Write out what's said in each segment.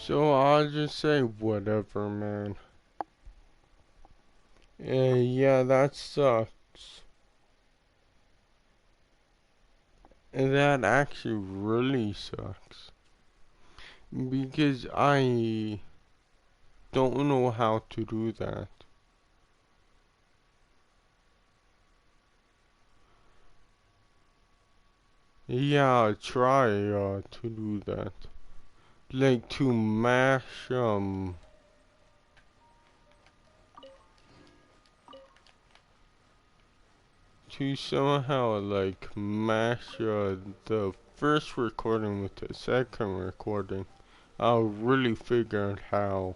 So I'll just say whatever, man. Yeah, that sucks. And that actually really sucks. Because I don't know how to do that. Yeah, try to do that. Like to mash to somehow like mash the first recording with the second recording. I'll really figure out how,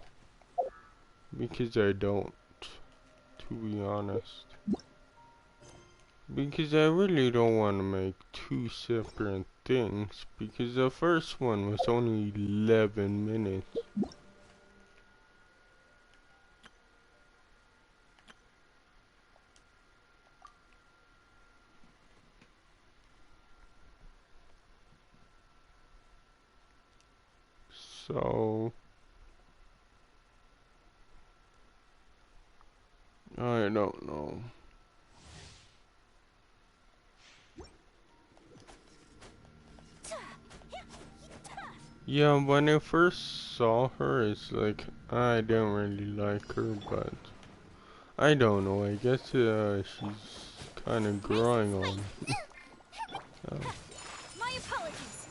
because I don't, to be honest. Because I really don't want to make two separate things, because the first one was only 11 minutes. So I don't know. Yeah, when I first saw her, it's like, I didn't really like her, but I don't know, I guess she's kind of growing on me. Oh. My apologies.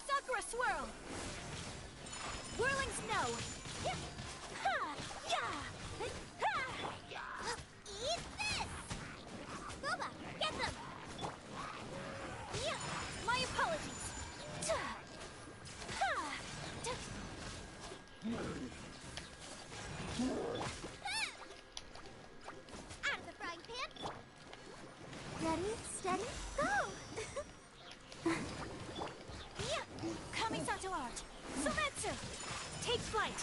Sakura swirl. Whirling snow. Eat this. Boba, get them. My apologies. Out of the frying pan. Ready, steady, go! Kamisato art. Sometsu. Take flight.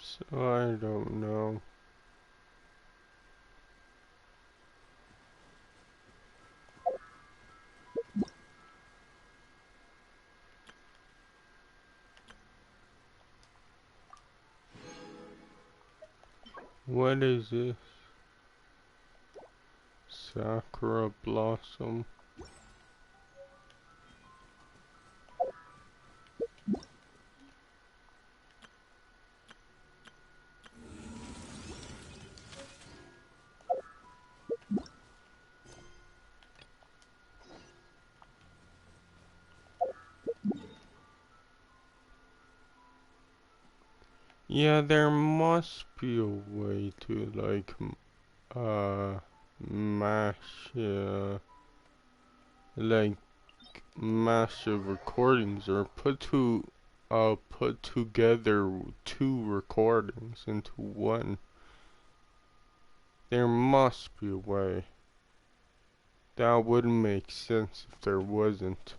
So I don't know. What is this? Sakura Blossom. Yeah, there must be a way to like mash like massive recordings or put together two recordings into one. There must be a way. That wouldn't make sense if there wasn't.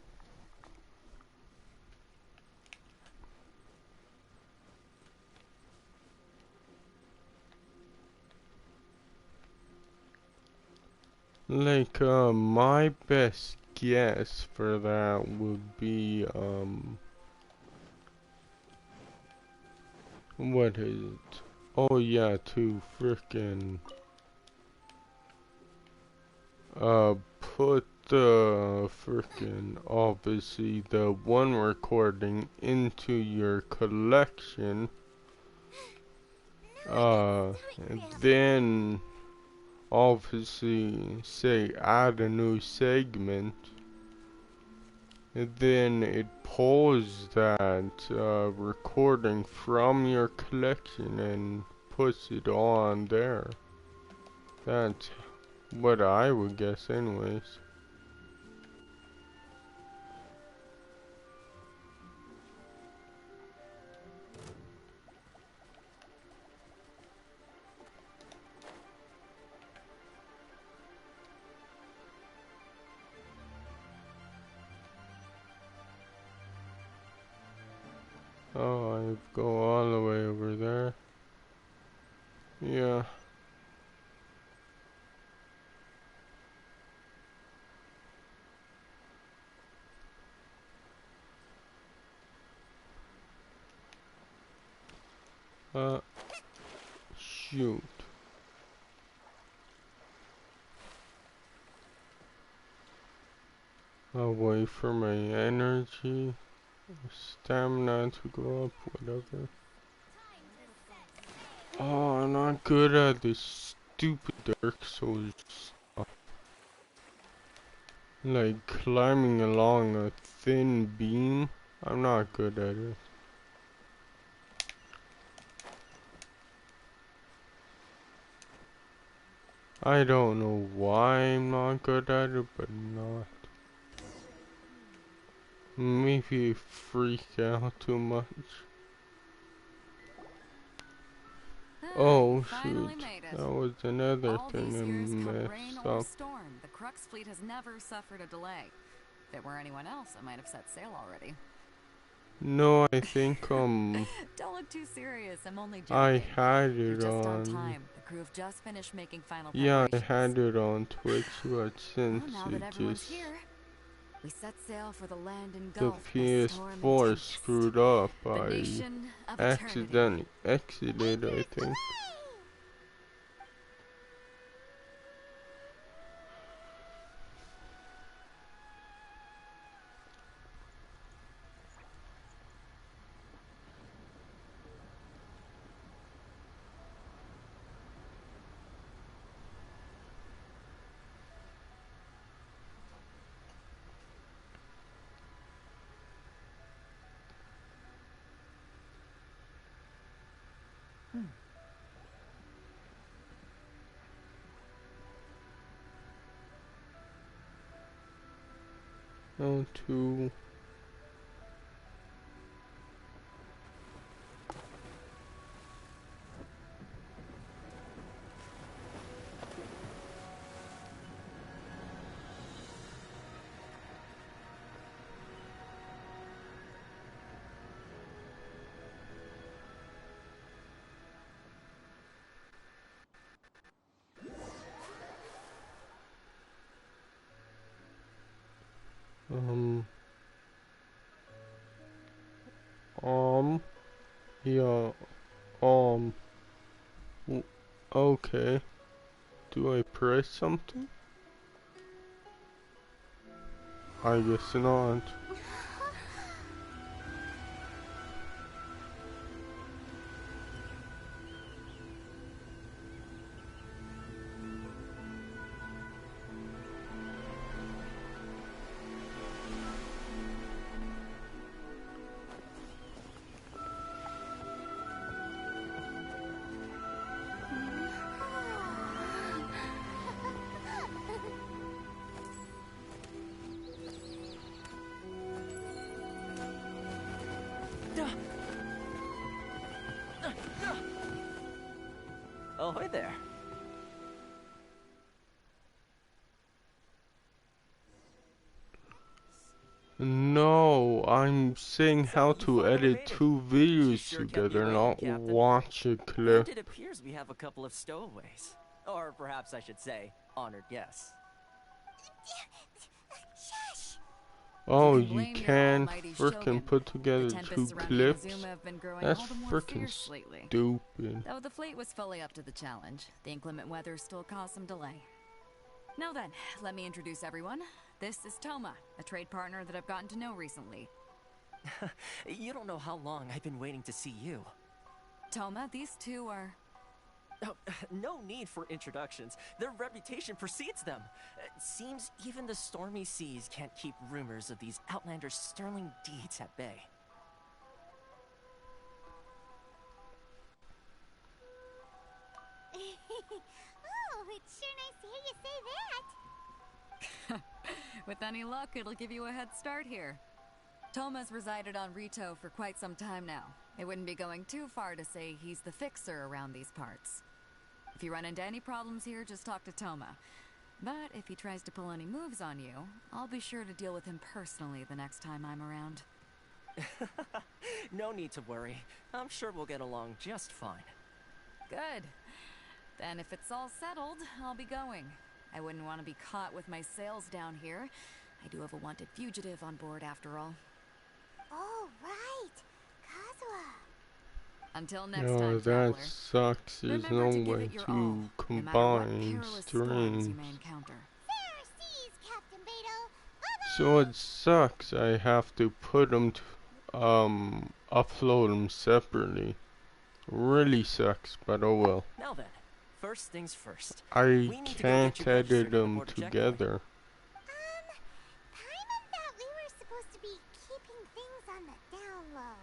Like, my best guess for that would be, what is it? Oh yeah, to frickin', put the frickin', obviously, the one recording into your collection, and then, obviously, say, add a new segment, and then it pulls that recording from your collection and puts it on there. That's what I would guess anyways. Oh, I go all the way over there. Yeah. Shoot. I'll wait for my energy, stamina to go up, whatever. Oh, I'm not good at this stupid Dark Souls stuff. Like climbing along a thin beam. I'm not good at it. I don't know why I'm not good at it, but I'm not. Maybe I freak out too much. Oh shoot, that was another thing I messed up. Storm, the Crux fleet has never suffered a delay. If it were anyone else, I might have set sail already. No, I think Don't look too serious. I'm only joking. I had You're it just on. time. The crew have just finished making final Yeah, I preparations. had it on Twitch, but since now that it everyone's just here, we set sail for the land the engulfed by storm and PS4 tempest. screwed up, The I nation of accidentally exited, I think. Oh, two. Um, yeah, okay. Do I press something? I guess not. Oh, hi there. No, I'm saying how So, you to finally edit made it. two You videos sure kept together, your not Captain. watch a And clip. it appears we have a couple of stowaways. Or perhaps I should say, honored guests. Shush! Oh, can you blame your can't almighty frickin' shogun. put The together two tempests surrounding clips? Inazuma have been growing That's all the more frickin' fierce lately. stupid. Though the fleet was fully up to the challenge, the inclement weather still caused some delay. Now then, let me introduce everyone. This is Toma, a trade partner that I've gotten to know recently. You don't know how long I've been waiting to see you. Toma, these two are... Oh, no need for introductions. Their reputation precedes them. It seems even the stormy seas can't keep rumors of these outlanders' sterling deeds at bay. Oh, it's sure nice to hear you say that. With any luck, it'll give you a head start here. Toma's resided on Rito for quite some time now. It wouldn't be going too far to say he's the fixer around these parts. If you run into any problems here, just talk to Toma. But if he tries to pull any moves on you, I'll be sure to deal with him personally the next time I'm around. No need to worry. I'm sure we'll get along just fine. Good. Then if it's all settled, I'll be going. I wouldn't want to be caught with my sails down here. I do have a wanted fugitive on board after all. Oh, right. Kazuha. Until next No, time, that traveler. sucks. There's Remember no to give way it your to all, no matter what combine perilous storms you may streams. encounter. Fair seas, Captain Beto. So it sucks. I have to put them upload them separately. Really sucks, but oh well. Now then, first things first. I We need to go get can't you edit registered at the them border checkpoint. together. Paimon thought we were supposed to be keeping things on the down low.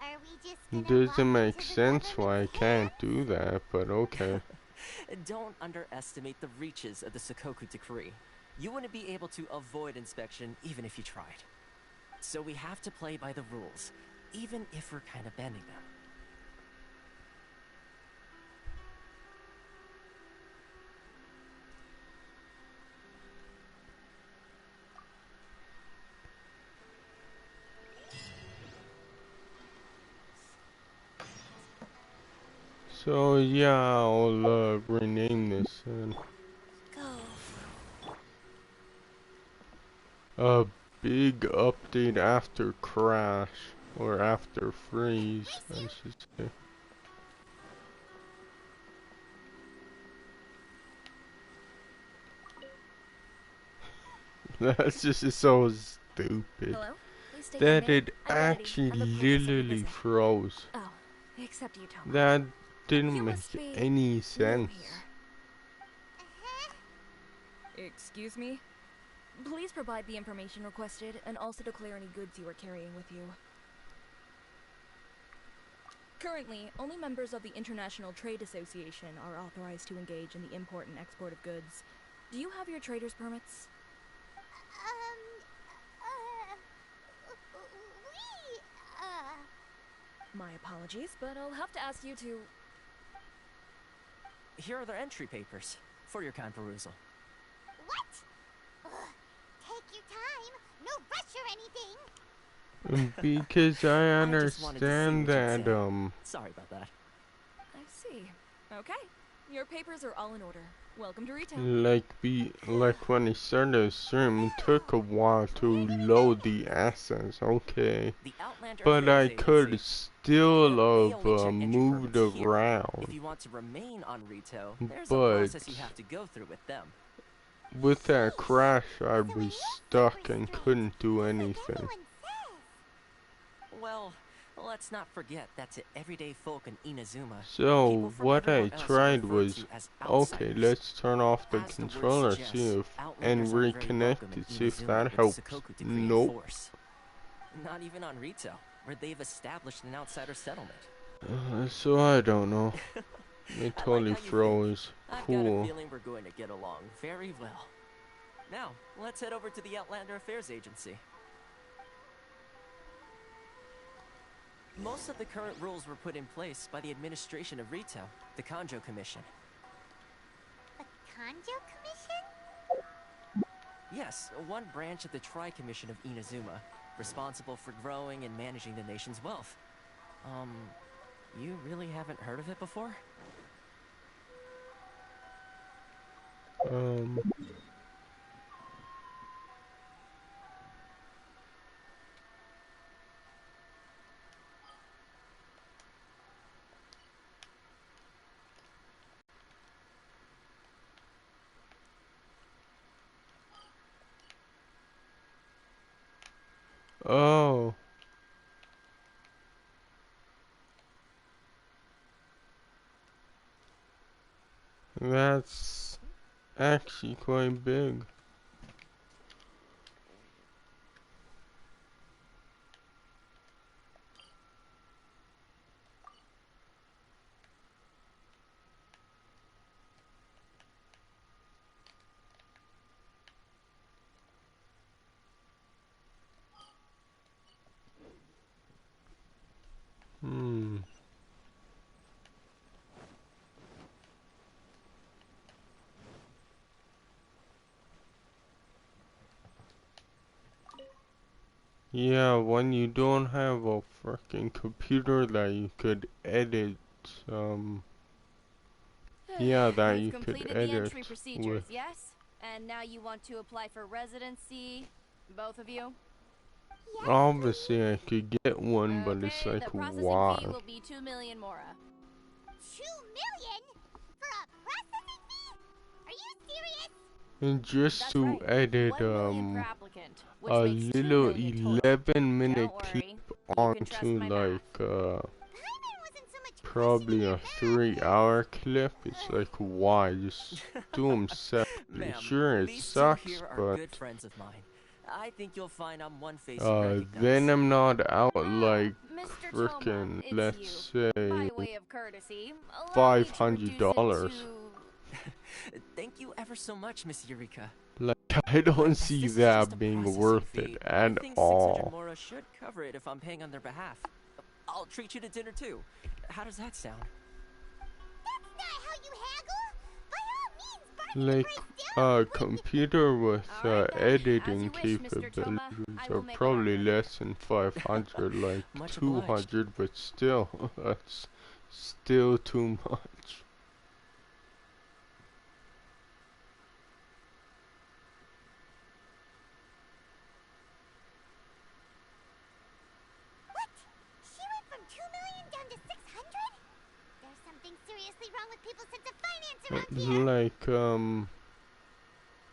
Are we just gonna It walk doesn't make into the sense why I government's can't hands? do that, but okay. Don't underestimate the reaches of the Sakoku decree. You wouldn't be able to avoid inspection even if you tried. So we have to play by the rules, even if we're kind of bending them. So yeah, I'll rename this and a big update after crash or after freeze, I should say. That's just so stupid. Hello? Please state your That name. it I'm ready. actually I'm the purpose of your literally visit. froze. Oh, except you, Toma. That You didn't must make be any new sense. here. Excuse me? Please provide the information requested and also declare any goods you are carrying with you. Currently, only members of the International Trade Association are authorized to engage in the import and export of goods. Do you have your trader's permits? My apologies, but I'll have to ask you to... Here are their entry papers for your kind perusal. What? Ugh, take your time. No rush or anything. Because I I just wanted to see understand what you'd that, say. Sorry about that. I see. Okay. Your papers are all in order. Welcome to retail. like when I started the stream, it took a while to load the assets, okay. The Outlander But Affairs I could Agency. still They have only check entry moved permits here. If around. you want to remain on Rito, there's a But process you have to go through with them. with that crash, I So was it is stuck super and strict, couldn't do like anything. everyone says. Well, let's not forget that to everyday folk in Inazuma, So people from what I everywhere else are tried referred was, to as okay, outsiders. let's turn off the As the word controller, suggests, see if, Outlanders and aren't very reconnect welcome in it, see if Inazuma that with the helps. Sakoku decree in Nope. force. Not even on Rito, where they've established an outsider settlement. So I don't know. It I like totally how you froze. I've got a Cool. feeling we're going to get along very well. Now, let's head over to the Outlander Affairs Agency. Most of the current rules were put in place by the administration of Rito, the Kanjo Commission. The Kanjo Commission? Yes, one branch of the Tri-Commission of Inazuma, responsible for growing and managing the nation's wealth. You really haven't heard of it before? Oh. That's actually quite big. Hmm. Yeah, when you don't have a freaking computer that you could edit, um, yeah, that You've you could completed the edit entry procedures, with. yes? And now you want to apply for residency, both of you? Yes, Obviously, I please. could get one, but it's Okay, like, the processing fee why? will be 2 million Mora. 2 million for a processing fee? Are you serious? And just That's to right. edit, 1 million per applicant, which a makes 2 little million total. 11-minute Don't clip worry, you can trust onto my math. like, Paimon wasn't so much probably questioning a your math 3-hour clip. It's like, why? Just do them separately. Ma'am, Sure, it these two sucks, here are but good friends of mine. I think you'll find I'm one face you then recognize. I'm not out Ah, like Mr. Toma, frickin', it's you. let's say, By way of courtesy, allow me to reduce it $500. to... Thank you ever so much, Miss Eureka. Like, I But don't as see this is just a that being processing worth fee, it I at think 600 all. Mora should cover it if I'm paying on their behalf. I'll treat you to dinner too. How does that sound? That's not how you haggle. By all means, bargain the Like, price a down. computer with Alright then, as editing you wish, Mr. Toma. capabilities I are will make an probably offer. less than 500, like Much obliged. 200, but still, that's still too much. What? She went from 2 million down to 600? There's something seriously wrong with people's sense of finance around here. Like,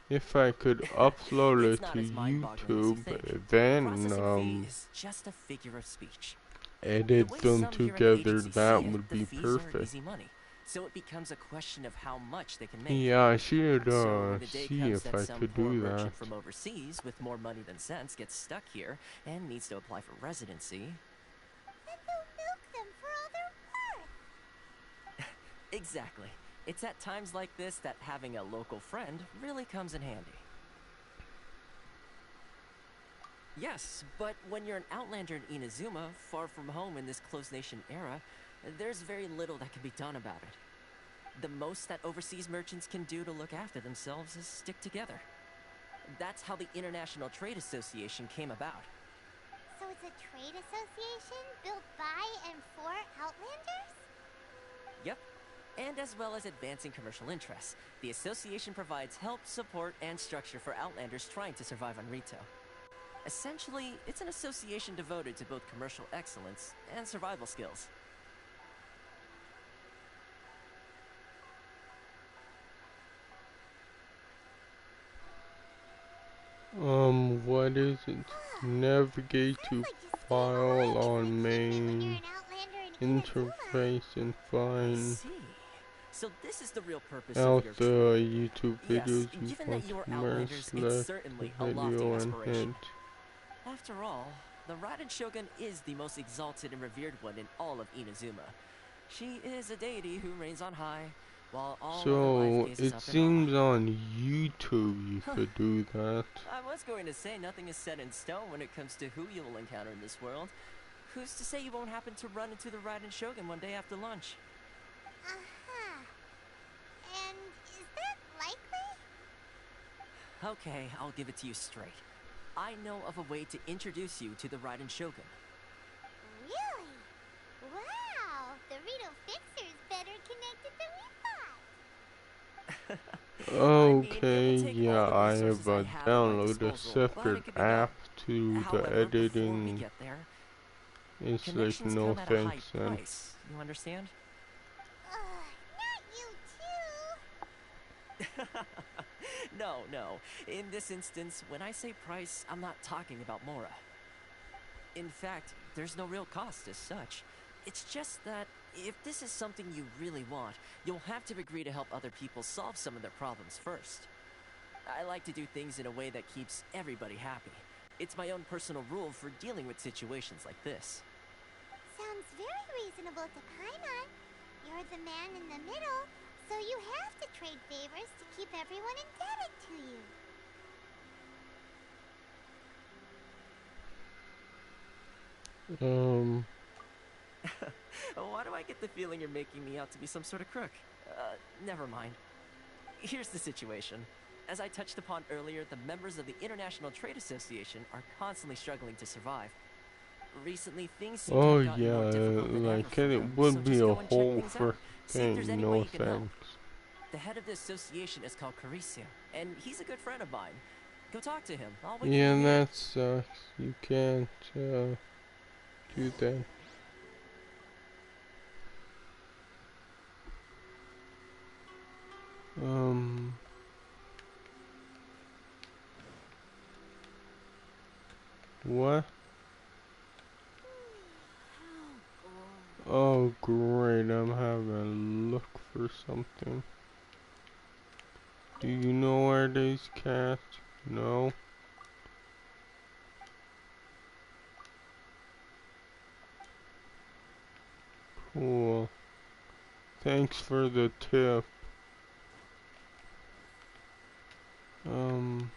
if I could upload It's it not to as mind-boggling as you YouTube, think. The then, processing fee is just a figure of speech. The edit way them some here at the together, agency that see it, would the be fees are perfect. easy money. So it becomes a question of how much they can make. Yeah, I should, So when the day see comes if that I some could poor do that. merchant from overseas with more money than sense gets stuck here and needs to apply for residency. Then they'll milk them for all they're worth. Exactly. It's at times like this that having a local friend really comes in handy. Yes, but when you're an outlander in Inazuma, far from home in this closed nation era, there's very little that can be done about it. The most that overseas merchants can do to look after themselves is stick together. That's how the International Trade Association came about. So it's a trade association built by and for Outlanders? Yep. And as well as advancing commercial interests, the association provides help, support, and structure for Outlanders trying to survive on Rito. Essentially, it's an association devoted to both commercial excellence and survival skills. What is it? Navigate Sounds to like just staying file alive on isn't achievement when you're main an Outlander in Inazuma. interface and I find see. So this is the real purpose out of your the trip. YouTube Yes, videos you given want that you are to Outlanders, it's select certainly a lofty video and aspiration. hint. After all, the Raiden Shogun is the most exalted and revered one in all of Inazuma. She is a deity who reigns on high, while all other life So gazes it up seems in awe. on YouTube you could do that. I was going to say nothing is set in stone when it comes to who you will encounter in this world. Who's to say you won't happen to run into the Raiden Shogun one day after lunch? Uh-huh. And is that likely? Okay, I'll give it to you straight. I know of a way to introduce you to the Raiden Shogun. Really? Wow! The Rito Fixer's better connected than we thought. Okay, it will take yeah, all the I resources have I have at my downloaded a disposal, but separate it can be done. app to the However, before we editing. get there, It's like connections no come at a high thanks then. price. You understand? Not you too. No, no. In this instance, when I say price, I'm not talking about Mora. In fact, there's no real cost as such. It's just that if this is something you really want, you'll have to agree to help other people solve some of their problems first. I like to do things in a way that keeps everybody happy. It's my own personal rule for dealing with situations like this. Sounds very reasonable to Paimon. You're the man in the middle, so you have to trade favors to keep everyone indebted to you. Why do I get the feeling you're making me out to be some sort of crook? Never mind. Here's the situation. As I touched upon earlier, the members of the International Trade Association are constantly struggling to survive. Recently, things seem to Oh have gotten more yeah, difficult than ever like for it them, so would be just a go and check whole things out. See if there's thing, any way no you can help. thanks. The head of the association is called Caricio, and he's a good friend of mine. Go talk to him. I'll wait for Yeah, you here. that sucks. You can't do that. What? Oh great, I'm having a look for something. Do you know where these cats? No? Cool. Thanks for the tip. Um...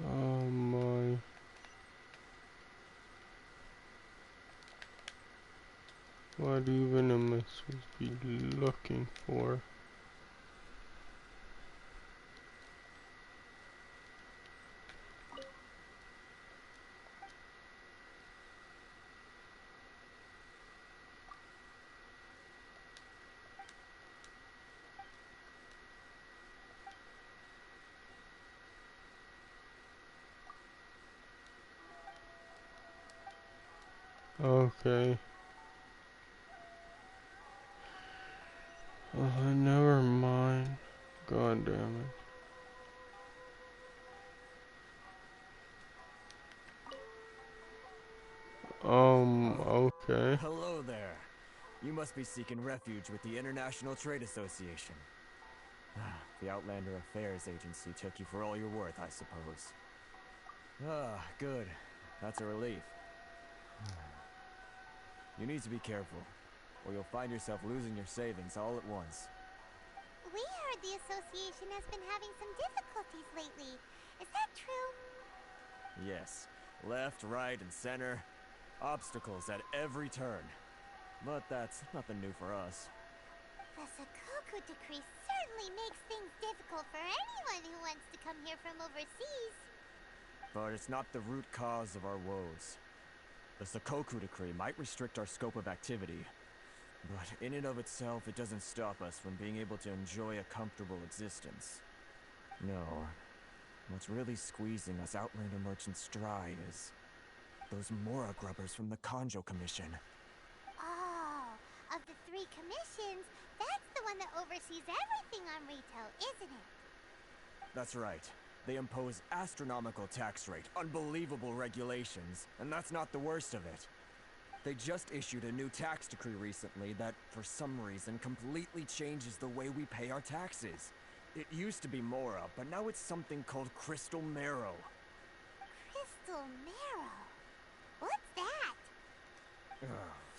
Oh my... What even am I supposed to be looking for? Okay. Never mind. God damn it. Okay. Hello there. You must be seeking refuge with the International Trade Association. The Outlander Affairs Agency took you for all you're worth, I suppose. Ah, good. That's a relief. You need to be careful, or you'll find yourself losing your savings all at once. We heard the association has been having some difficulties lately. Is that true? Yes. Left, right, and center. Obstacles at every turn. But that's nothing new for us. The Sakoku decree certainly makes things difficult for anyone who wants to come here from overseas. But it's not the root cause of our woes. The Sakoku decree might restrict our scope of activity, but in and of itself, it doesn't stop us from being able to enjoy a comfortable existence. No. What's really squeezing us Outlander merchants dry is those Mora grubbers from the Kanjo Commission. Oh, of the 3 commissions, that's the one that oversees everything on retail, isn't it? That's right. They impose astronomical tax rate, unbelievable regulations, and that's not the worst of it. They just issued a new tax decree recently that, for some reason, completely changes the way we pay our taxes. It used to be Mora, but now it's something called Crystal Marrow. Crystal Marrow? What's that?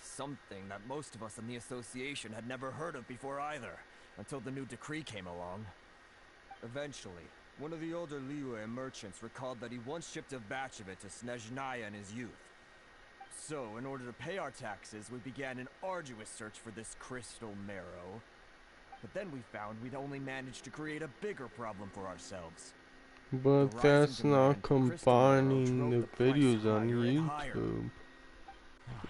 Something that most of us in the association had never heard of before either, until the new decree came along. Eventually, one of the older Liyue merchants recalled that he once shipped a batch of it to Snezhnaya in his youth. So, in order to pay our taxes, we began an arduous search for this Crystal Marrow. But then we found we'd only managed to create a bigger problem for ourselves. But that's not combining the videos on YouTube.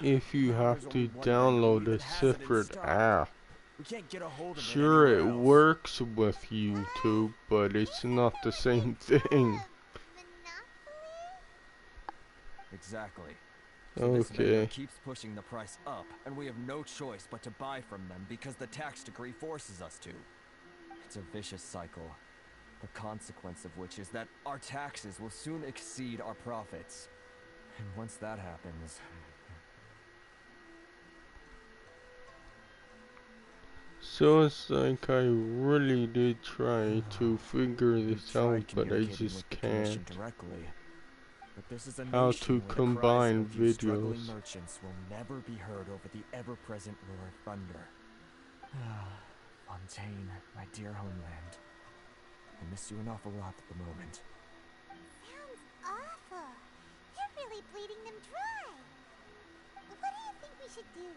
If you have to download a separate app. We can't get a hold of Sure, it it anywhere else. works with YouTube, but it's not the same thing. Monopoly? Exactly. So this Okay. vendor keeps pushing the price up, and we have no choice but to buy from them because the tax decree forces us to. It's a vicious cycle, the consequence of which is that our taxes will soon exceed our profits. And once that happens... So it's like I really did try to figure this out, but I just can't. Directly. But this is a How nation to where the combine cries of you struggling videos. merchants will never be heard over the ever-present roar of thunder. Fontaine, my dear homeland. I miss you an awful lot at the moment. Sounds should do.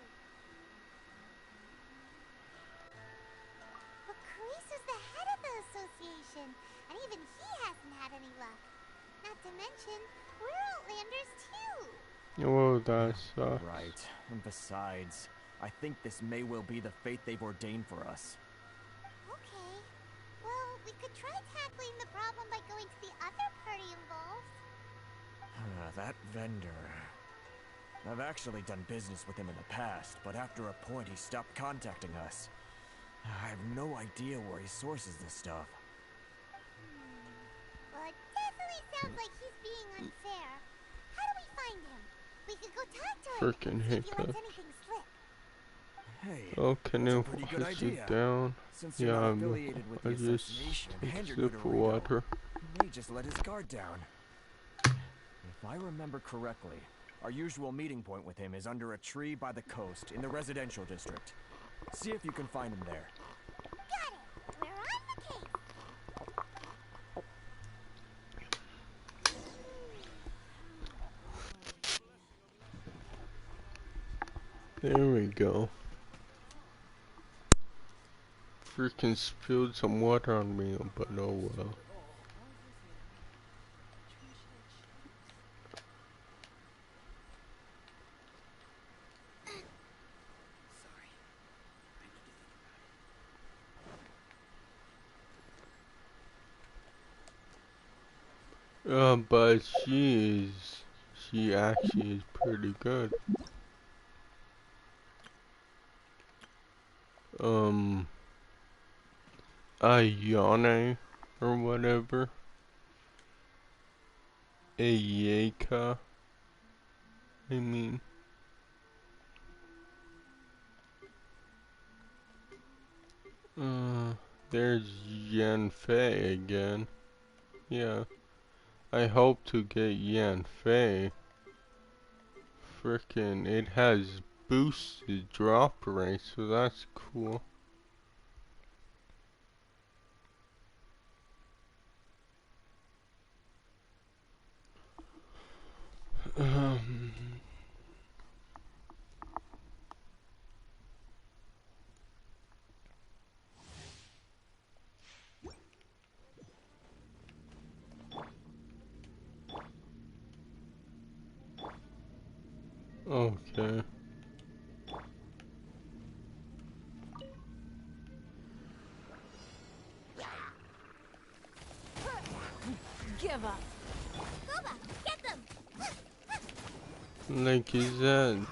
But Carice's the head of the association, and even he hasn't had any luck. Not to mention, we're Outlanders too. Oh, that sucks. Right. And besides, I think this may well be the fate they've ordained for us. Okay. Well, we could try tackling the problem by going to the other party involved. That vendor. I've actually done business with him in the past, but after a point he stopped contacting us. I have no idea where he sources this stuff. Well, it definitely sounds like he's being unfair. How do we find him? We could go talk to him. Frickin' See if he lets hiccup. anything slip. Hey, Oh, can that's a you pretty good push it idea. down? Since you're Yeah, not affiliated with I the just association took and a you're good sip at of Reno, water. he may just let his guard down. If I remember correctly, our usual meeting point with him is under a tree by the coast in the residential district. See if you can find him there. Got it. We're on the case. There we go. Freaking spilled some water on me, but oh well. But she actually is pretty good. Ayane, or whatever. Ayaka, I mean. There's Yanfei again. Yeah. I hope to get Yanfei. Frickin', it has boosted drop rate, so that's cool. Okay. Give up. Boba, get them. Like, is that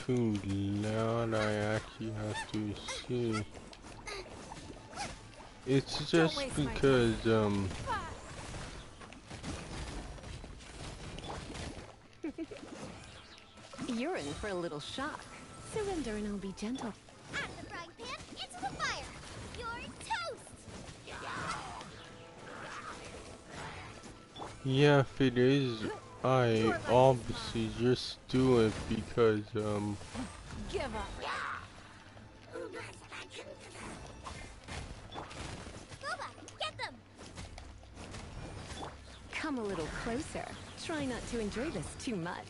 too loud? I actually have to see. It's just because, You're in for a little shock. Surrender and I'll be gentle. Out of the frying pan, into the fire. You're toast. yeah, if it is, I obviously just do it because, Give up. Boba, get them. Come a little closer. Try not to enjoy this too much.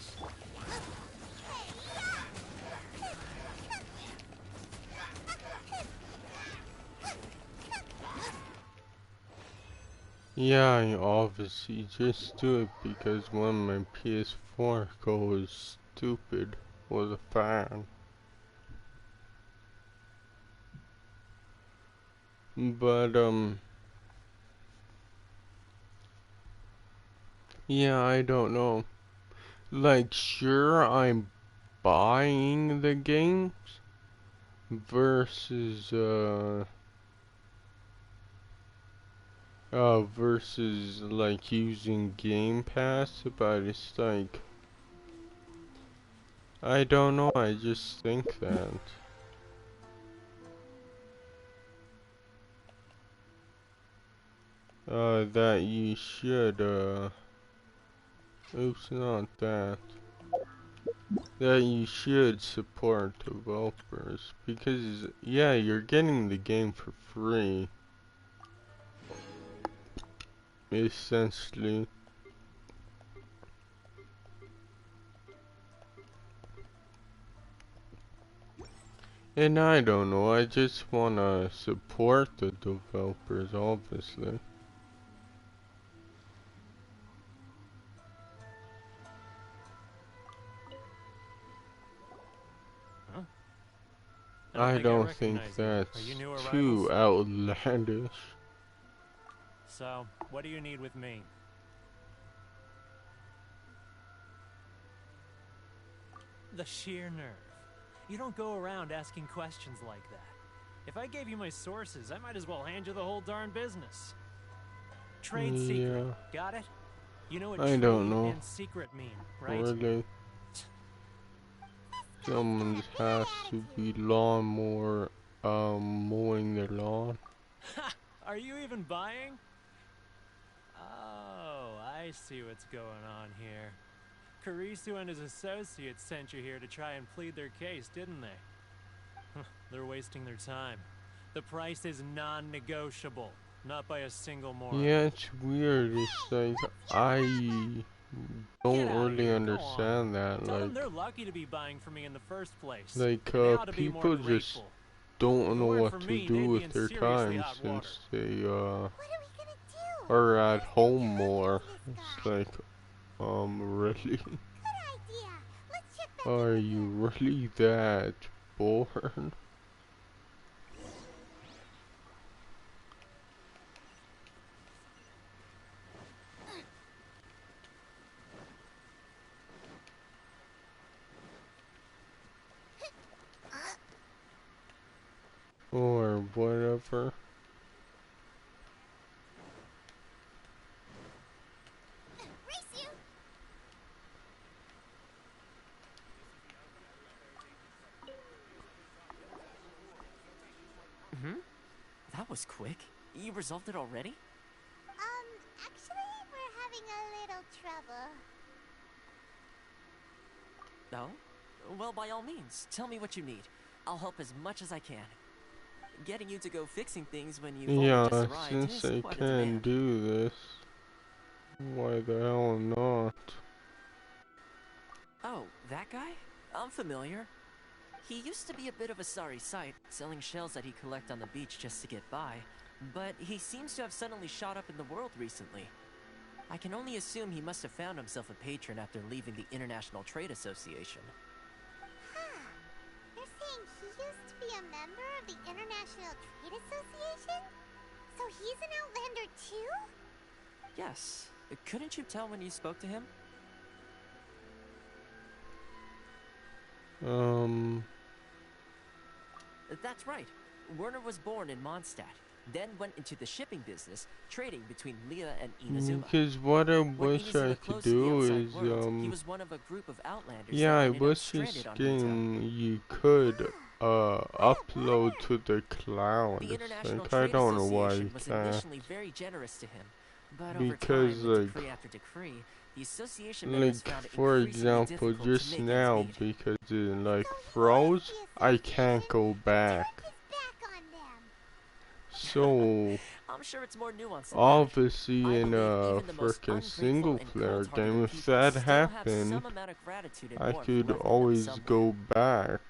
yeah, I obviously just do it because when my PS4 goes stupid with a fan. But, yeah, I don't know. Like, sure, I'm buying the games versus, versus, like, using Game Pass, but it's like, I don't know, I just think that. That you should, oops, not that. That you should support developers, because, yeah, you're getting the game for free, essentially. And I don't know, I just wanna support the developers, obviously. Huh? I don't think recognize you. that's Are you new too arrivals? outlandish. So, what do you need with me? The sheer nerve. You don't go around asking questions like that. If I gave you my sources, I might as well hand you the whole darn business. Trade secret. Yeah, Got it? You know what I trade don't know. and secret mean, right? Really. Someone has to be lawnmower, mowing their lawn. Ha! Are you even buying? Oh, I see what's going on here. Karisu and his associates sent you here to try and plead their case, didn't they? They're wasting their time. The price is non-negotiable, not by a single moron. Yeah, it's weird. It's like, I Get don't out of really here. Go on. understand that. Tell them Like, they're lucky to be buying from me in the first place. like, And they ought to be more people just grateful. don't If it know weren't what for to me, do they'd be with in their seriously time hot water. since they, What are we gonna do? are at home Talking more. to this It's guy. like, really? Good idea. Let's check back Are in with you him. really that bored? Or whatever. Race you. That was quick. You resolved it already? Actually, we're having a little trouble. No? Well, by all means, tell me what you need. I'll help as much as I can. Getting you to go fixing things when you've only Yeah, just arrived since is I quite a can demand. do this, why the hell not? Oh, that guy? I'm familiar. He used to be a bit of a sorry sight, selling shells that he'd collect on the beach just to get by. But he seems to have suddenly shot up in the world recently. I can only assume he must have found himself a patron after leaving the International Trade Association. Huh. You're saying he used to be a member of the International Trade Association? So he's an Outlander too? Yes. Couldn't you tell when you spoke to him? That's right. Werner was born in Mondstadt, then went into the shipping business, trading between Leah and Inazuma. Because what I When wish I Inazuma could closed to the do outside is, world, he was one of a group of outlanders yeah, that I ended up wish this stranded on Rito. game you could, upload to the cloud. The It's International like, I Trade don't know why you Association was can't. initially very generous to him, but over Because, time, with like, decree after decree, the association members like, found it for increasingly example, difficult to just make ends now, meet. because it, like, So he froze, left the I can't association go and back. turned his back on them. So, I'm sure it's more nuanced than that. obviously I in believe a even the most frickin' ungrateful single and player cold-hearted game, of if people that still have happened, some amount of gratitude and I warmth could left in them always somewhere. go back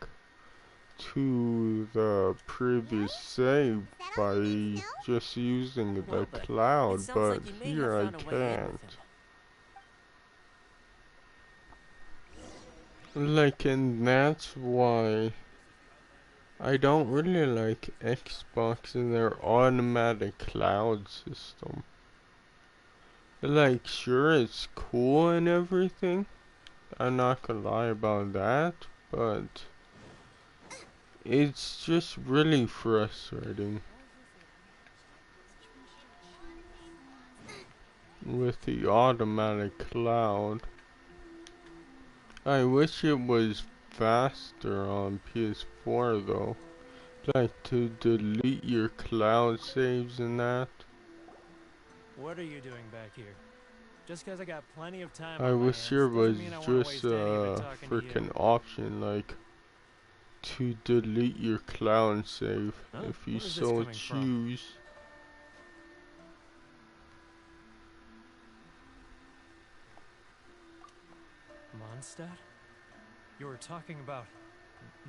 to the previous save Is that all you need by to know? just using the Well, then, it cloud, sounds but like you may have here I found a way in with can't. him. Like, and that's why I don't really like Xbox and their automatic cloud system. Like, sure, it's cool and everything, I'm not gonna lie about that, but it's just really frustrating with the automatic cloud. I wish it was faster on PS4 though. Like to delete your cloud saves and that. What are you doing back here? Just because I got plenty of time I on my wish hands there was doesn't mean I want to just waste any of it a talking to freaking you. option like to delete your cloud save Huh? if you Where is this so coming from? choose. Mondstadt? You were talking about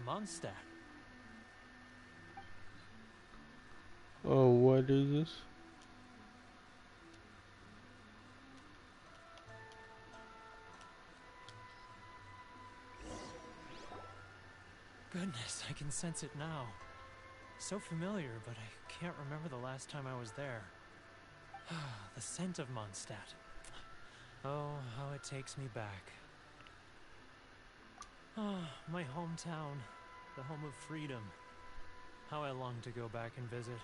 Mondstadt. Oh, what is this? Goodness, I can sense it now. So familiar, but I can't remember the last time I was there. The scent of Mondstadt. Oh, how it takes me back. Oh, my hometown, the home of freedom. How I long to go back and visit.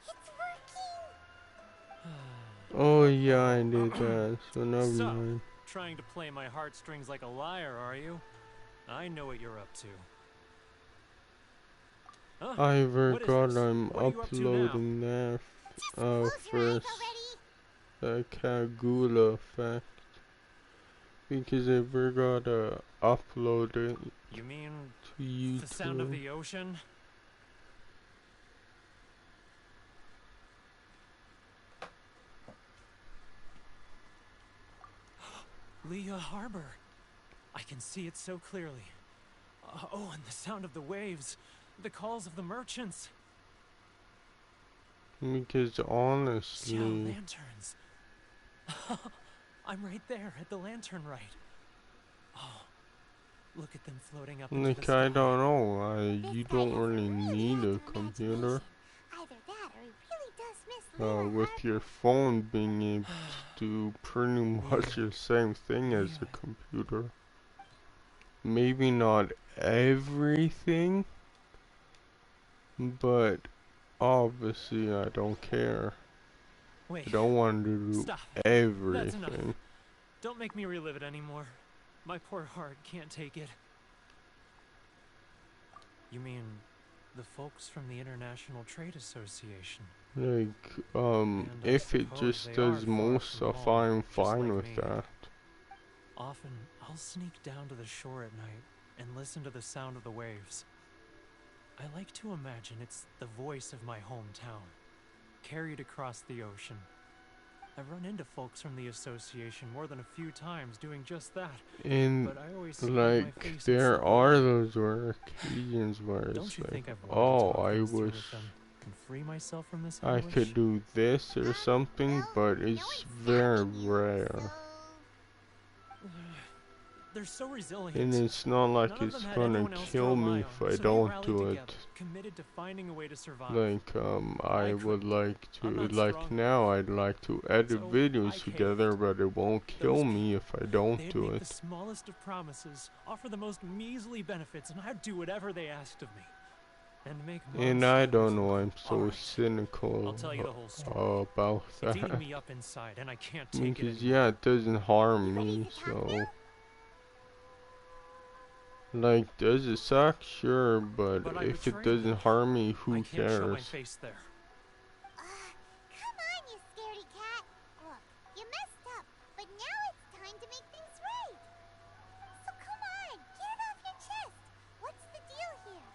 It's working! Oh yeah, I did that. So never So, mind. trying to play my heartstrings like a liar, are you? I know what you're up to. Huh? I What is forgot this? I'm What are you up to now? uploading that Just close your eyes first. already! The Kagula effect. Because I forgot to upload it You mean to YouTube. the sound of the ocean? Leah Harbor. I can see it so clearly. Oh, and the sound of the waves. The calls of the merchants. Because Yeah, honestly, lanterns. I'm right there at the lantern right. Oh, look at them floating up into the like sky. I don't know, This you guy don't has really need a active computer. imagination. Either that or he really does miss Leah With Harbor. your phone being able to do pretty much Really? the same thing as a Really? computer. Maybe not everything, but obviously I don't care. Wait, I don't want to do stop. That's enough. everything. Don't make me relive it anymore. My poor heart can't take it. You mean the folks from the International Trade Association? Like, And I if it suppose just they does are far most from stuff, home, I'm just fine like with me. that. Often, I'll sneak down to the shore at night and listen to the sound of the waves. I like to imagine it's the voice of my hometown, carried across the ocean. I've run into folks from the association more than a few times doing just that, And, but I always hide my like, face and there slip are away. those rare occasions where Don't it's you think like, I've wanted to oh, talk I things through wish with them and free myself from this I anguish? could do this or something, Well, but no it's one's very stopping you, rare. so... They're so resilient. And it's not like None of it's them had gonna anyone else to kill rely me on, if I so they don't rallied do together, it. committed to finding a way to survive. Like, I would couldn't. like I'm to, not like strong now enough. I'd like to edit So, videos I together, caved. but it won't kill Those me if I don't They'd do make it. the smallest of promises, offer the most measly benefits, and I'd do whatever they asked of me. And make And I Mondstadt don't know, visible. I'm so Alright, cynical I'll tell you the whole story. about It's eating that. me up inside, and I can't take it Because, anymore. yeah, it doesn't harm You ready me, to talk so... now? Like, does it suck? Sure, but But I if it betrayed doesn't them. harm me, I who can't show my cares? face there. Come on, you scaredy cat. Look, you messed up, but now it's time to make things right. So come on, get it off your chest. What's the deal here?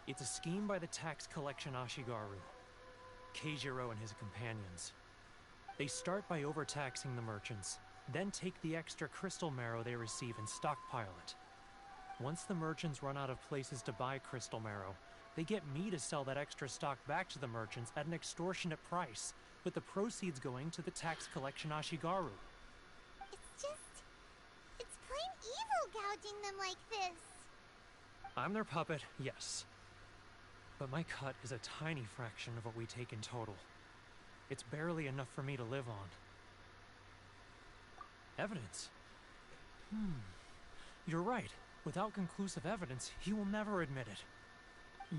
It's a scheme by the tax collection Ashigaru, Keijiro and his companions. They start by overtaxing the merchants, then take the extra crystal marrow they receive and stockpile it. Once the merchants run out of places to buy crystal marrow, they get me to sell that extra stock back to the merchants at an extortionate price, with the proceeds going to the tax collection Ashigaru. It's plain evil gouging them like this. I'm their puppet, yes. But my cut is a tiny fraction of what we take in total. It's barely enough for me to live on. Evidence? You're right. Without conclusive evidence, he will never admit it.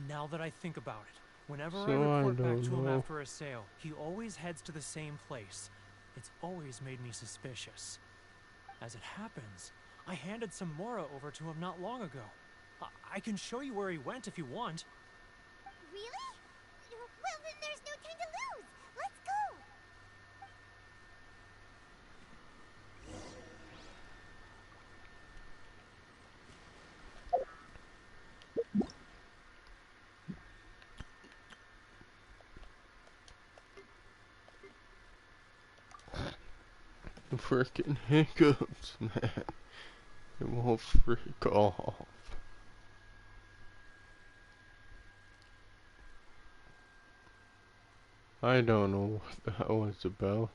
Now that I think about it, whenever I So I report back don't to him know. after a sale, he always heads to the same place. It's always made me suspicious. As it happens, I handed some Mora over to him not long ago. I can show you where he went if you want. Really? Well, then there's no time to lose. Let's go. The frickin' hiccups, man. It won't freak off. I don't know what that was about.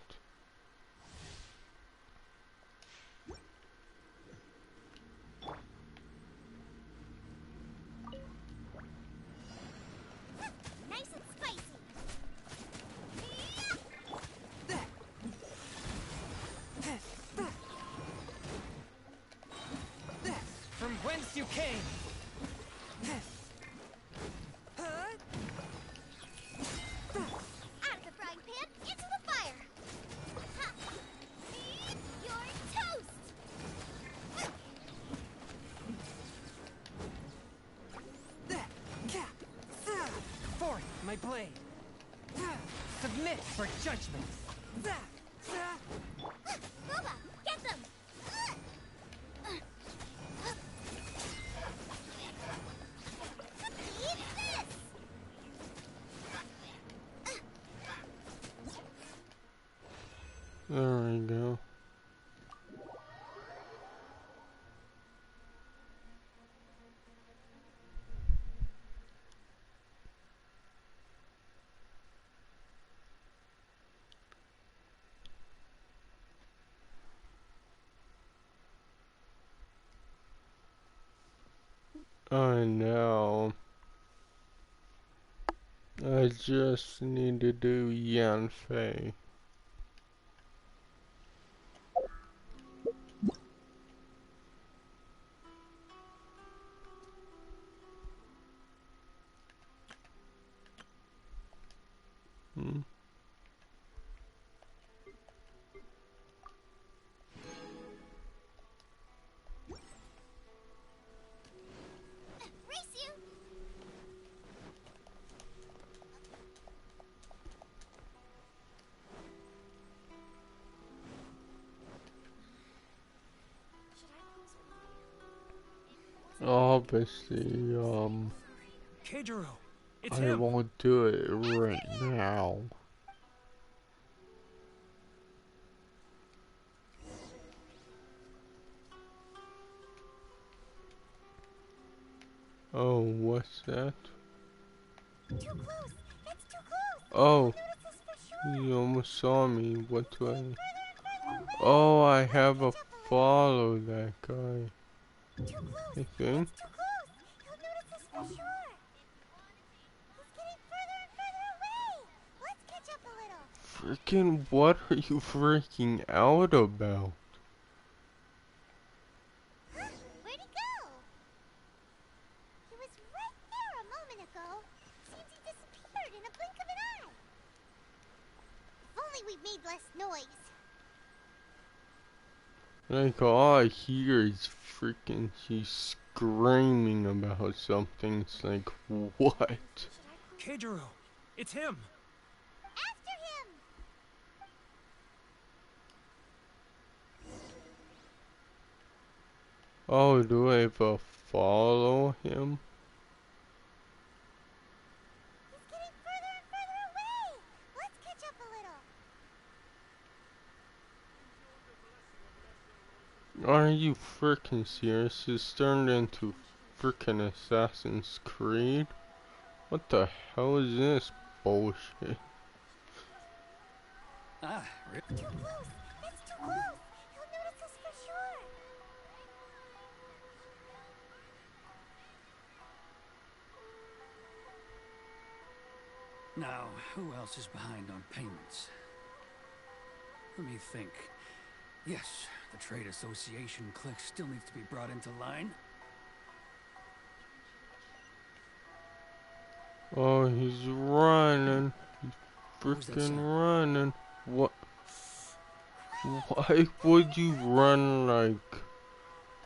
Nice and spicy. From whence you came! Out of the frying pan, into the fire. Ha! You're toast. Forth, my blade! Submit for judgment! Boba, get them. Eat this. There we go. Now I just need to do Yanfei. Race you. Obviously, Keijiro, it's I him. won't do it right now. Oh, what's that? Too close. That's too close. Oh, Notice this for sure. you almost saw me. What do I... Further and further away. Oh, I have a Catch up a little. follow that guy. Too close. I think. That's too close. He'll notice us for sure. He's getting further and further away. Let's catch up a little. Freaking, what are you freaking out about? Huh? Where'd he go? He was right there a moment ago. Seems he disappeared in a blink of an eye. If only we made less noise. Like, all I hear is freaking, she's screaming about something. It's like, what? Keijiro, it's him. After him! Oh, do I have to follow him? He's getting further and further away. Let's catch up a little. Are you freaking serious? It's turned into freaking Assassin's Creed? What the hell is this bullshit? Ah, Too close. That's too close. He'll notice us for sure. now, who else is behind on payments? Let me think. Yes, the Trade Association clique still needs to be brought into line. Oh, he's running. He's What was that freaking sound? running. What? Why would you run like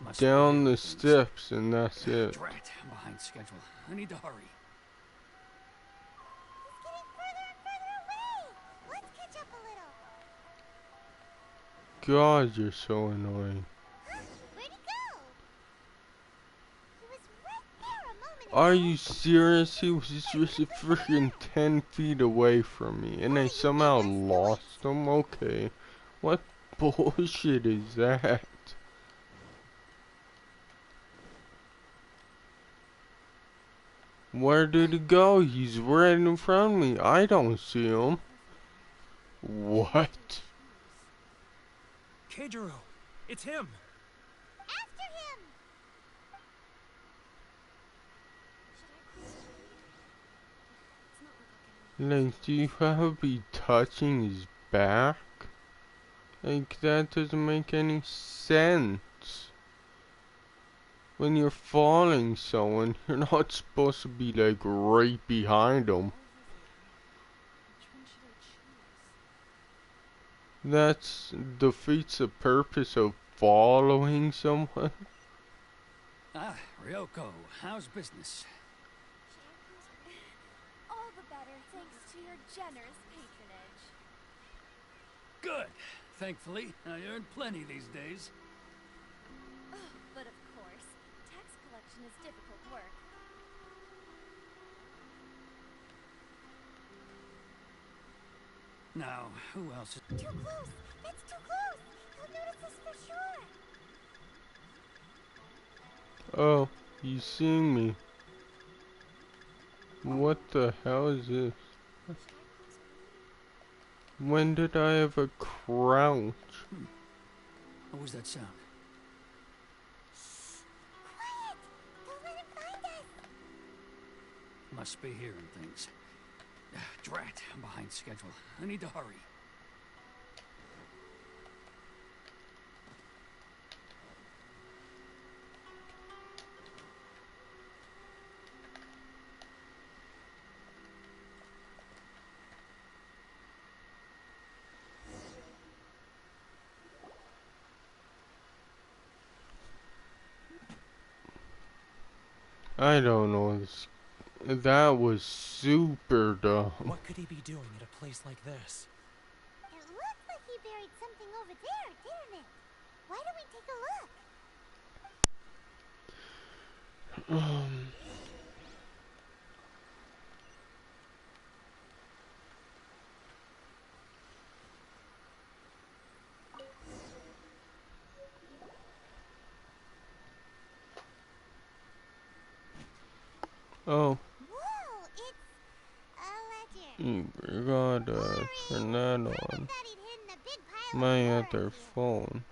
Must down be the steps and that's it? Drat, I'm behind schedule. I need to hurry. He's getting further and further away. Let's catch up a little. God, you're so annoying. Huh? Where'd he go? He was right there a moment ago. Are you serious? He was just freaking 10 feet away from me and I somehow lost him? Okay. What bullshit is that? Where did he go? He's right in front of me. I don't see him. What? Keijiro, it's him. After him! Like, do you have to be touching his back? Like, that doesn't make any sense. When you're following someone, you're not supposed to be, like, right behind them. That defeats the purpose of following someone. Ah, Ryoko, how's business? All the better thanks to your generous patronage. Good. Thankfully, I earn plenty these days. But of course, tax collection is difficult work. Now, who else is... Too close! That's too close! He'll notice us for sure! Oh, you seeing me. What the hell is this? When did I ever crouch? What was that sound? Quiet! Don't let him find us! Must be hearing things. Drat, I'm behind schedule. I need to hurry. I don't know. That was super dumb. What could he be doing at a place like this? It looked like he buried something over there, didn't it? Why don't we take a look? Oh, Whoa, it's a ledger. you gotta turn that on. Thought he'd hidden a big pile of My ore other here. phone.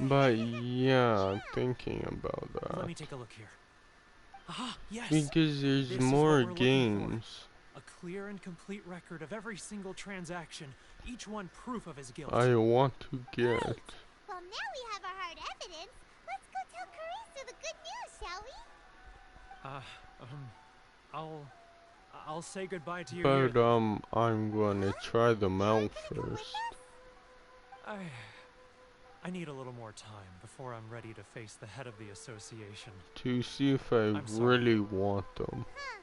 But yeah, I'm thinking about Let me that. take a look here. Ah, yes! Because This there's is more what we're looking for. games. A clear and complete record of every single transaction, each one proof of his guilt. I want to get. Well, now we have our hard evidence. Let's go tell Karisu the good news, shall we? I'll say goodbye to you But here. I'm gonna try them out Come with first. us? I need a little more time before I'm ready to face the head of the association. To see if I I'm sorry. really want them. Huh.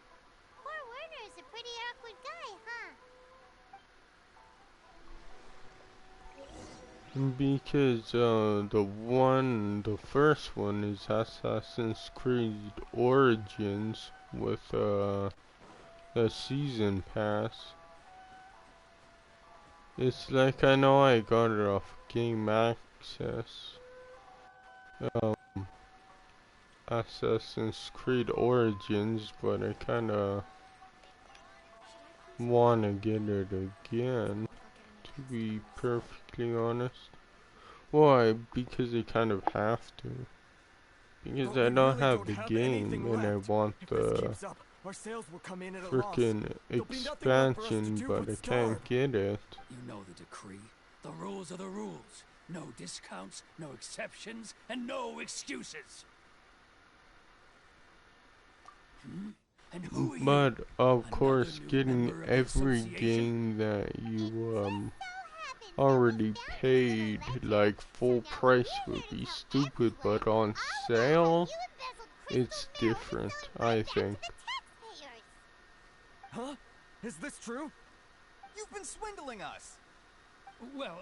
Poor Werner is a pretty awkward guy, huh? Because the first one is Assassin's Creed Origins with the season pass. It's like I know I got it off Game Access. Assassin's Creed Origins, but I kinda wanna get it again, to be perfectly honest. Why? Because I kind of have to. Because But I we don't really have don't the have game anything and I left. want If this the keeps up, our sales will come in at a loss. frickin' There'll be nothing left for us to expansion, do but but I can't starve. get it. You know the decree. The rules are the rules. No discounts, no exceptions, and no excuses. And who are you? But of Another course, new getting member of the every association? game that you Happens already that we found paid another ledger. like full So now price we're would here to be tell stupid, everyone but on all about how sale, you embezzled crystal it's milk and different, selling I right back to think. the taxpayers. Huh? Is this true? You've been swindling us. Well,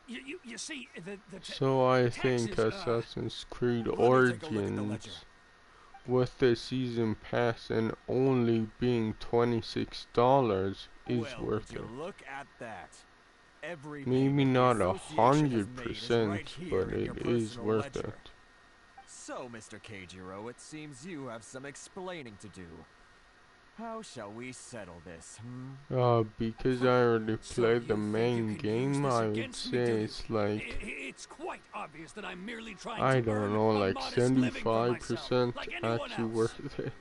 you see, the So I think taxes, Assassin's Creed Let me take a look at the Origins ledger. with the season pass and only being $26 is Well, worth would you it. look at that? Every Maybe payment not the association has made is 100%, right here but in your it is personal worth ledger. it. So, Mr. Keijiro, it seems you have some explaining to do. How shall we settle this, Because I already So played the you think main you can use game, this I would against me, do say you? it's like, It's quite obvious that I'm merely trying I to don't earn know, a like modest living for myself, 75% like anyone actually else. worth it.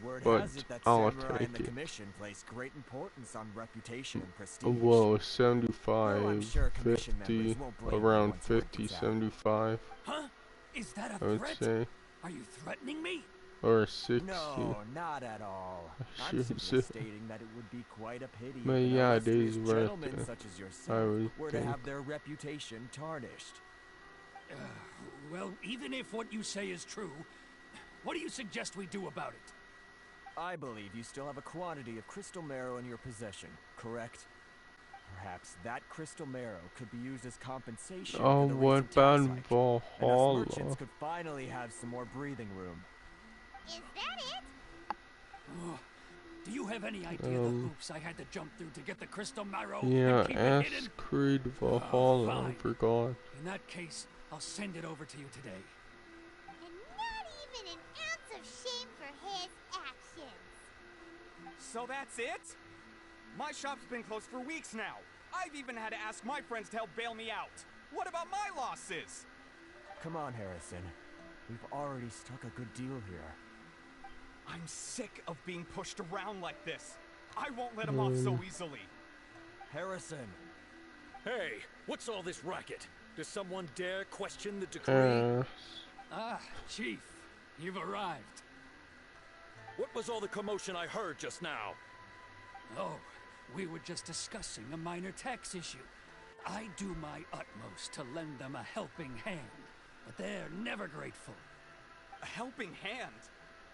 Word But has it that I'll samurai and take the it. commission place great importance on reputation and prestige. Well, Though I'm 75, sure commission 50, members won't blame you around once word 50, gets out. 75, Huh? Is that I a would threat? say. Are you threatening me? Or 60. No, not at all. I'm Shoot, simply stating that it would be quite a pity but if an yeah, it is illustrious worth gentleman it, such as I yourself would were to think. have their reputation tarnished. Well, even if what you say is true, what do you suggest we do about it? I believe you still have a quantity of crystal marrow in your possession, correct? Perhaps that crystal marrow could be used as compensation Oh, for the what recent tax about hike, and us Valhalla? merchants could finally have some more breathing room. Is that it? Oh, do you have any idea the hoops I had to jump through to get the crystal marrow Yeah, and keep it hidden? Creed Valhalla, I fine. forgot. In that case, I'll send it over to you today. And not even an ounce of shame for his actions. So that's it? My shop's been closed for weeks now. I've even had to ask my friends to help bail me out. What about my losses? Come on, Harrison. We've already struck a good deal here. I'm sick of being pushed around like this. I won't let him off so easily. Harrison! Hey, what's all this racket? Does someone dare question the decree? Ah, Chief, you've arrived. What was all the commotion I heard just now? Oh, we were just discussing a minor tax issue. I do my utmost to lend them a helping hand, but they're never grateful. A helping hand?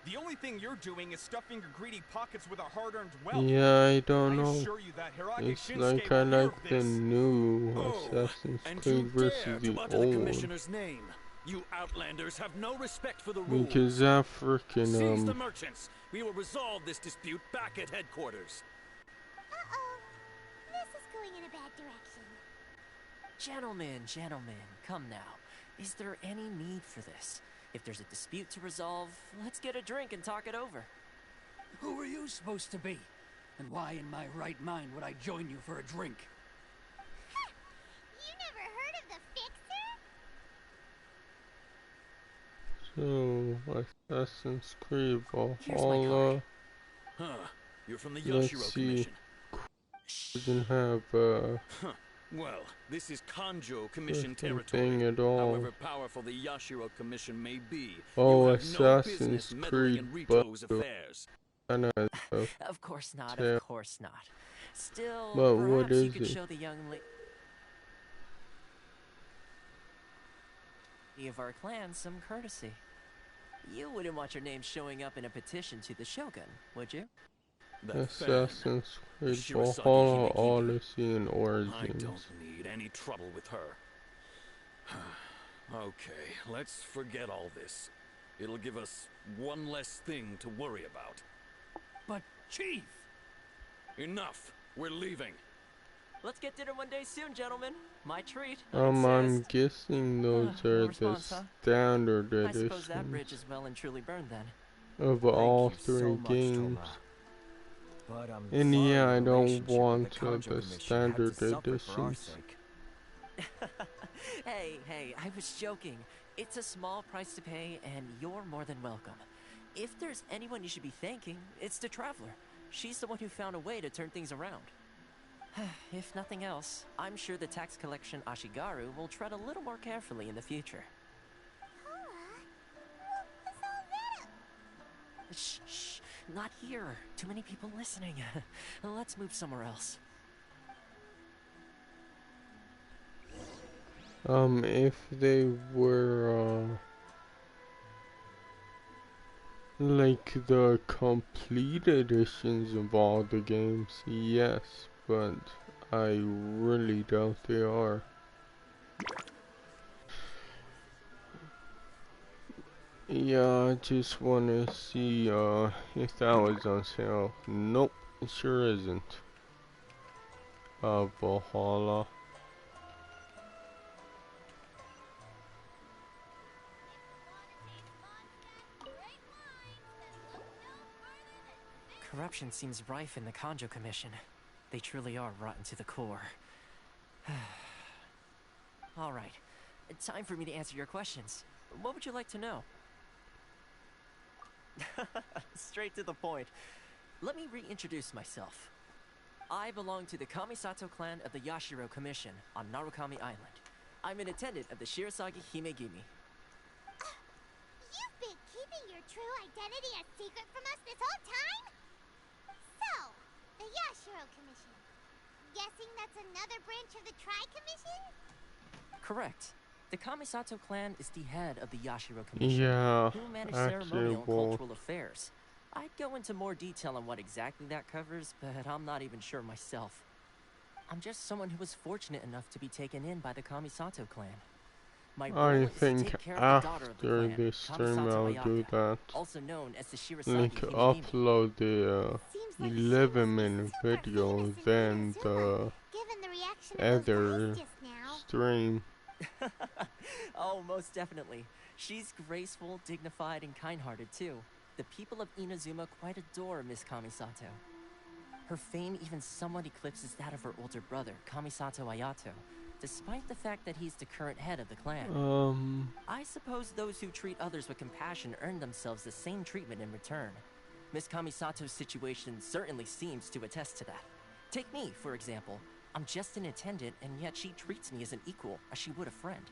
The only thing you're doing is stuffing your greedy pockets with our hard-earned wealth. Yeah, I don't know. assure you that Hirage It's Shinsuke like I will hear like of the this. new Oh, Assassin's and Creed you versus dare the to utter the old. commissioner's name. You outlanders have no respect for the rules. Because that Seize freaking the merchants. We will resolve this dispute back at headquarters. Uh-oh. This is going in a bad direction. Gentlemen, come now. Is there any need for this? If there's a dispute to resolve, let's get a drink and talk it over. Who are you supposed to be? And why in my right mind would I join you for a drink? You never heard of the Fixer? So Assassin's Creed Here's my Valhalla. card. Huh. You're from the Let's Yashiro see. Commission. Doesn't have Huh. Well, this is Kanjo Commission thing territory. at all. However powerful the Yashiro Commission may be, Oh, you have no Assassin's business meddling in Creed, Rito's but affairs. Of course not, Yeah. of course not. Still, But what perhaps you is could it? show the young lady of our clan some courtesy. You wouldn't want your name showing up in a petition to the Shogun, would you? That fan, Assassin's Creed Shirasagi Valhalla Himekimi. Odyssey and I Origins. don't need any trouble with her. Okay, let's forget all this. It'll give us one less thing to worry about. But, Chief! Enough! We're leaving. Let's get dinner one day soon, gentlemen. My treat. I I'm insist. guessing those No are the response, huh? standard I suppose that bridge editions is well and truly burned then. of Thank all you so three much, games. Toma. But I'm And sorry yeah, I your don't relationship with want the Kanjo the Commission had standard to suffer for our editions. sake. Hey, I was joking. It's a small price to pay, and you're more than welcome. If there's anyone you should be thanking, it's the Traveler. She's the one who found a way to turn things around. If nothing else, I'm sure the tax collection Ashigaru will tread a little more carefully in the future. Shh, not here. Too many people listening. Let's move somewhere else. If they were, like the complete editions of all the games, yes, but I really doubt they are. Yeah, I just wanna see, if that was on sale. Nope, it sure isn't. Valhalla. corruption seems rife in the Kanjo Commission. They truly are rotten to the core. Alright, time for me to answer your questions. What would you like to know? Straight to the point. Let me reintroduce myself. I belong to the Kamisato clan of the Yashiro Commission on Narukami Island. I'm an attendant of the Shirasagi Himegimi. You've been keeping your true identity a secret from us this whole time? So, the Yashiro Commission. Guessing that's another branch of the Tri-Commission? Correct. The Kamisato clan is the head of the Yashiro Commission, Yeah, who manage actually, ceremonial and cultural affairs. I'd go into more detail on what exactly that covers, but I'm not even sure myself. I'm just someone who was fortunate enough to be taken in by the Kamisato clan. My role I is to think take care of the daughter of the after clan, this stream Kamisato I'll do Ayaka, that. also known as the Shirasagi Link Himegimi. upload the Seems like 11-minute super video, famous in then Inazuma, the given the reaction of those other guys just now. stream. Oh, most definitely. She's graceful, dignified, and kind-hearted too. The people of Inazuma quite adore Miss Kamisato. Her fame even somewhat eclipses that of her older brother, Kamisato Ayato, despite the fact that he's the current head of the clan. I suppose those who treat others with compassion earn themselves the same treatment in return. Miss Kamisato's situation certainly seems to attest to that. Take me, for example. I'm just an attendant, and yet she treats me as an equal, as she would a friend.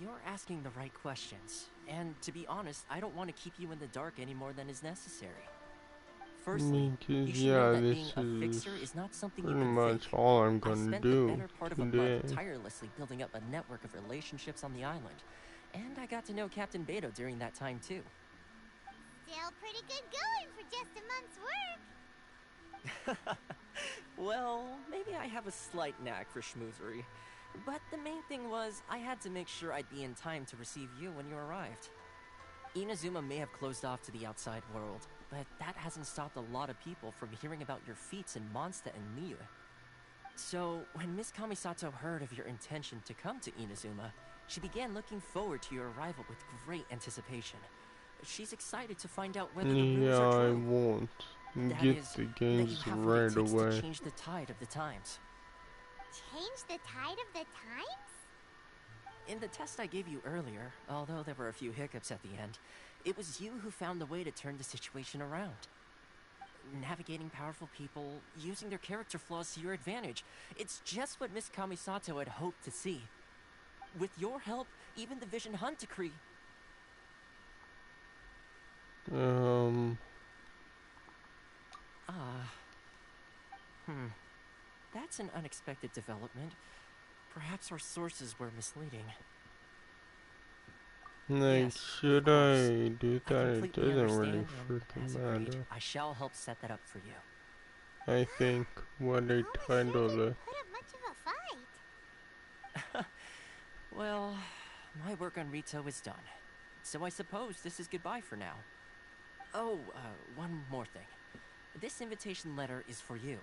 You're asking the right questions, and to be honest, I don't want to keep you in the dark any more than is necessary. Firstly, you should know that being a fixer is not something you pretty can much fake. all I'm I gonna spent the do better part of a today. month tirelessly building up a network of relationships on the island, and I got to know Captain Beto during that time too. Still pretty good going for just a month's work. Well, maybe I have a slight knack for schmoozery. But the main thing was, I had to make sure I'd be in time to receive you when you arrived. Inazuma may have closed off to the outside world, but that hasn't stopped a lot of people from hearing about your feats in Mondstadt and Miu. So, when Miss Kamisato heard of your intention to come to Inazuma, she began looking forward to your arrival with great anticipation. She's excited to find out whether the rumors are I true. won't That get is, the that games you have what right it takes away. to change the tide of the times. Change the tide of the times? In the test I gave you earlier, although there were a few hiccups at the end, it was you who found the way to turn the situation around. Navigating powerful people, using their character flaws to your advantage. It's just what Miss Kamisato had hoped to see. With your help, even the Vision Hunt decree... That's an unexpected development. Perhaps our sources were misleading. Like, Yes, should I do I that? It completely doesn't really understand, and freaking as agreed, matter. I shall help set that up for you. I think what I titled it. Put up much of a fight. Well, my work on Rito is done. So I suppose this is goodbye for now. Oh, one more thing. This invitation letter is for you.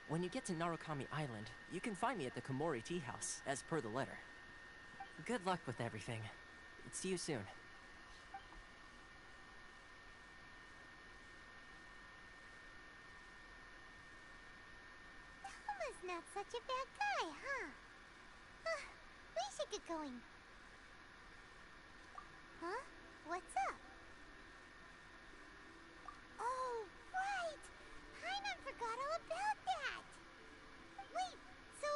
When you get to Narukami Island, you can find me at the Komori Tea House, as per the letter. Good luck with everything. See you soon. Toma's not such a bad guy, huh? We should get going. Huh? What's up? Oh, right! Paimon forgot all about that! Wait, so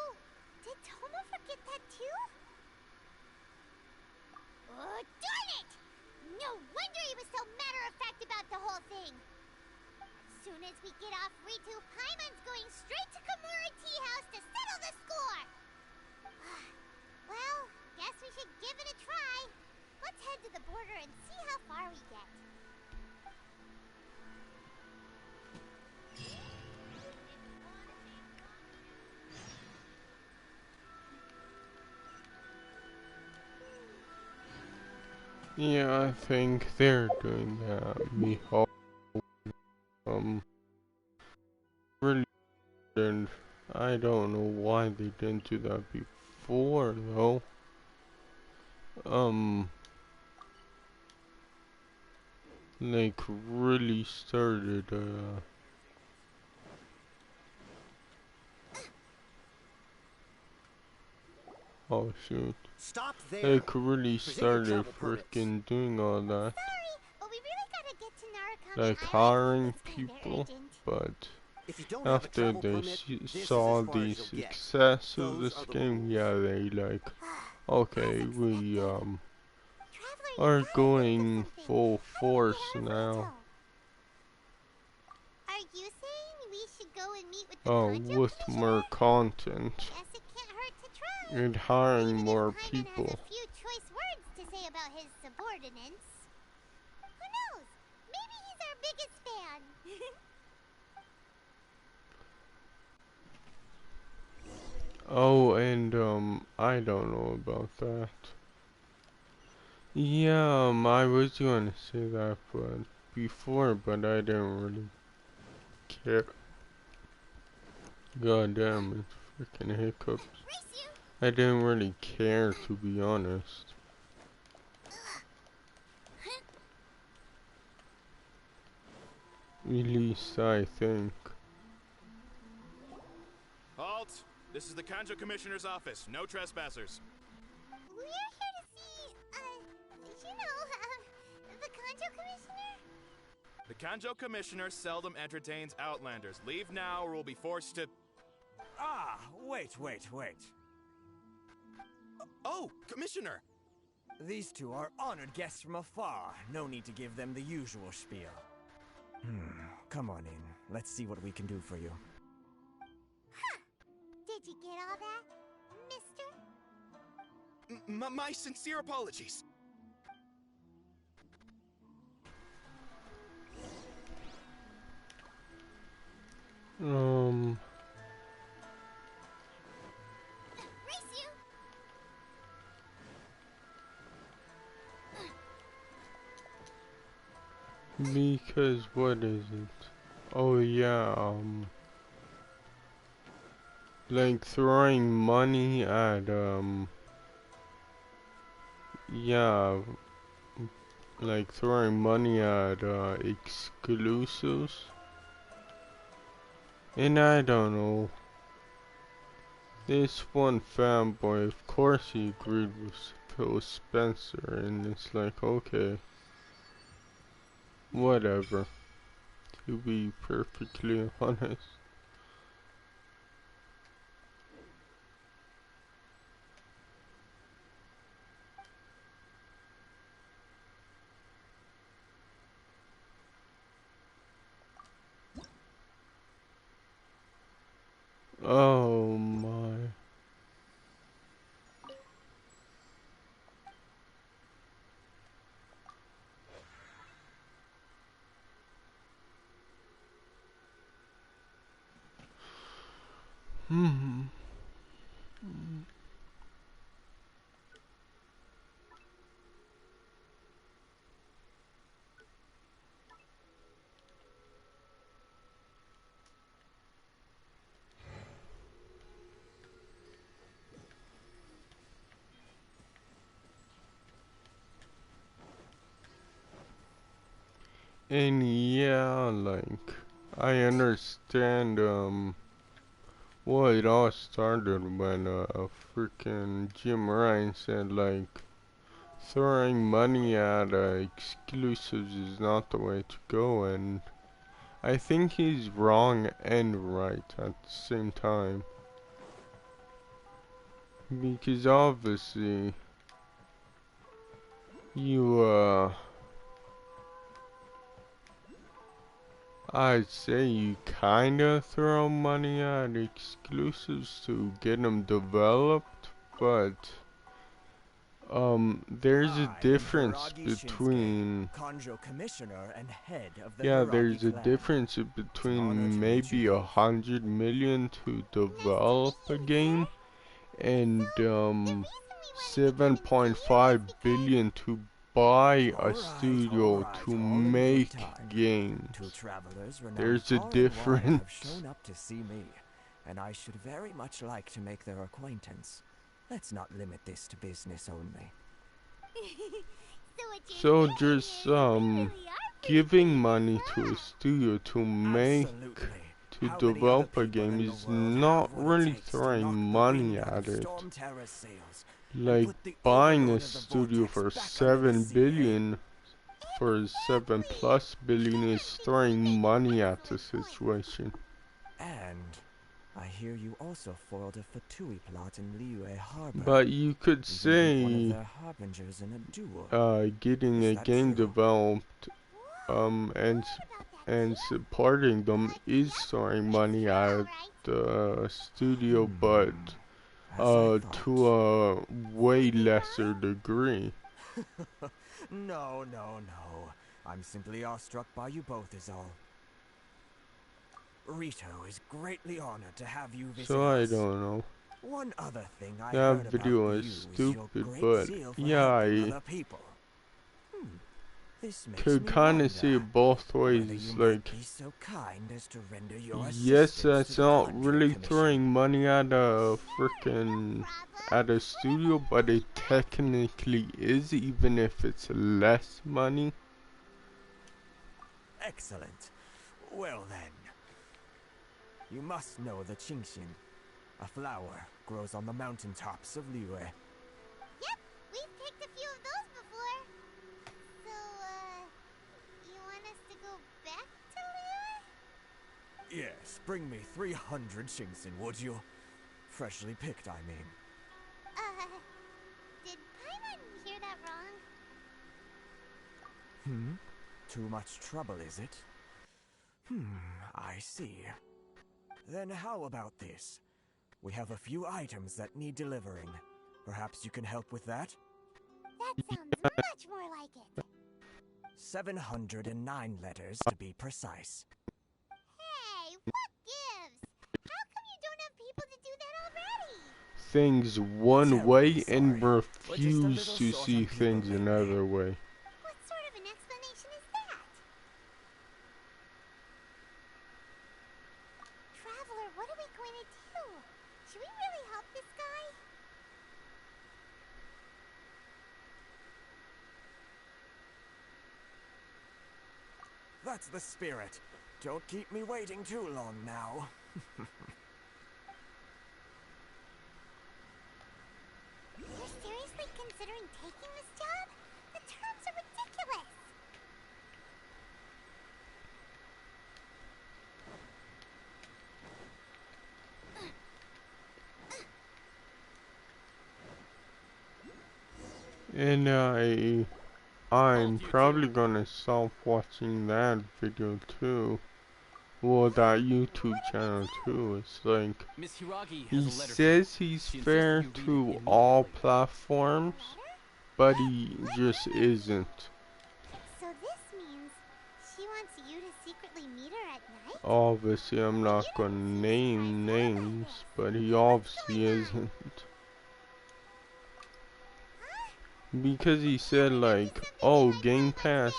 did Toma forget that too? Oh, darn it! No wonder he was so matter-of-fact about the whole thing! Soon as we get off Ritu, Paimon's going straight to Komori Tea House to settle the score! Well, guess we should give it a try. Let's head to the border and see how far we get. Yeah, I think they're doing that. Me hope. Really didn't. I don't know why they didn't do that before, though. like really started oh shoot. Stop there. Like really Present your started travel permits. freaking doing all that. Sorry, but we really gotta get to Narukami Like Island. hiring It's kinda people, urgent. but If you don't have a after travel they permit, this is saw as far the as you'll get. success of Those this are the game, rules. yeah, they like, okay, we Traveler, you are gotta think going of something. full How do we force get out of now. Rito? Are you saying we should go and meet with the Oh, Kanjo with Commissioner? more content Guess it can't hurt to try. and hiring Even more if Paimon people. has a few choice words to say about his subordinates. Who knows? Maybe he's our biggest fan. Oh, and I don't know about that. Yeah, I was going to say that before, but I didn't really care. God damn, it's freaking hiccups. I didn't really care, to be honest. At least I think. Halt! This is the Kanjo Commissioner's office. No trespassers. We're here to see, the Kanjo Commissioner? The Kanjo Commissioner seldom entertains Outlanders. Leave now or we'll be forced to... Ah, wait. Oh, Commissioner! These two are honored guests from afar. No need to give them the usual spiel. Come on in. Let's see what we can do for you. Huh. Did you get all that, mister? My sincere apologies. Race you! Because what is it? Oh yeah, like throwing money at yeah, like throwing money at exclusives. And I don't know. This one fanboy, of course he agreed with Phil Spencer, and it's like, okay, whatever, to be perfectly honest. Oh my. And yeah, like, I understand, well, it all started when, freaking Jim Ryan said, like, throwing money at, exclusives is not the way to go, and I think he's wrong and right at the same time. Because obviously, you, I'd say you kinda throw money at exclusives to get them developed, but there's a difference between Kanjo Commissioner and head of the yeah, Hiragi there's a clan. difference between maybe 100 million to develop a game and 7.5 billion to buy a studio to make games. Two travelers renowned There's a far and wide have difference. shown up to see me, and I should very much like to make their acquaintance. Let's not limit this to business only. So what So you're saying just is we really are giving money to a studio to make, to develop a game is not really throwing money at it. Like buying a studio for 7 billion, for 7+ billion is throwing money at the situation. And I hear you also foiled a Fatui plot in Liyue Harbor. But you could say, one of their harbingers in a duel. getting a game developed, and supporting them is throwing money at the studio, but to a way lesser degree. No. I'm simply awestruck by you both is all. Rito is greatly honored to have you visit So I us. don't know. One other thing I That heard video about is you stupid, is your but great zeal for yeah, helping I other people. This makes could me kind wonder of see it both whether ways. you might Like, be so kind as to render your yes, assistance that's to the not Conjure really Commission. throwing money at a at a studio, but it technically is, even if it's less money. Excellent. Well then, you must know the Qingxin. A flower grows on the mountaintops of Liyue. Yep, we've picked a few of those before. So, you want us to go back to Liyue? Yes, bring me 300 Qingxin, would you? Freshly picked, I mean. Did Paimon hear that wrong? Too much trouble, is it? I see. Then how about this? We have a few items that need delivering. Perhaps you can help with that? That sounds much more like it. 709 letters to be precise. Hey, what gives? How come you don't have people to do that already? Things one way and refuse to see things another way. What sort of an explanation is that? Traveler, what are we going to do? Should we really help this guy? That's the spirit. Don't keep me waiting too long now. You're seriously considering taking this job? The terms are ridiculous. And I'm probably gonna stop watching that video too. Well, that YouTube channel too. It's like, he says he's fair to all platforms, but he just isn't. So this means she wants you to secretly meet her at night? Obviously, I'm not gonna name names, but he obviously isn't. Because he said like, oh, Game Pass,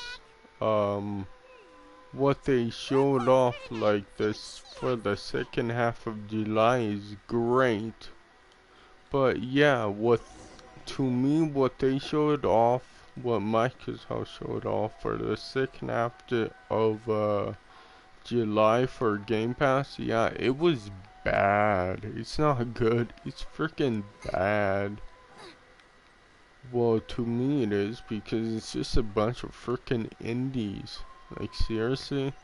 what they showed off like this for the second half of July is great. But yeah, to me, what they showed off, what Microsoft showed off for the second half of July for Game Pass, yeah, it was bad. It's not good. It's freaking bad. Well, to me it is, because it's just a bunch of freaking indies. Like, seriously?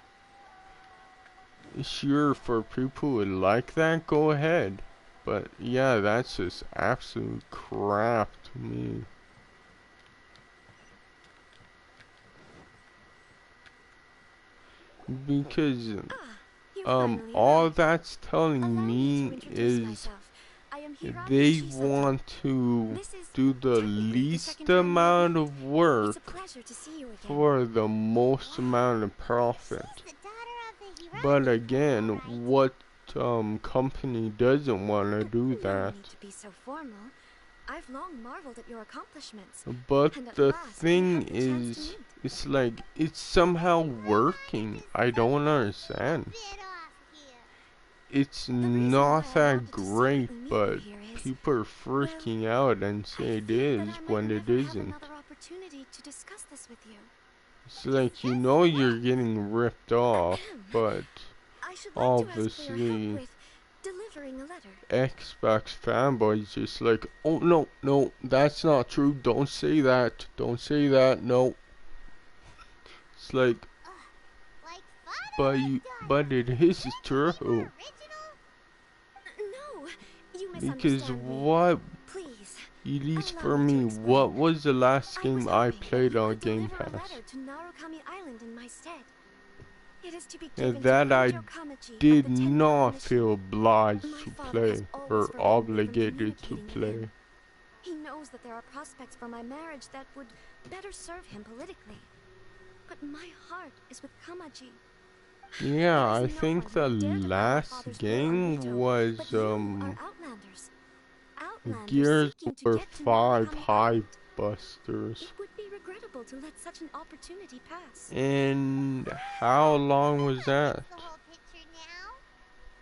Sure, for people who like that, go ahead. But yeah, that's just absolute crap to me. Because all that's telling me is they want to do the least amount of work for the most amount of profit. But again, what company doesn't want to do that? I've long marveled at your accomplishments. But the thing is, it's like, it's somehow working. I don't understand. It's not that great, but people are freaking out and say it is when it isn't. Opportunity to discuss this with you. It's like, you know you're getting ripped off, but I should like to ask for your help obviously with delivering a letter. Xbox fanboys just like, oh no, no, that's not true, don't say that, don't say that, no. It's like, but it is true. No, you Because misunderstand me. what, Please, at least allow for me to me, explain. what was the last I game was I hoping played that you on could Game deliver a Pass? letter to Narukami Island in my stead. It is to be And given that to I Kanjo Kamaji did of the 10th not Commission. feel obliged My to father has play, always or forbidden me from obligated to communicating with him. play. He knows that there are prospects for my marriage that would better serve him politically. But my heart is with Kamaji. Yeah, I There is no think one the who would dare defy my last father's will on game Rito, was, but you are Outlanders. Outlanders Gears seeking to War get to 5 Narukami Hive Island. Busters. It would be regrettable to let such an opportunity pass. And how long was that?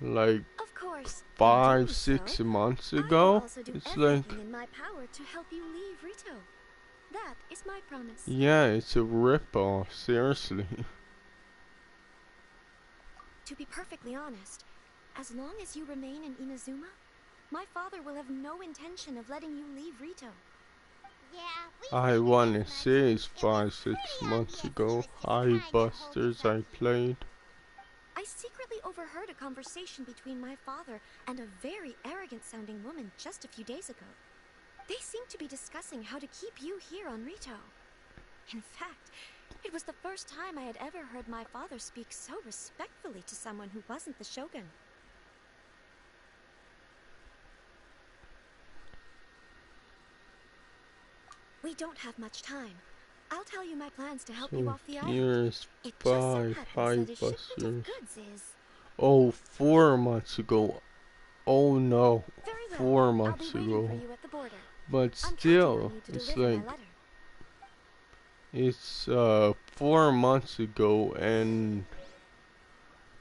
Like Of course, 5, in 6 so, months I will ago? also do It's everything like, in my power to help you leave Rito. That is my promise. yeah, it's a ripoff, seriously. To be perfectly honest, as long as you remain in Inazuma, my father will have no intention of letting you leave Rito. I wanna say it's 5, 6 months ago. Hive Busters I played. I secretly overheard a conversation between my father and a very arrogant-sounding woman just a few days ago. They seemed to be discussing how to keep you here on Rito. In fact, it was the first time I had ever heard my father speak so respectfully to someone who wasn't the Shogun. We don't have much time. I'll tell you my plans to help you off the island. Here's It just so 5 happens Hive that a shipment Busters. of goods is... Oh, 4 months ago. Oh no, Very well. 4 months I'll be waiting ago. for you at the border. But I'm counting still, on you to it's deliver like, my letter. it's 4 months ago, and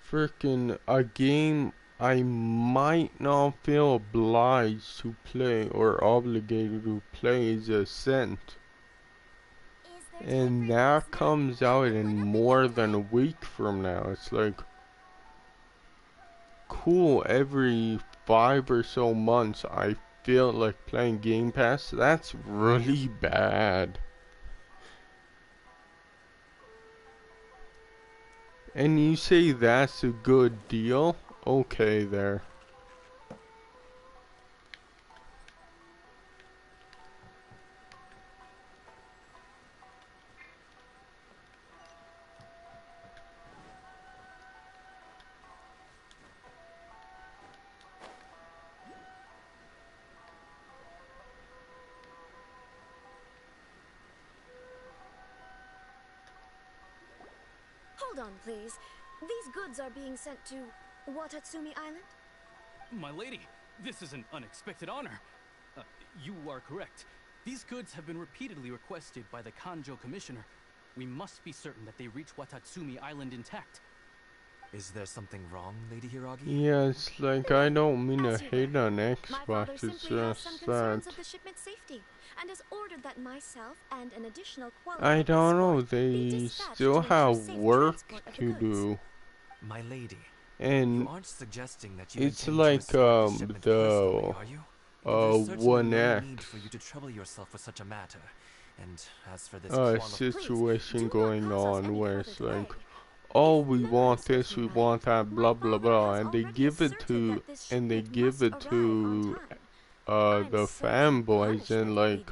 frickin' a game I might not feel obliged to play or obligated to play is Ascent. And that comes out in more than a week from now. It's like, cool, every 5 or so months I feel like playing Game Pass. That's really bad. And you say that's a good deal? Okay there. Hold on, please. These goods are being sent to Watatsumi Island? My lady, this is an unexpected honor. You are correct. These goods have been repeatedly requested by the Kanjo Commissioner. We must be certain that they reach Watatsumi Island intact. Is there something wrong, Lady Hiragi? Yeah, it's like, I don't mean to hate on My Xbox, father it's simply has some just concerns that, of the shipment's safety, and has ordered that myself and an additional I qualified don't know, escort be they dispatched still to ensure have safe work transport of the to goods. do. My lady, And you aren't suggesting that you it's intend like, to escort the shipment personally, are you? There's certainly no 1X. need for you to trouble yourself with such a matter. And as for this Situation going on where it's like, oh, we want this, we want that, blah blah blah, and they give it to, the fanboys, and like,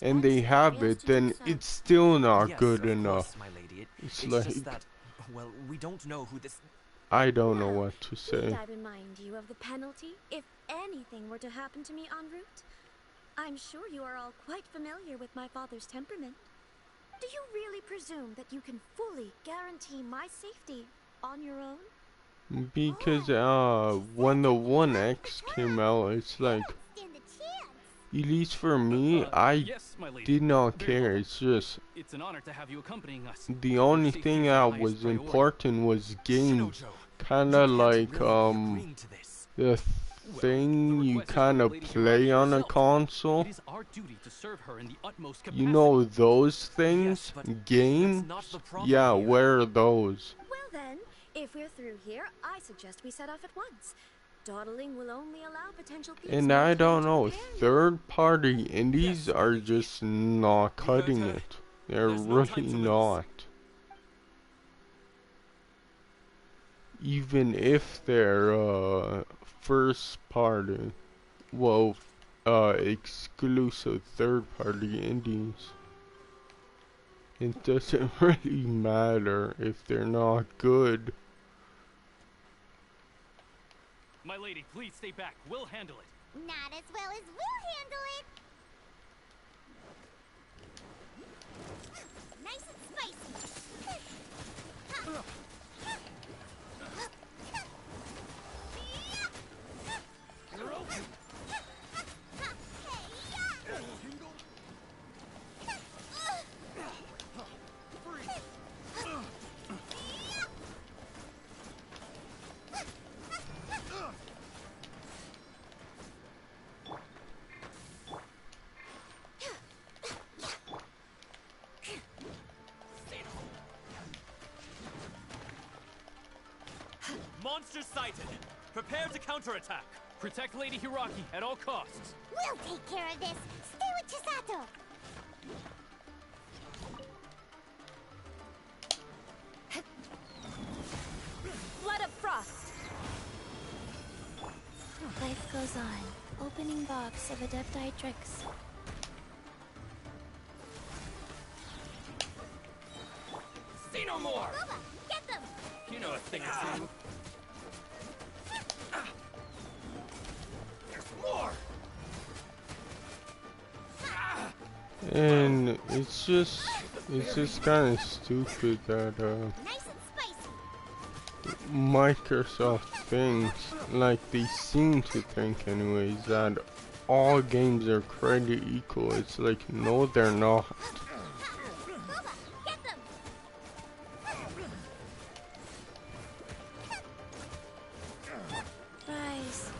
and they have it, then it's still not yes, good of enough. course, my lady. It's It's like, just that, well, we don't know who this... I don't know what to Need say. I remind you of the penalty if anything were to happen to me en route? I'm sure you are all quite familiar with my father's temperament. Do you really presume that you can fully guarantee my safety on your own? Because when the 1X came out, it's like, at least for me, I yes, my lady. did not Very care. well. It's just It's an honor to have you accompanying us. the Your only safety thing is the that highest was priority. important was games. Shinojo, Kinda you can't like really be agreeing to this. the thing you kind of play on a console. It is our duty to serve her in the utmost capacity. You know those things? Yes, but Games? that's not the problem Yeah, here. where are those? Well then, if we're through here, I suggest we set off at once. Dawdling will only allow potential peace. And I don't know, third-party indies are just not cutting it. They're really not. Even if they're first party, well, exclusive third-party indies, it doesn't really matter if they're not good. My lady, please stay back. We'll handle it. Not as well as we'll handle it. Nice and spicy. Monster sighted. Prepare to counterattack. Protect Lady Hiraki at all costs. We'll take care of this. Stay with Chisato. Flood of frost. Life goes on. Opening box of Adepti tricks. See no more. Get them. You know a thing or two. More. And it's just kind of stupid that Microsoft thinks, like they seem to think anyways, that all games are created equal. It's like, no, they're not. Rise.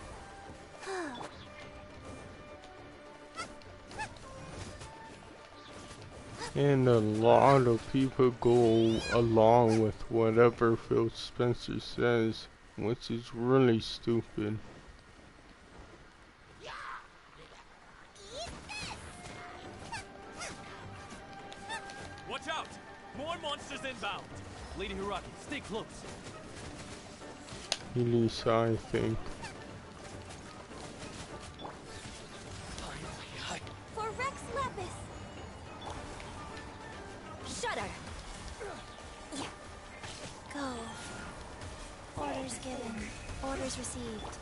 And a lot of people go along with whatever Phil Spencer says, which is really stupid. Watch out! More monsters inbound. Lady Hiraki, stay close. Elisa, I think. For Rex Lepus. Shudder. Go. Orders given. Orders received.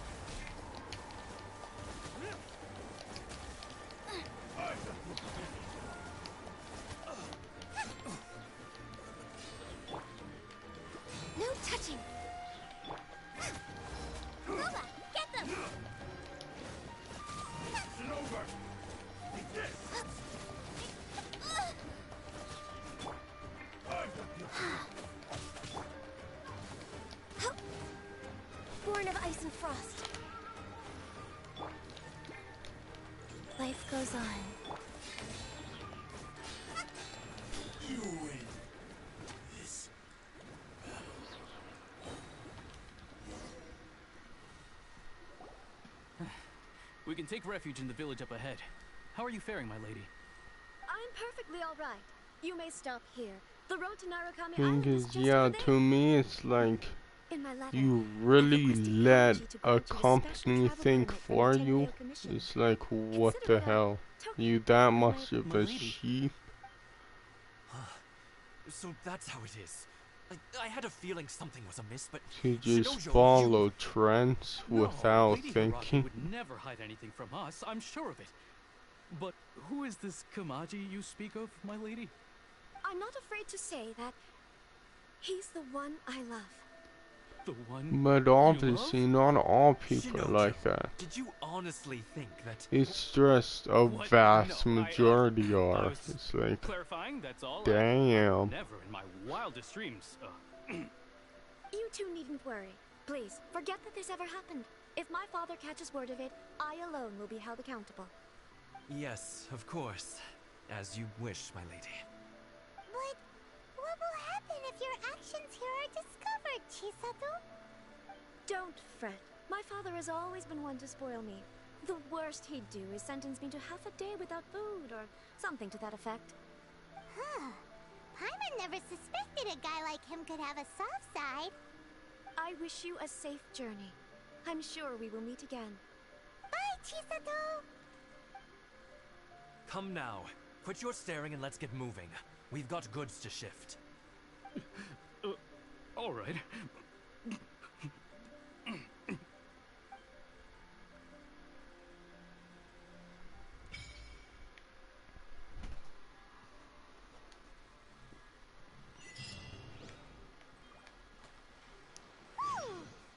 No touching. Luba, get them. Born of ice and frost. Life goes on. You win. This. We can take refuge in the village up ahead. How are you faring, my lady? I'm perfectly all right. You may stop here. The road to Narukami Thing Island is is, just yeah, over there. to me it's like In my letter, you really let a company travel think permit from for the you. Tenryo Commission. It's like, what Consider the that. hell? You that much of a sheep? So that's how it is. I had a feeling something was amiss, but To just Shinojo, follow trends No, without Lady Hiraki thinking. would never hide anything from us, I'm sure of it. But who is this Kamaji you speak of, my lady? I'm not afraid to say that he's the one I love. The one But obviously not all people are like that. Did you honestly think that? It's just a What? vast No, majority I are. was It's like, clarifying, that's all. damn. Never in my wildest dreams. You two needn't worry. Please, forget that this ever happened. If my father catches word of it, I alone will be held accountable. Yes, of course. As you wish, my lady. But what will happen if your actions here are discovered, Chisato? Don't fret. My father has always been one to spoil me. The worst he'd do is sentence me to half a day without food or something to that effect. Huh. Paimon never suspected a guy like him could have a soft side. I wish you a safe journey. I'm sure we will meet again. Bye, Chisato! Come now. Quit your staring and let's get moving. We've got goods to shift. All right.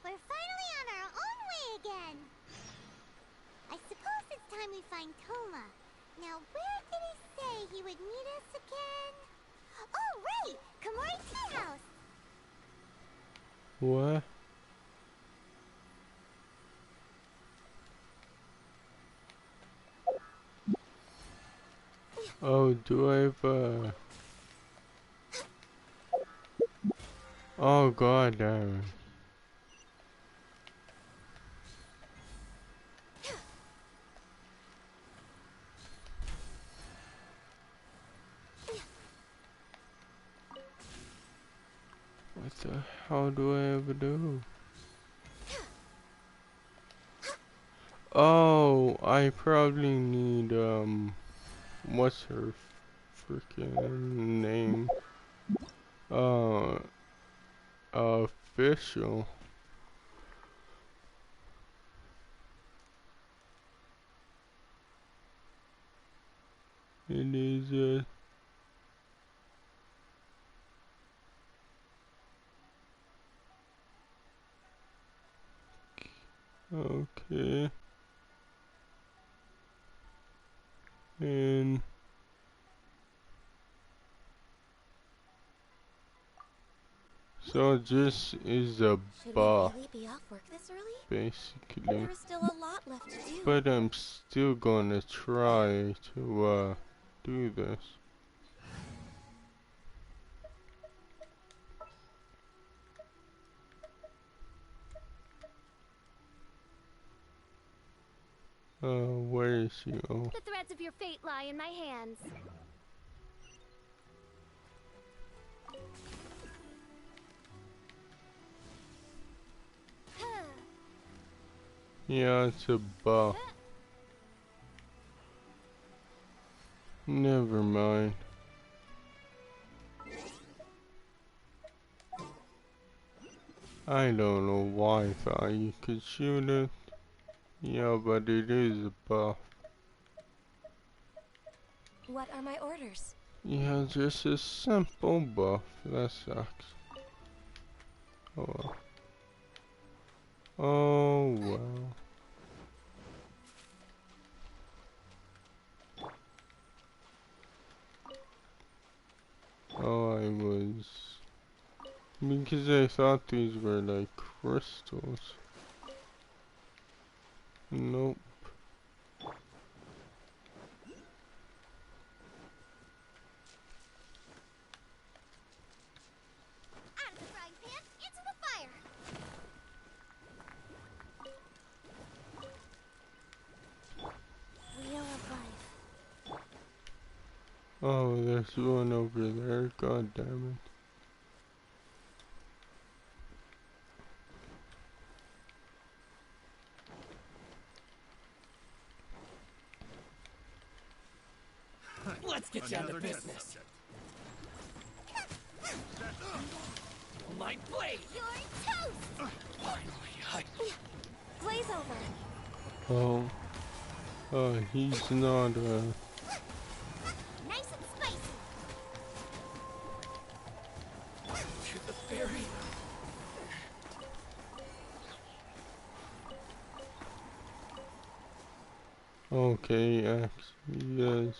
We're finally on our own way again. I suppose it's time we find Toma. Now, where did he say he would meet us again? Oh, right! Komori Tea House! What? Oh, do I have Oh, god damn it. What the hell do I ever do? Oh, I probably need, what's her freaking name? Official. It is, okay. And so this is a buff, Should we really be off work this early? basically. There is still a lot left to do. But I'm still gonna try to do this. Where is she? Oh. The threads of your fate lie in my hands. Yeah, it's a buff. Never mind. I don't know why I thought you could shoot it. Yeah, but it is a buff. What are my orders? Yeah, just a simple buff. That sucks. Oh well. Oh well. Oh, I was... Because I thought these were like crystals. Nope. Out of the frying pan, into the fire! Wheel of life. Oh, there's one over there. God damn it. Let's get down to business. My blade! You're toast! Finally, Glaze over. Oh. Oh, he's not, Nice and spicy! to the ferry. Okay, actually, yes.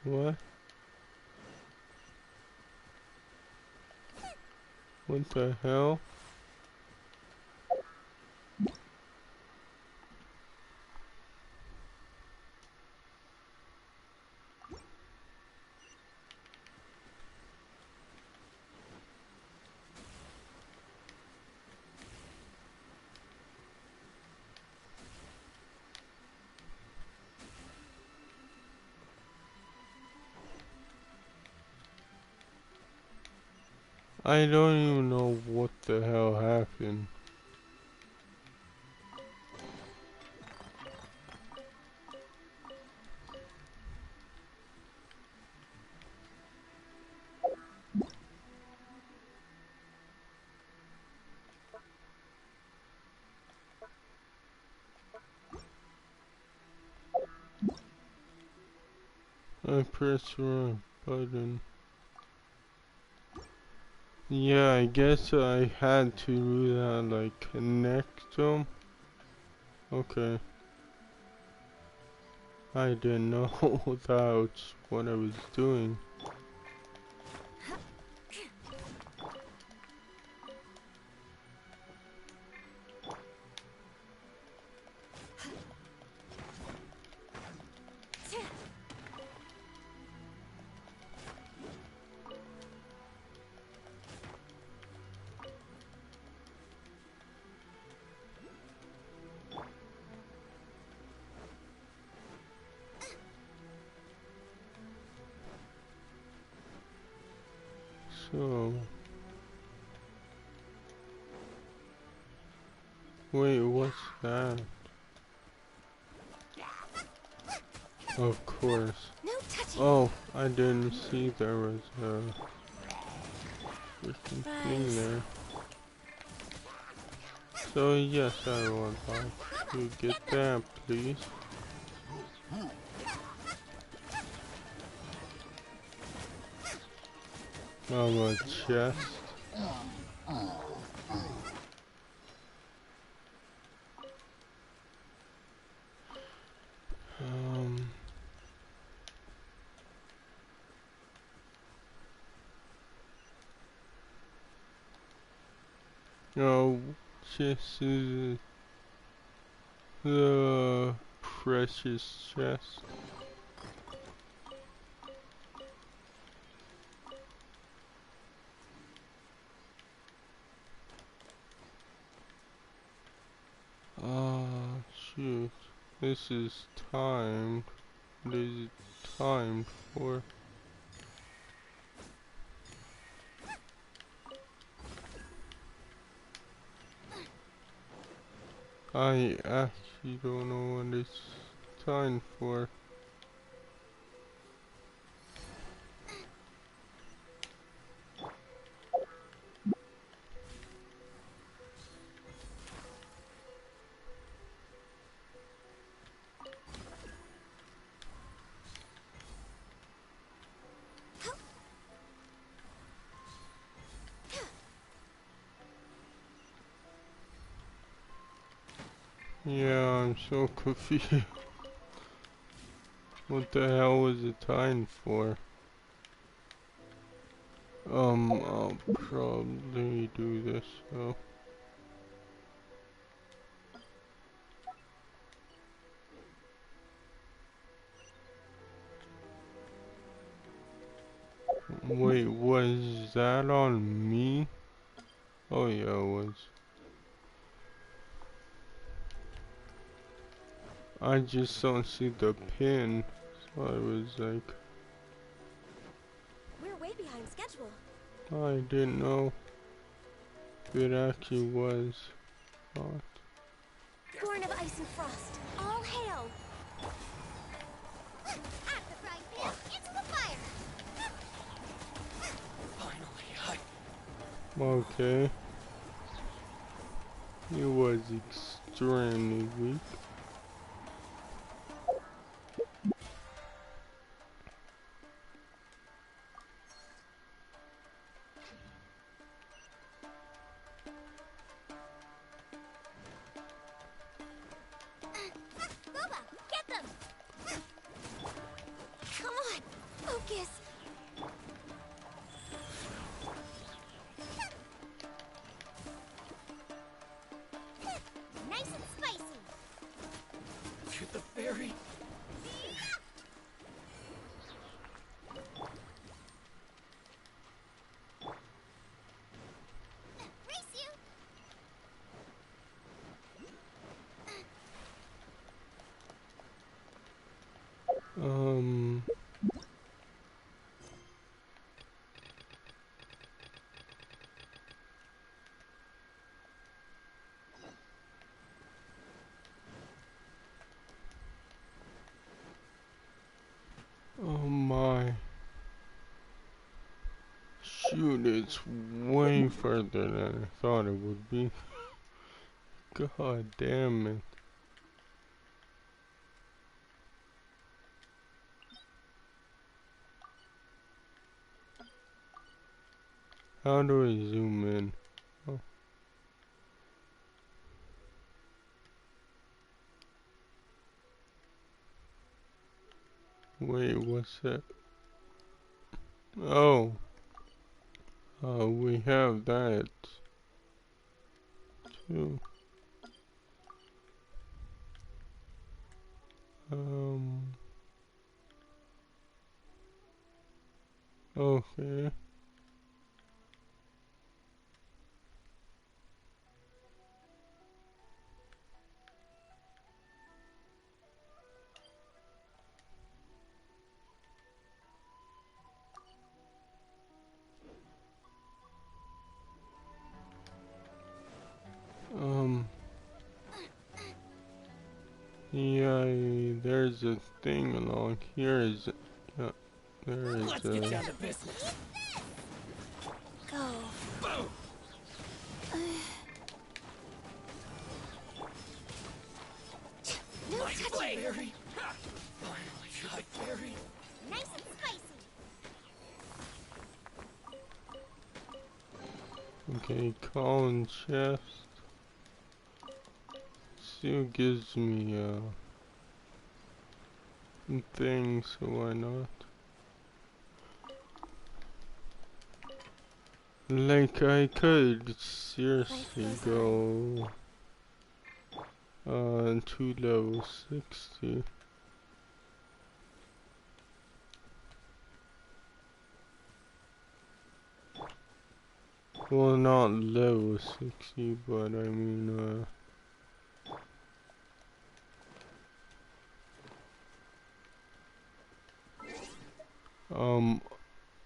What? What the hell? I don't even know what the hell happened. I pressed the wrong button. Yeah, I guess I had to do that, like, connect them. Okay. I didn't know that's what I was doing. So... Wait, what's that? Of course. Oh, I didn't see there was a freaking thing there. So yes, I would like to get that, please. A chest. No, chest is the precious chest. Shoot. This is timed. What is it timed for? I actually don't know what it's timed for. Yeah, I'm so confused. What the hell was it timed for? I'll probably do this though. Wait, was that on me? Oh yeah, it was. I just don't see the pin, so I was like... We're way behind schedule. I didn't know if it actually was not. Born of ice and frost, all hail! Out the frying pan, into the fire! Okay. It was extremely weak. Boba, get them! Come on! Focus! Nice and spicy. To the ferry. Race you. Oh my. Shoot, it's way further than I thought it would be. God damn it. How do I zoom in? Oh. Wait, what's that? Oh. We have that too. Okay. Yeah, there's a thing along here. Is yeah, there is. Let's get down to business. Go. Boom. No My touching. ferry. Finally, my ferry. Nice and spicy. Okay, Colin chest. Still gives me things, so why not? Like I could seriously go to level 60. Well, not level 60, but I mean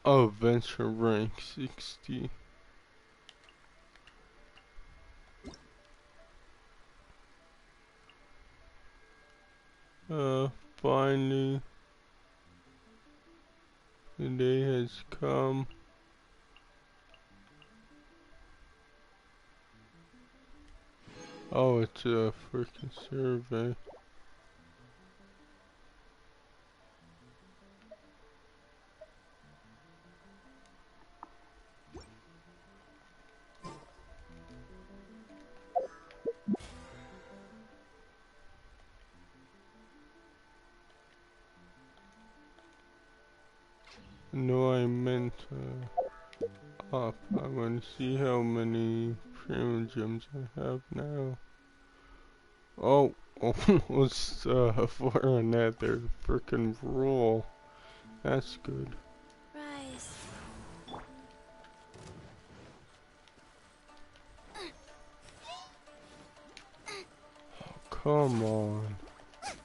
adventure rank 60. Finally, the day has come. Oh, it's a freaking survey. No, I meant up. I want to see how many premium gems I have now. Oh, almost for another freaking roll. That's good. Rise. Come on.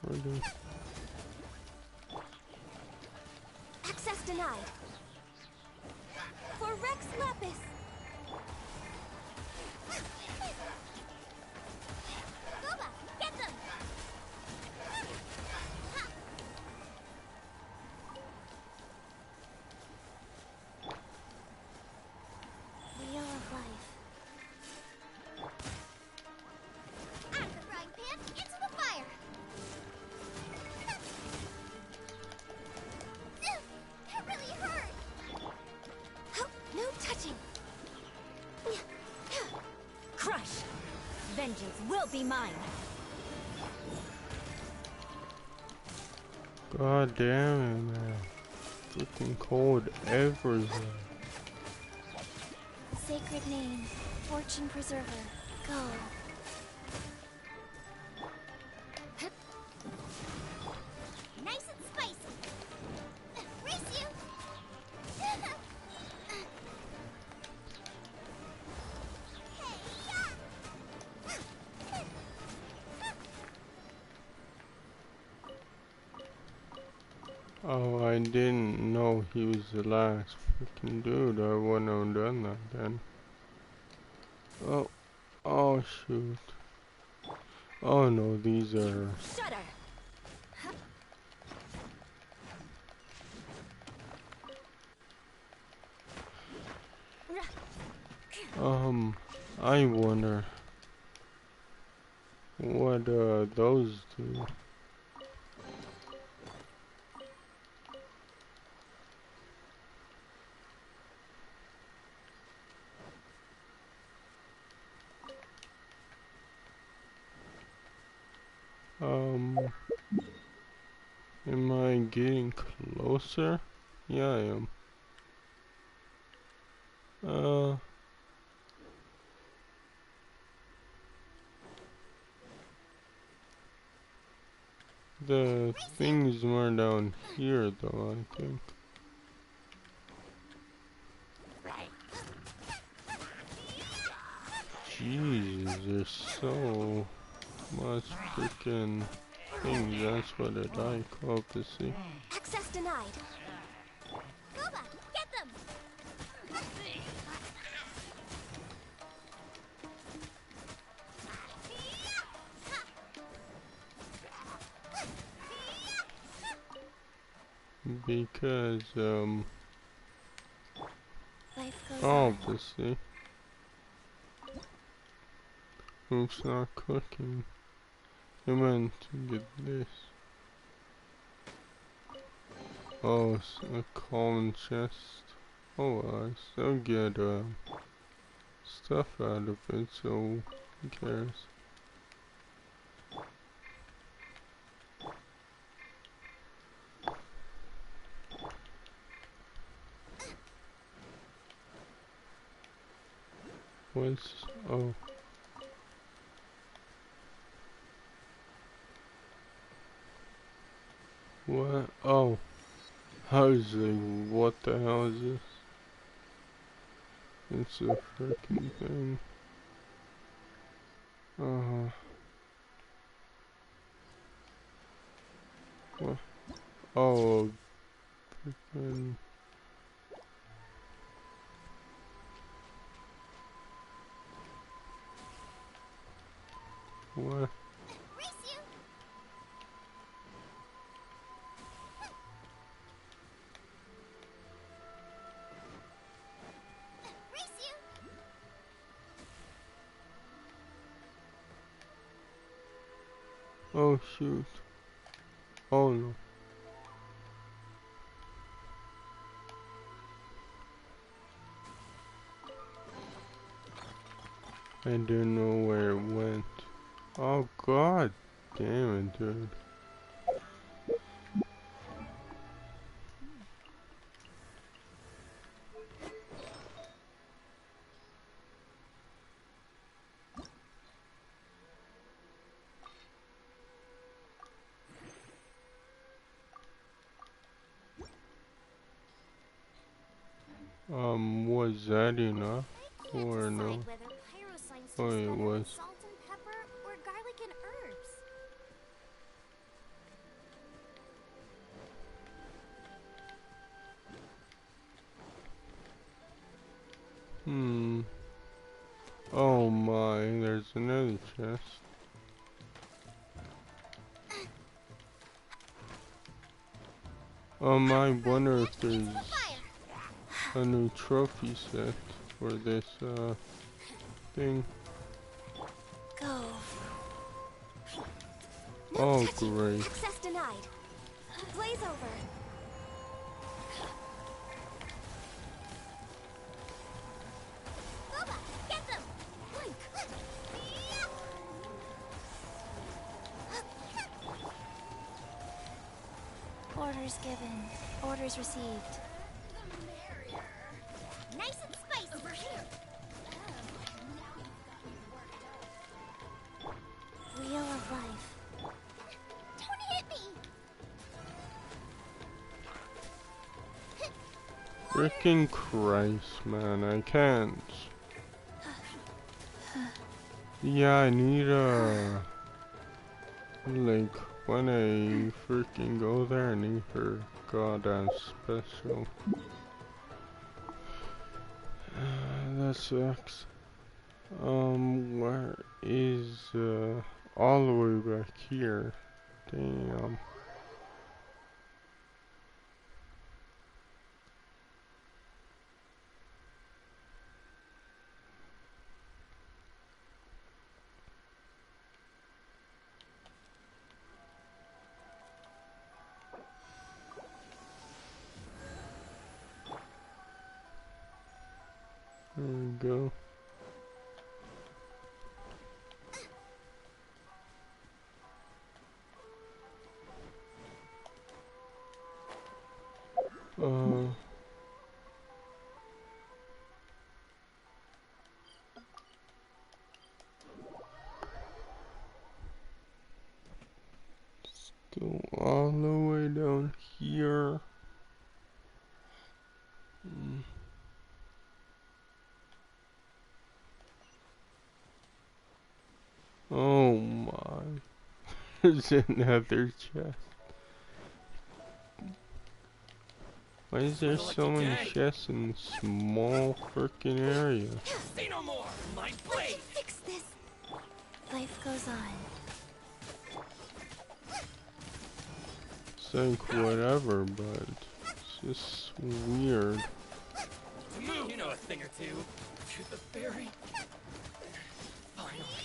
Really? Access denied. For Rex Lapis. Booba, get them. Wheel of life. Out of the frying pan, into the fire. That really hurt. Oh, no touching. Crush! Vengeance will be mine. God damn it, man. freaking cold everywhere. Sacred name, fortune preserver, go. Nice and spicy. Race you. Oh, I didn't know he was the last freaking dude. I wouldn't have done that then. Oh, oh shoot. Oh no, these are... Shudder. I wonder what those do. Am I getting closer? Yeah, I am. The thing's more down here though, I think. Jeez, there's so much freaking things. That's what I like, obviously. Access denied. Kuba, get them. Because, Life goes on. obviously. Oops, not cooking. I meant to get this. Oh, it's a common chest. Oh, I still get, stuff out of it, so who cares? What's... oh. What? Oh. I was like, what the hell is this? It's a freaking thing. What? Oh, freaking... what? Oh shoot. Oh no. I didn't know where it went. Oh god damn it, dude. Was that enough? Or no? Oh, it was. Salt and pepper or garlic and herbs. Oh my, there's another chest. I wonder if there's a new trophy set for this, thing. Go. Oh, great. Access denied. Blaze over. Kuba, get them. Blink. Orders given. Orders received. Nice and spicy. Over here. Wheel of life. Don't hit me. Freaking Christ, man, I can't. Yeah, I need like, when I freaking go there, I need her goddamn special. That sucks. Where is, all the way back here? Damn. There we go. Still all the way down here. Oh my. There's another chest. Why is there so many chests in this small freaking area? Say no more! My blade! Fix this. Life goes on. It's like whatever, but it's just weird. Move! You know a thing or two. To the berry. Finally,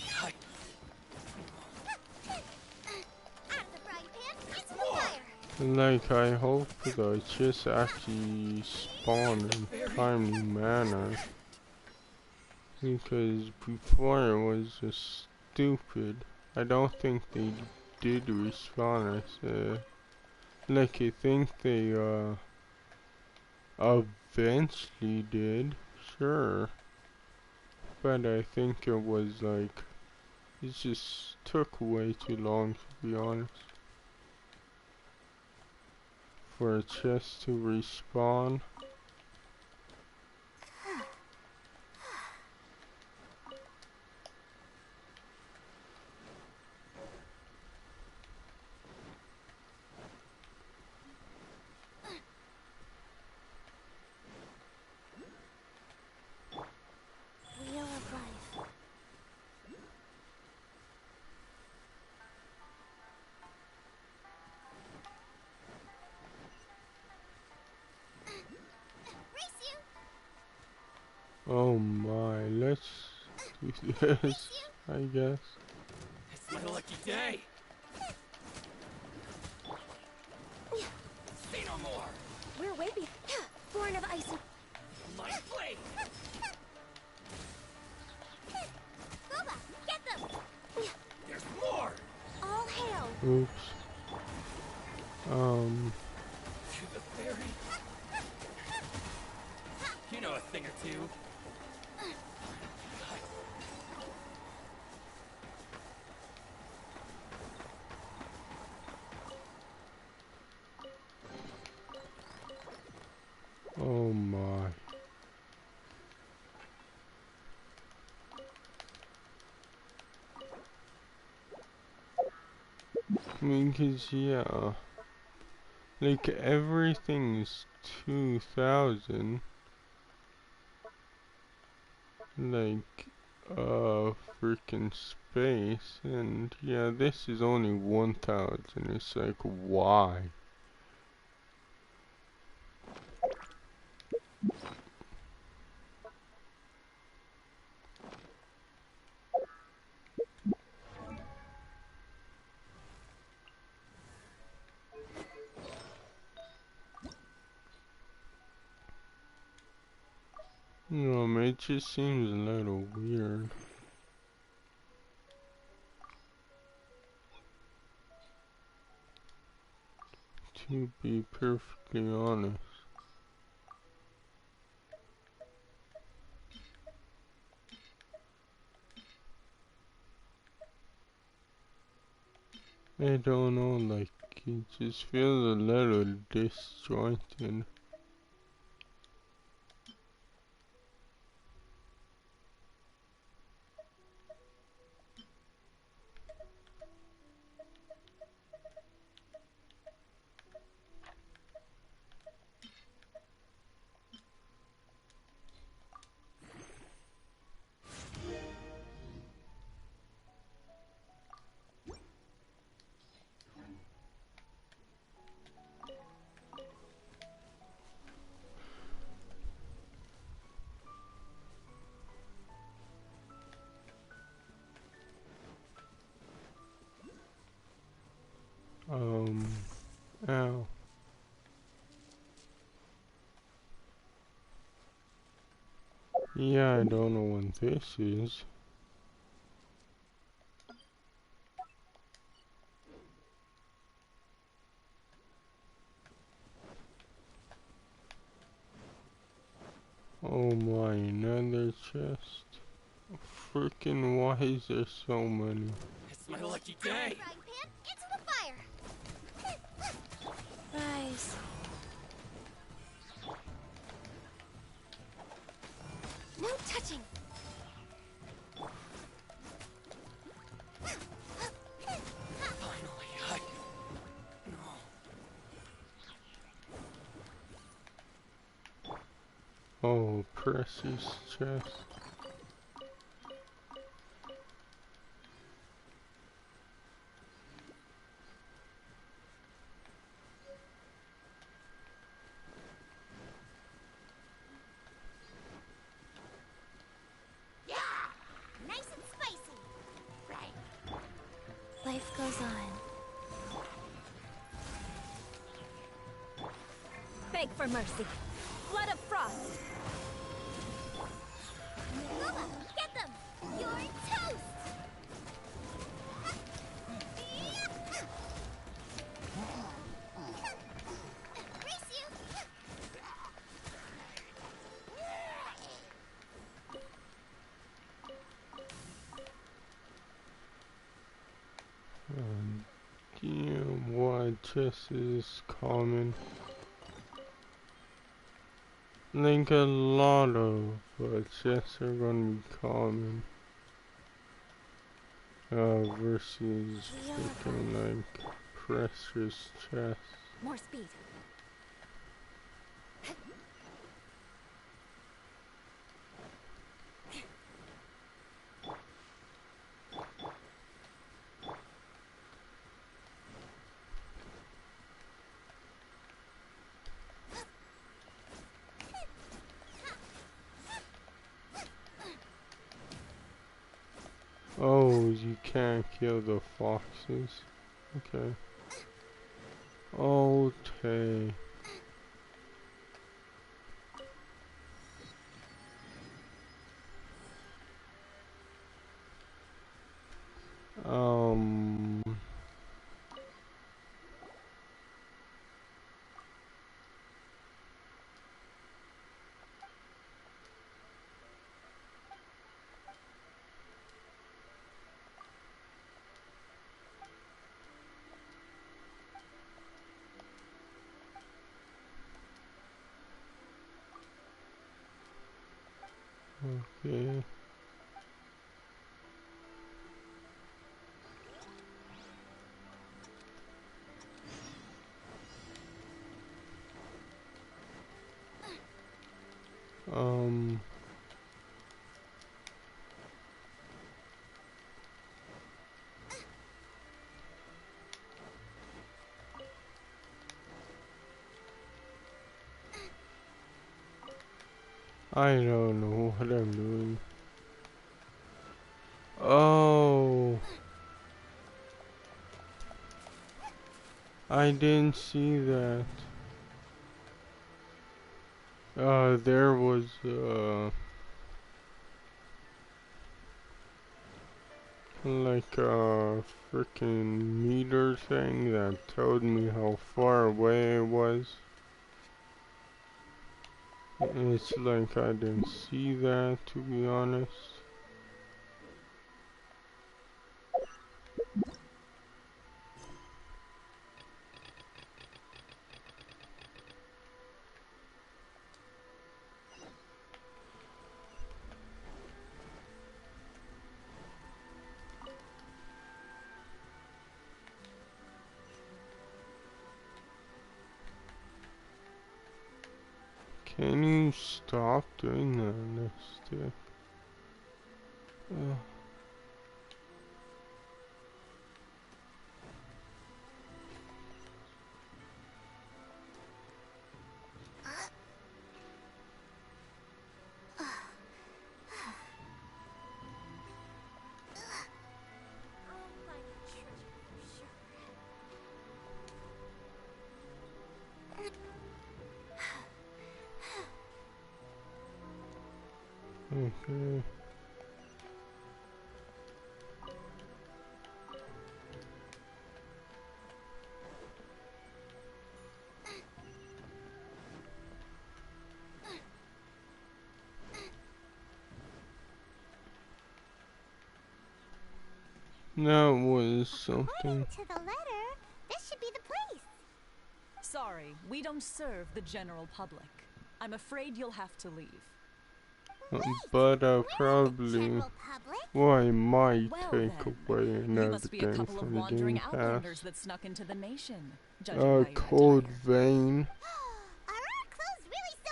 Like, I hope the chests actually spawn in timely manner. Because before it was just stupid. I don't think they did respawn us. Like, I think they, eventually did. Sure. But I think it was like, it just took way too long, to be honest, for a chest to respawn. Wheel of life. Oh my, let's do this, I guess. It's my lucky day! Say no more! We're way born of ice. My blade! Boba, get them! There's more! All hail! Oops. To the ferry. You know a thing or two. Oh my. I mean, 'cause yeah, like everything's 2000. Like, freaking space, and yeah, this is only 1000. It's like, why? It just seems a little weird. To be perfectly honest. I don't know, like, it just feels a little disjointed. Ow. Yeah, I don't know what this is. Oh my, another chest. Freaking, why is there so many? It's my lucky day. Frying pan, into the fire. Rise. No touching. Finally, Oh, precious chest. Yeah! Nice and spicy. Right. Life goes on. Beg for mercy. Blood of frost. Naguma, get them! You're toast! Race you! Damn, what chest is common? Like a lot of chests are gonna be common. Versus freaking like precious chests. More speed. Oh, you can't kill the foxes. Okay. Okay. Um. Okay. Um. I don't know what I'm doing. Oh. I didn't see that. There was, like a freaking meter thing that told me how far away it was. It's like I didn't see that, to be honest. Can you stop doing that on this stick? Okay. That was something. According to the letter, this should be the place. Sorry, we don't serve the general public. I'm afraid you'll have to leave. But probably, well, I might take away another game from the Game Pass. That snuck into the nation. Cold Vein. Are our clothes really so?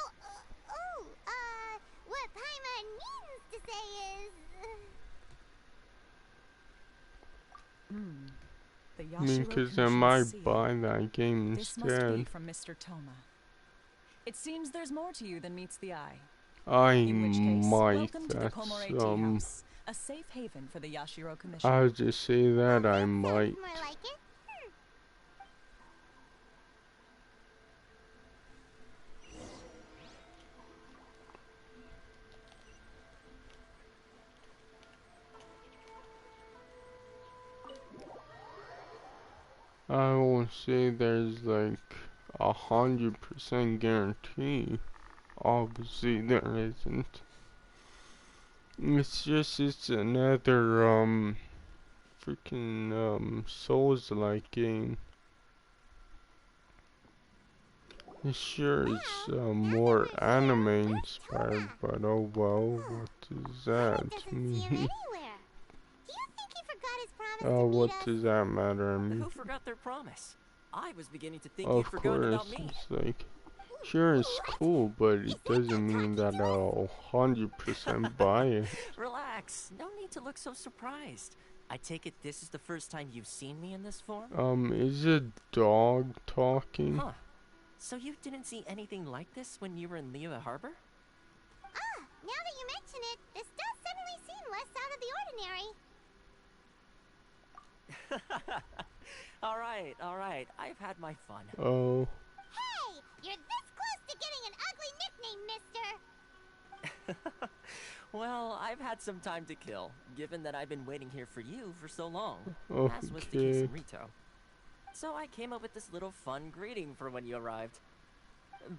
What Paimon means to say is. I mean, because I might buy that game This must be instead. from Mr. Toma. It seems there's more to you than meets the eye. I In which case, might. welcome to the Komore Tea House, a safe haven for the Yashiro Commission. I'll just say that I might. More like it. I won't say there's like 100% guarantee. Obviously there isn't. It's just, it's another freaking Souls-like game. It sure is more anime inspired, but oh well, what does that mean? What does that matter? I mean, Who forgot their promise? I was beginning to think of you'd forgotten course, about me. it's like, sure it's cool, but it doesn't mean that I'll 100% buy it. Relax. No need to look so surprised. I take it this is the first time you've seen me in this form? Is a dog talking? Huh. So you didn't see anything like this when you were in Liyue Harbor? Now that you mention it, this does suddenly seem less out of the ordinary. Alright. I've had my fun. Oh. Hey! You're this close to getting an ugly nickname, mister! Well, I've had some time to kill, given that I've been waiting here for you for so long, as was the case Okay. in Rito. So I came up with this little fun greeting for when you arrived.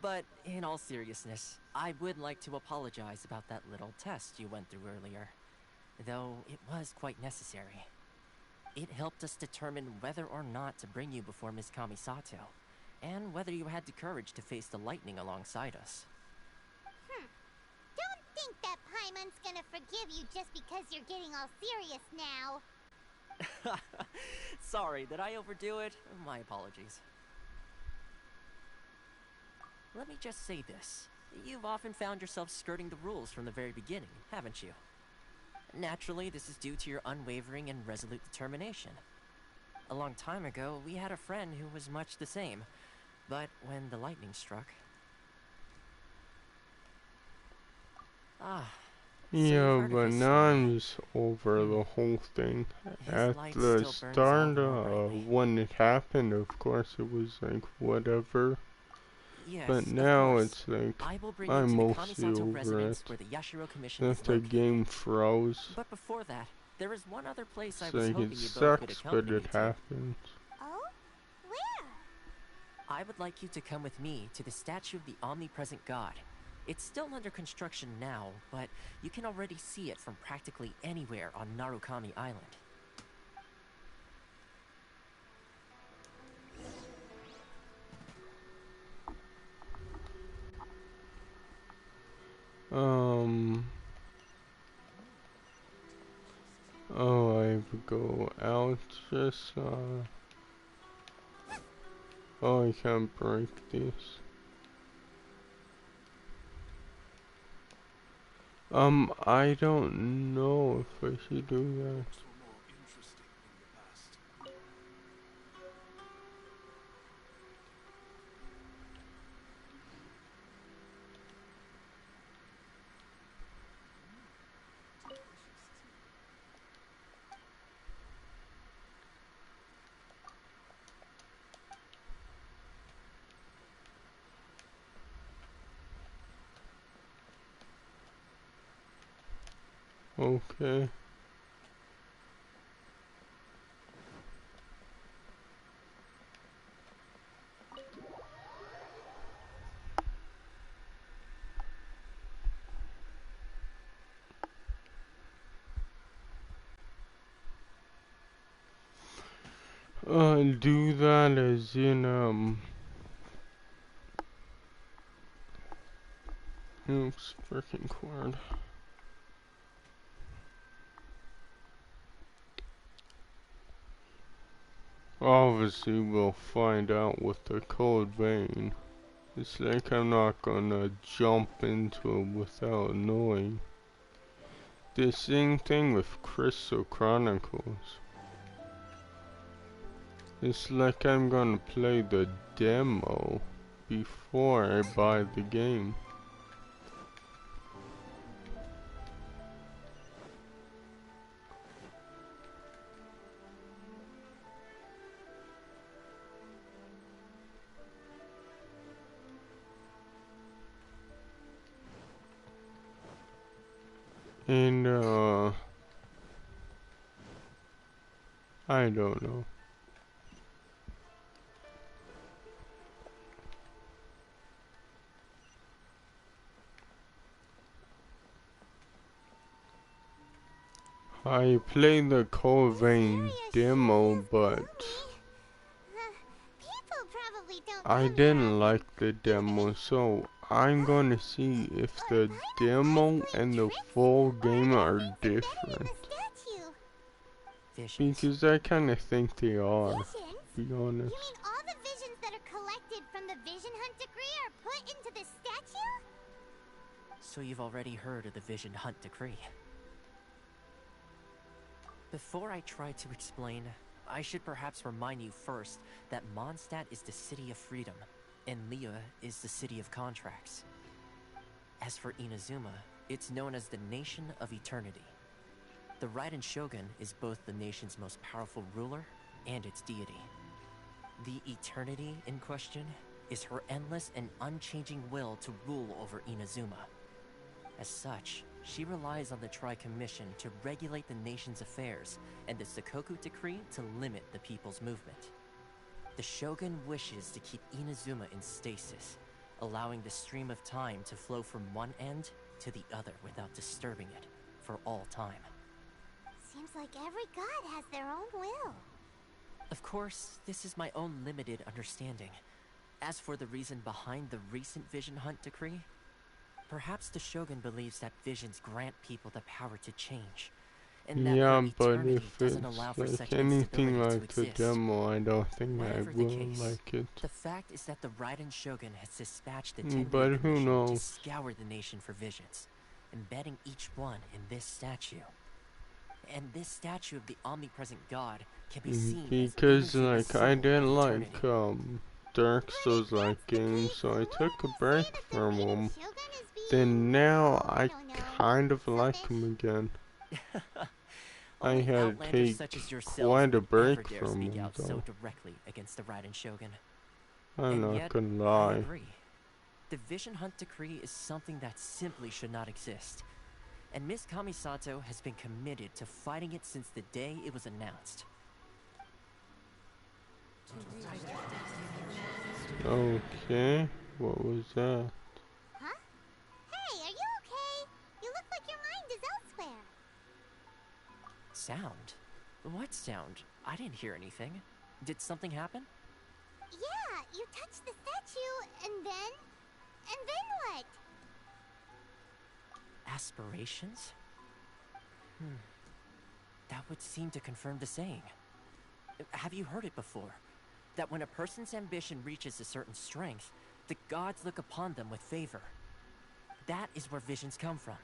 But in all seriousness, I would like to apologize about that little test you went through earlier, though it was quite necessary. It helped us determine whether or not to bring you before Ms. Kamisato, and whether you had the courage to face the lightning alongside us. Don't think that Paimon's gonna forgive you just because you're getting all serious now. Sorry, did I overdo it? My apologies. Let me just say this. You've often found yourself skirting the rules from the very beginning, haven't you? Naturally, this is due to your unwavering and resolute determination. A long time ago, we had a friend who was much the same, but when the lightning struck... Yeah, but now I'm just over the whole thing. At the start, when it happened, of course, it was like, whatever. Yes, but now it's like, I'm mostly over it. where the Yashiro Commission That the game froze. But before that, There is one other place I So was it hoping you both could sucks, but accompany me it to. happens. Oh? Where? I would like you to come with me to the statue of the omnipresent god. It's still under construction now, but you can already see it from practically anywhere on Narukami Island. Oh, I go out just, oh, I can't break this. I don't know if I should do that. Okay. Do that as in, oops, freaking cord. Obviously, we'll find out with the code vein. It's like I'm not gonna jump into it without knowing. The same thing with Crystal Chronicles. It's like I'm gonna play the demo before I buy the game. And, I don't know. I played the Code Vein demo, but I didn't like the demo, so I'm gonna see if the demo and the full game are different. Because I kinda think they are, to be honest. You mean all the visions that are collected from the Vision Hunt decree are put into the statue? So you've already heard of the Vision Hunt decree. Before I try to explain, I should perhaps remind you first that Mondstadt is the city of freedom, and Liyue is the city of contracts. As for Inazuma, it's known as the Nation of Eternity. The Raiden Shogun is both the nation's most powerful ruler and its deity. The Eternity in question is her endless and unchanging will to rule over Inazuma. As such, she relies on the Tri-Commission to regulate the nation's affairs and the Sakoku Decree to limit the people's movement. The Shogun wishes to keep Inazuma in stasis, allowing the stream of time to flow from one end to the other without disturbing it for all time. Seems like every god has their own will. Of course, this is my own limited understanding. As for the reason behind the recent Vision Hunt decree, perhaps the Shogun believes that visions grant people the power to change, and that Yeah, their but eternity if doesn't it's allow for like such anything instability like to the exist. demo, I don't think I Whatever the will case, like it. the fact is that the Raiden Shogun has dispatched the But 10 who Commission to knows? scour the nation for visions, embedding each one in this statue. And this statue of the omnipresent god can be seen Because as Inazuma's like I symbol didn't of like eternity. Dark Souls like games, so I took a break from them. Then now I kind of like them again. I Only had to outlanders take such as yourselves quite a would break ever dare from speak them out so though. directly against the Raiden Shogun. I'm And not yet, gonna I lie. agree. The Vision Hunt decree is something that simply should not exist. and Miss Kamisato has been committed to fighting it since the day it was announced. Okay, what was that? Huh? Hey, are you okay? You look like your mind is elsewhere. Sound? What sound? I didn't hear anything. Did something happen? Yeah, you touched the statue, and then what? Aspirations? That would seem to confirm the saying. Have you heard it before? That when a person's ambition reaches a certain strength, the gods look upon them with favor. That is where visions come from.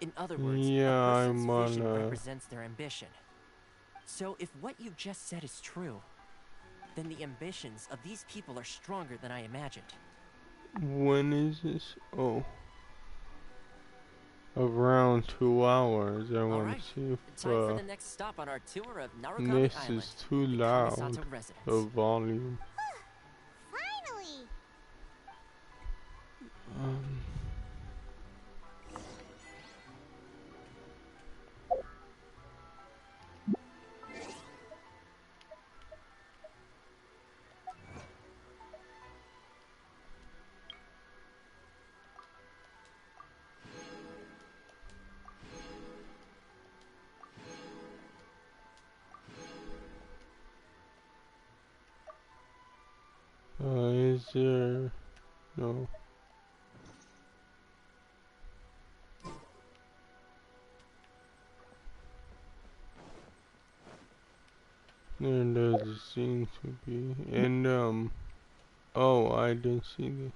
In other words, Yeah, a person's I'm vision on represents their ambition. So if what you just said is true, then the ambitions of these people are stronger than I imagined. When is this? Oh. Around 2 hours. I want to see if Time for the next stop on our tour of Narukami this Island, is too the loud. Kamisato residence. The volume. Finally! Is there... No. There doesn't seem to be. And, oh, I didn't see this.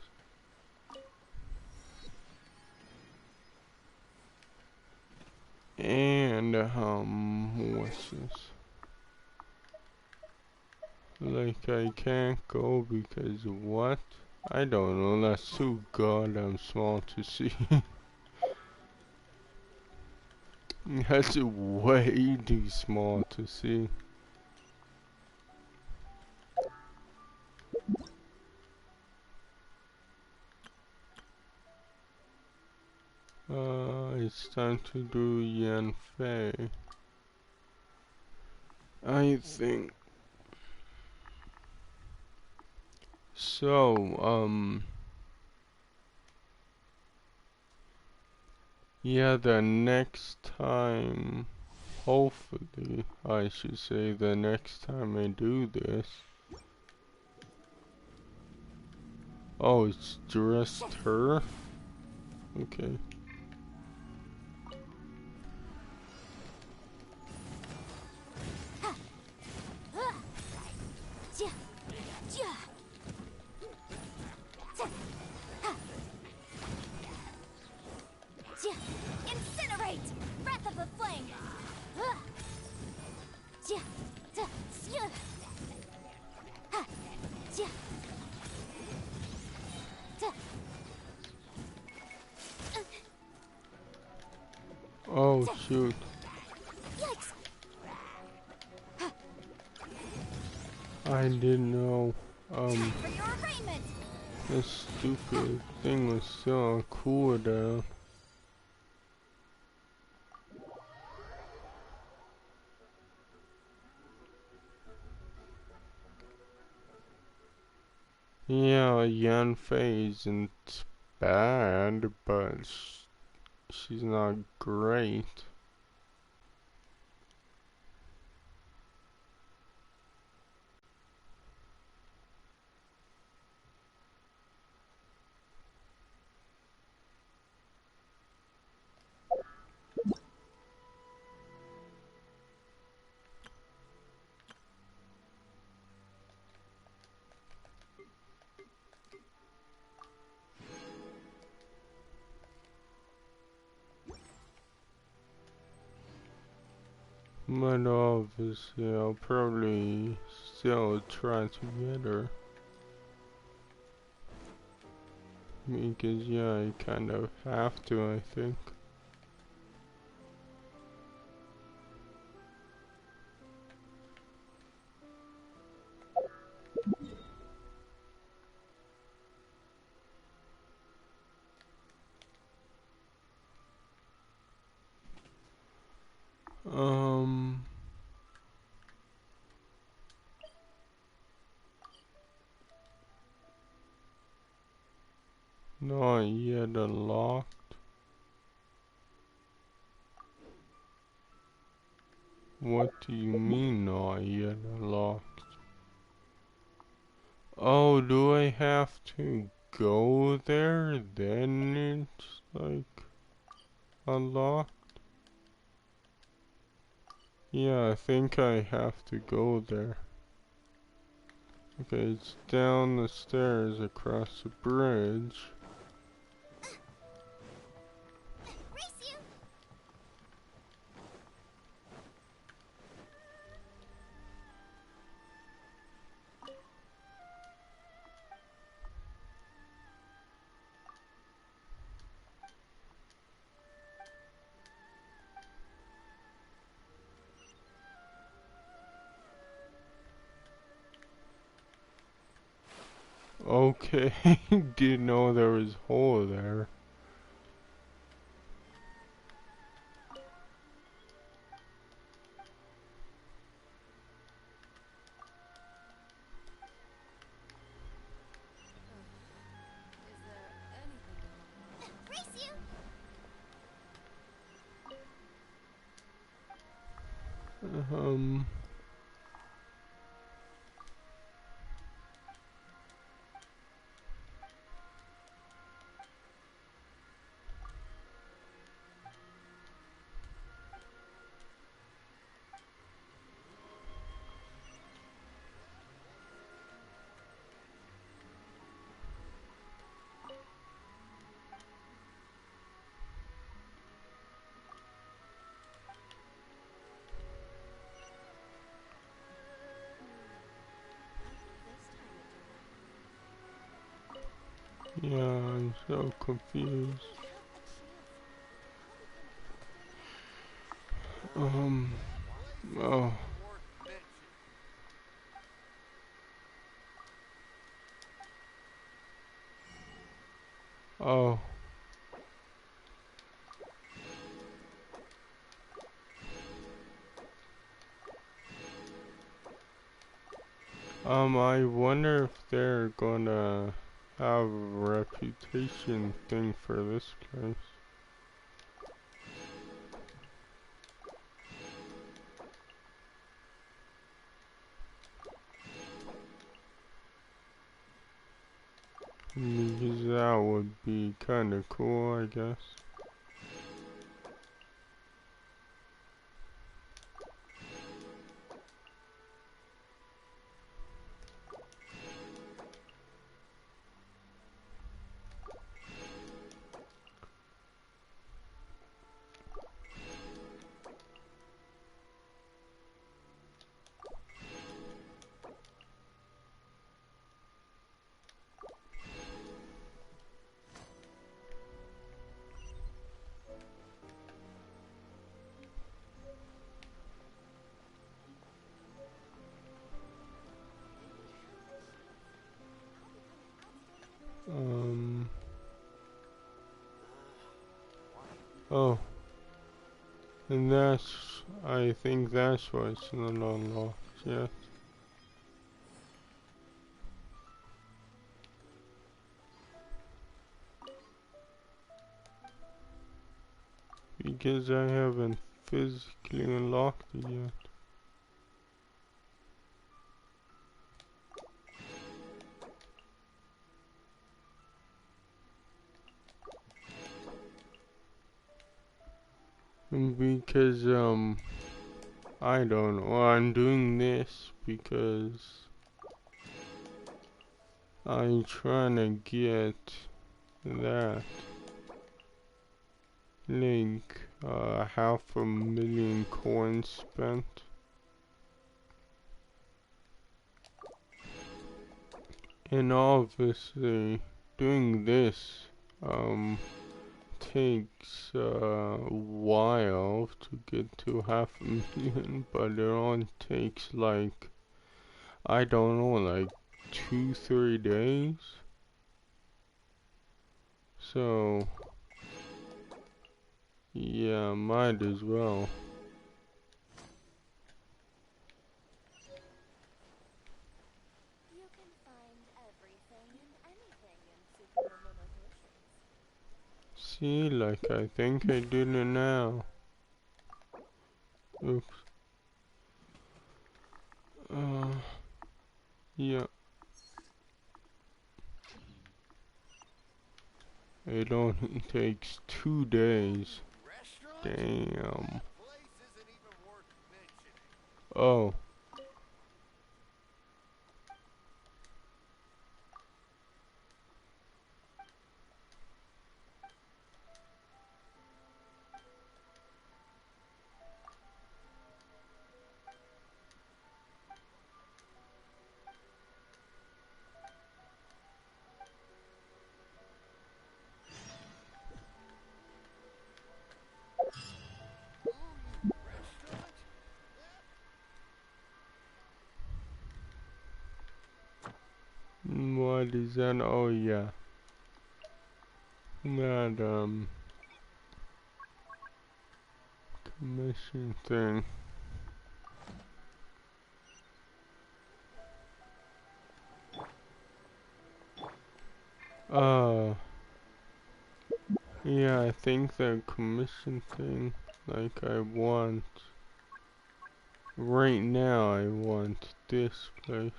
And, what's this? Like, I can't go because what? I don't know, that's too goddamn small to see. That's way too small to see. It's time to do Yanfei. I think. So, yeah, the next time, hopefully, I should say, the next time I do this. Oh, it's just her? Okay. Incinerate! Breath of the flame! Oh, shoot. Yikes! I didn't know, For your arraignment! this stupid thing was still on cooldown. Yeah, Yanfei isn't bad, but she's not great. But obviously, I'll probably still try to get her. Because, yeah, I kind of have to, I think. Um, Not yet unlocked. What do you mean not yet unlocked? Oh, do I have to go there? Then it's like unlocked? Yeah, I think I have to go there. Okay, it's down the stairs across the bridge. Race you! Okay, didn't know there was a hole there. Race you! Um... Yeah, I'm so confused. Oh. Oh. I wonder if they're gonna have a reputation thing for this place. Because that would be kinda cool, I guess. Oh. And I think that's why it's not unlocked yet. Because I haven't physically unlocked it yet. Because, I don't know, I'm doing this because I'm trying to get that link, 500,000 coins spent. And obviously, doing this, takes a while to get to 500,000, but it only takes like, I don't know, like 2-3 days. So yeah, might as well. See, like, I think I did it now. Oops. Yeah. It only takes 2 days. Damn. Oh. What is that? Oh yeah. That commission thing. Yeah, I think the commission thing, like I want, right now I want this place.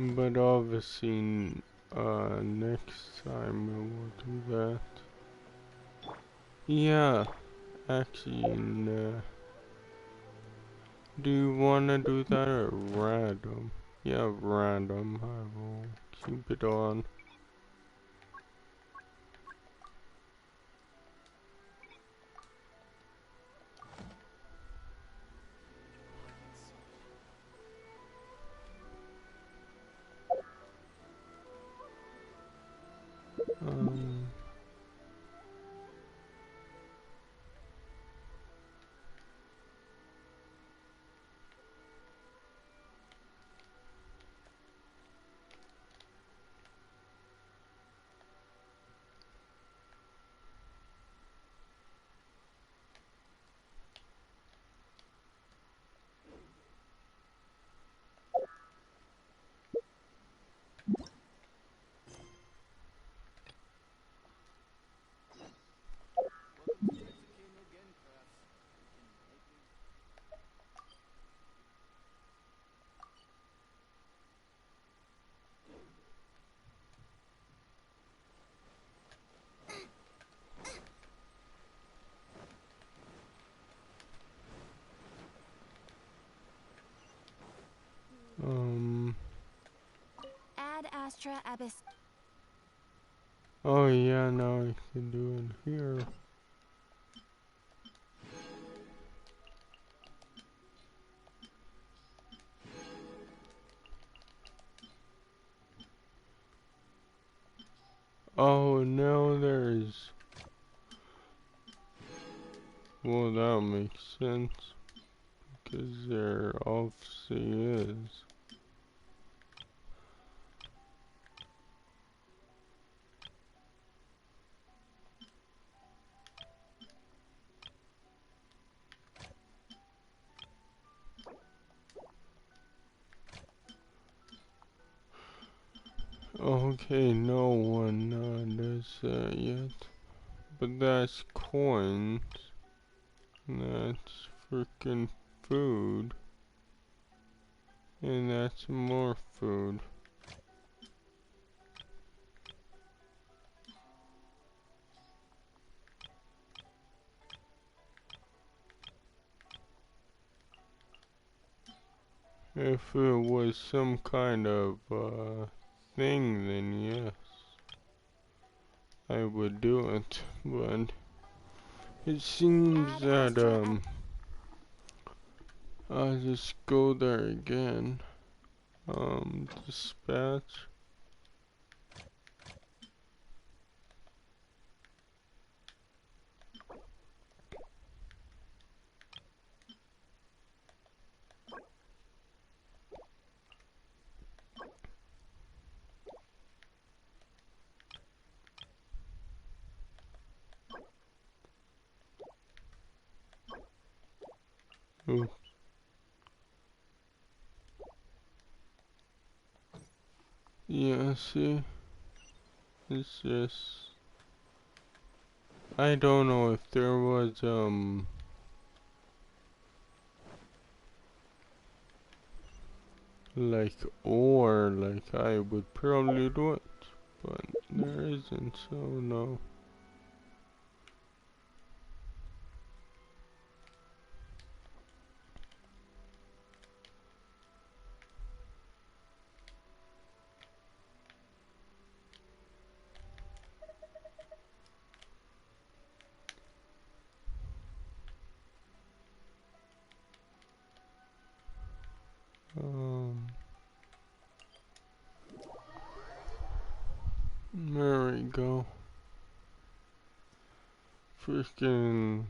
But obviously, next time we will do that. Yeah, actually, nah. Do you wanna do that or random? Yeah, random. I will keep it on. Um. Add Astra Abyss. Oh yeah, now I can do it here. Oh, now there's... Well, that makes sense. Because there obviously is. Okay, no one does that yet. But that's coins. That's freaking food. And that's more food. If it was some kind of thing, then yes, I would do it. But it seems that I'll just go there again. Dispatch. Oops. Yeah, see, it's just, I don't know if there was, like, or, like, I would probably do it, but there isn't, so no. There we go. Freaking.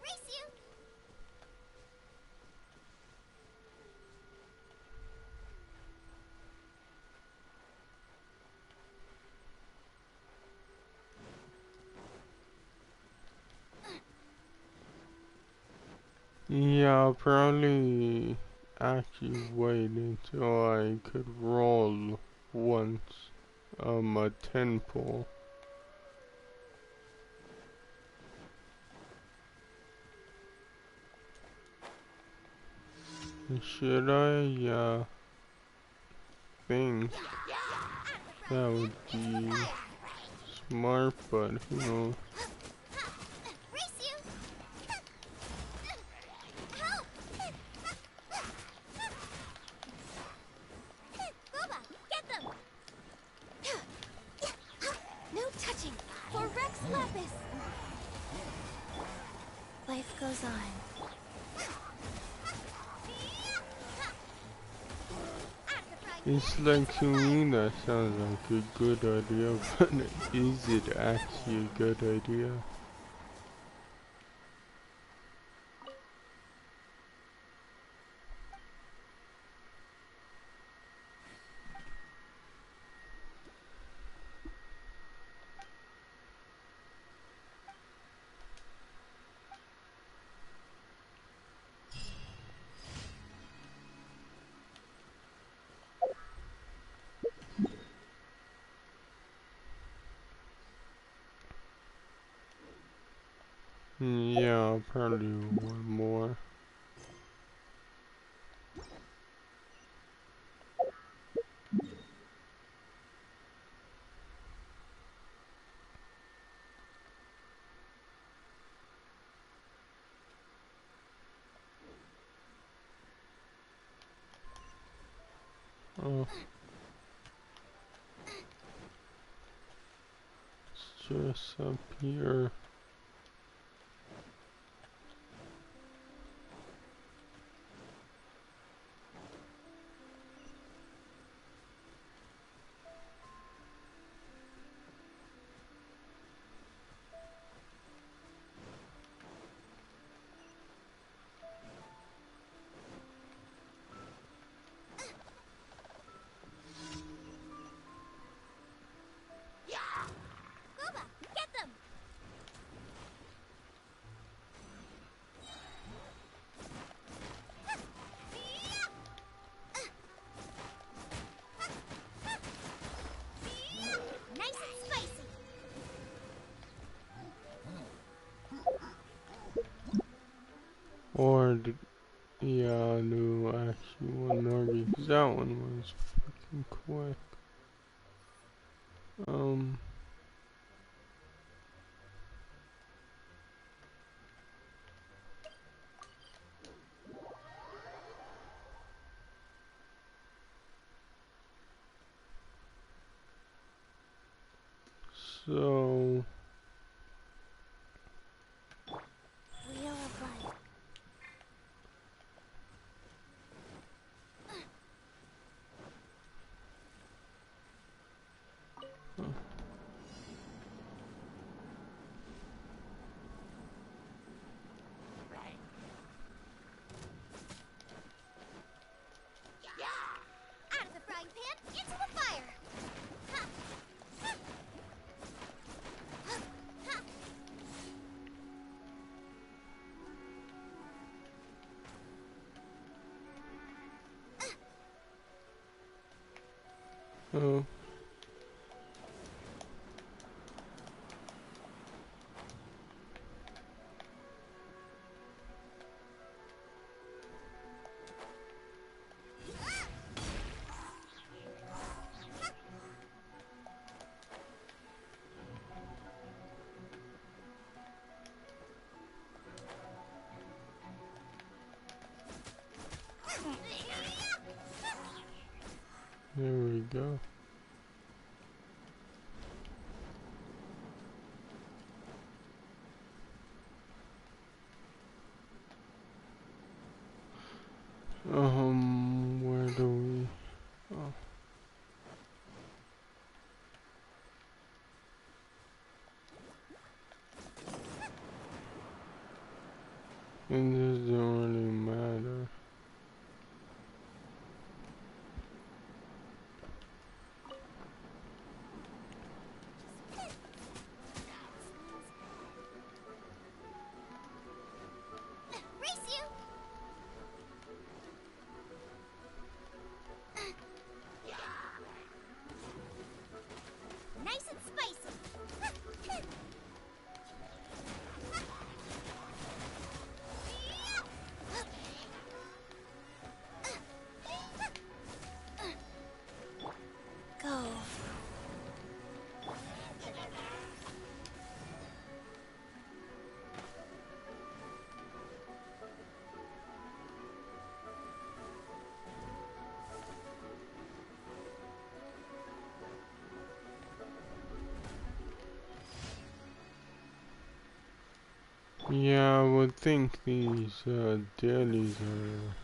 Race you! Yeah, I'll probably actually wait until I could roll once, a 10 pull. Should I, think that would be smart, but who knows? Race you! Help! Boba, get them! No touching! For Rex Lapis! Life goes on. It's like, to me that sounds like a good idea, but is it actually a good idea? Yeah, I'll probably do one more. Oh. It's just up here. Boba, get them! Nice and spicy! Or, yeah, I'll do actually one more because that one was freaking quick. So, Wheel of Life. Oh. There we go. Where do we? Oh. It doesn't really matter. Race you! Nice and spicy. Go. Yeah, I would think these dailies are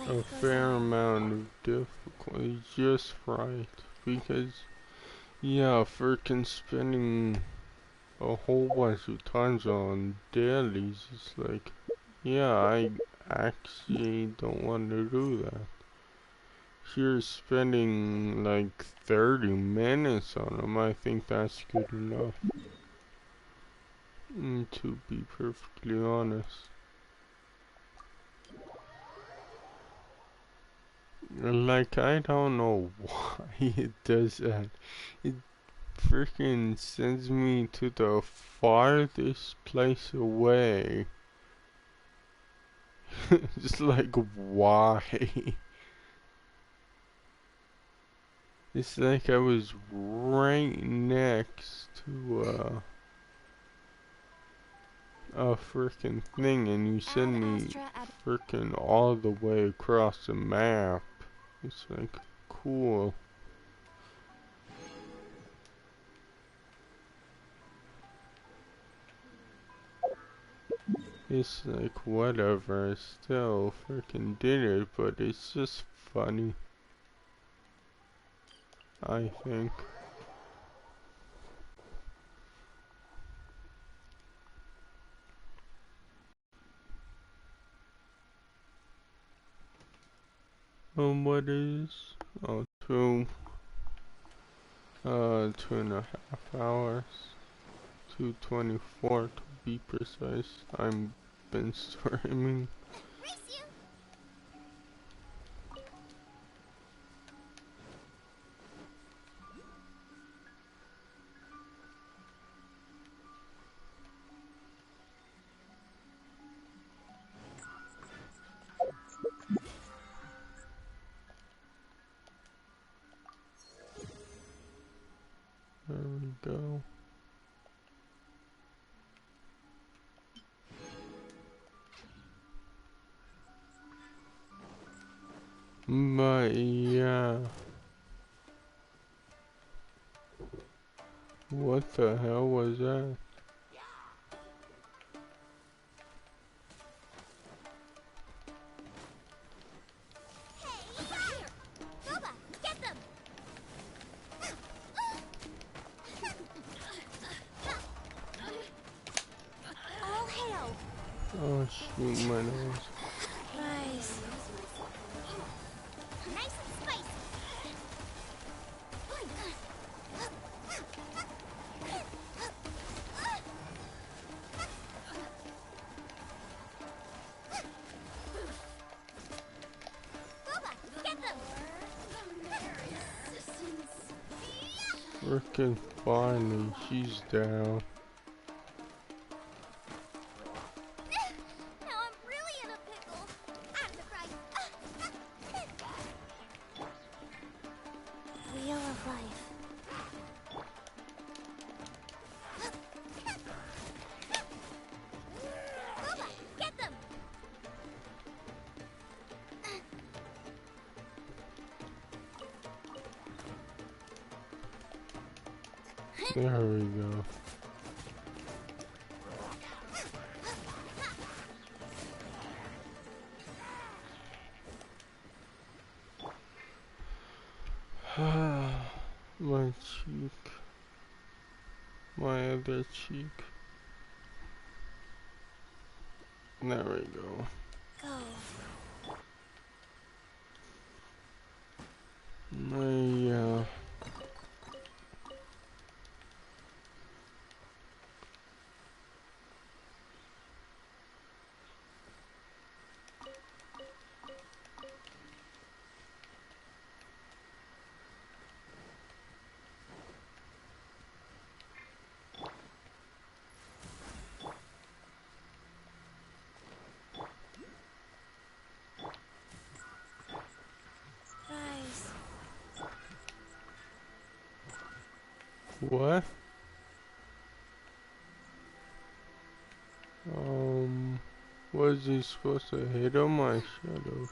a fair amount of difficulty just right, because yeah, freaking spending a whole bunch of times on dailies is like, yeah, I actually don't want to do that. If you're spending like 30 minutes on them, I think that's good enough. To be perfectly honest. Like, I don't know why it does that. It freaking sends me to the farthest place away. Just like, why? It's like I was right next to a freaking thing and you send me freaking all the way across the map. It's like, cool. It's like, whatever, I still freaking did it, but it's just funny, I think. What is? Oh, 2.5 hours. 2:24 to be precise. I'm been streaming. There we go. But yeah. What the hell was that? All hail. Oh shoot, my nose. Nice. Nice and spicy. Frickin' finally, she's down. Now I'm really in a pickle. I'm surprised. Wheel of life. Boba, get them! There we go. My cheek. My other cheek. There we go. Go. My, Rise. what? Was he supposed to hit him? I should have.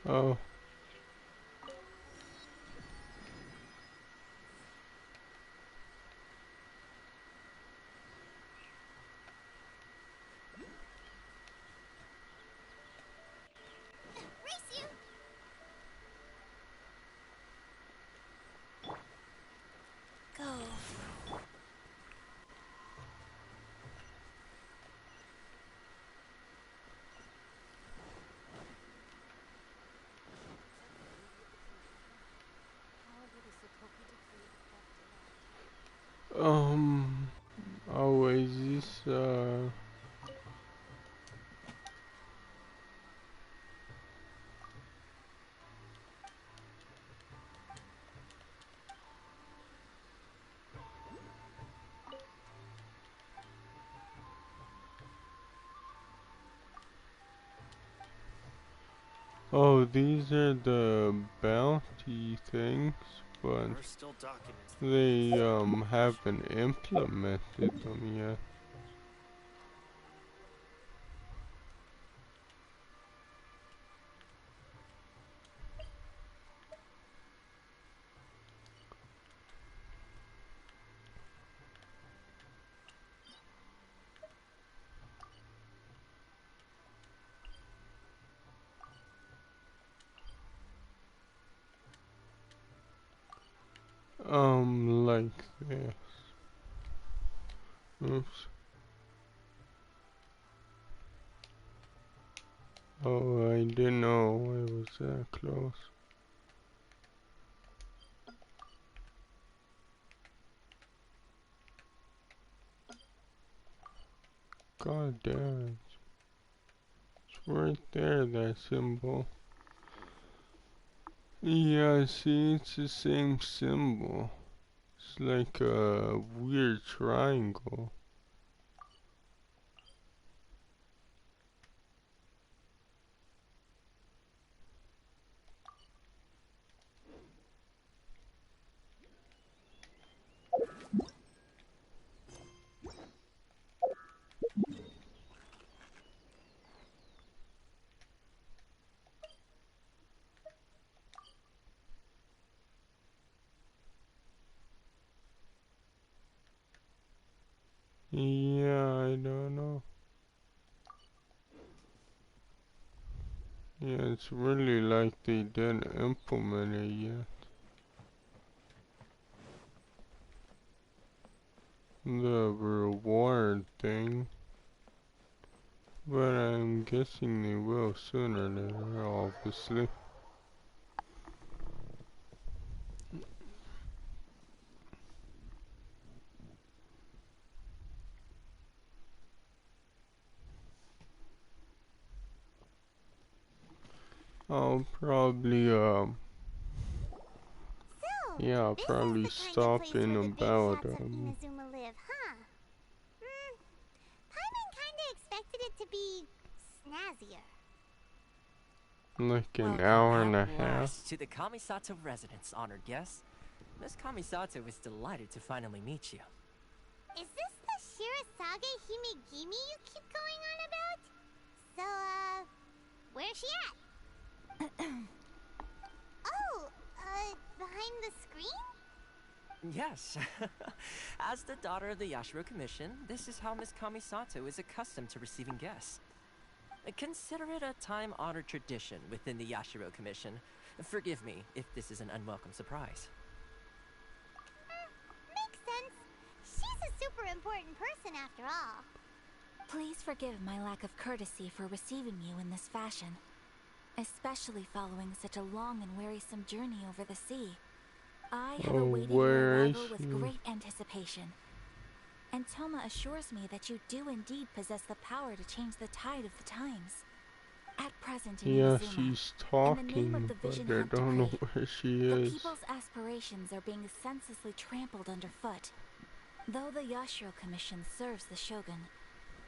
Oh. Race you! Go. Oasis, oh, these are the bounty things, but There are still documents. they, haven't implemented them yet. Like this. Oops. Oh, I didn't know it was that close. God damn it. It's right there, that symbol. Yeah, see, it's the same symbol. It's like a weird triangle. Yeah, I don't know. Yeah, it's really like they didn't implement it yet. the reward thing. But I'm guessing they will sooner or later, obviously. I'll probably, yeah, I'll probably stop in about, Inazuma live, huh? Paimon kinda expected it to be snazzier. like an hour and a At half. last, to the Kamisato residence, honored guest. Miss Kamisato is delighted to finally meet you. Is this the Shirasage Himegimi you keep going on about? So, where's she at? Oh, behind the screen? Yes. As the daughter of the Yashiro Commission, this is how Miss Kamisato is accustomed to receiving guests. Consider it a time-honored tradition within the Yashiro Commission. Forgive me if this is an unwelcome surprise. Makes sense. She's a super important person after all. Please forgive my lack of courtesy for receiving you in this fashion, especially following such a long and wearisome journey over the sea. I have awaited your arrival with great anticipation. And Toma assures me that you do indeed possess the power to change the tide of the times. At present in Yeah, Inazuma, she's in the name of talking, the but Vision I Hunt don't know decree, where she the is. people's aspirations are being senselessly trampled underfoot. Though the Yashiro Commission serves the Shogun,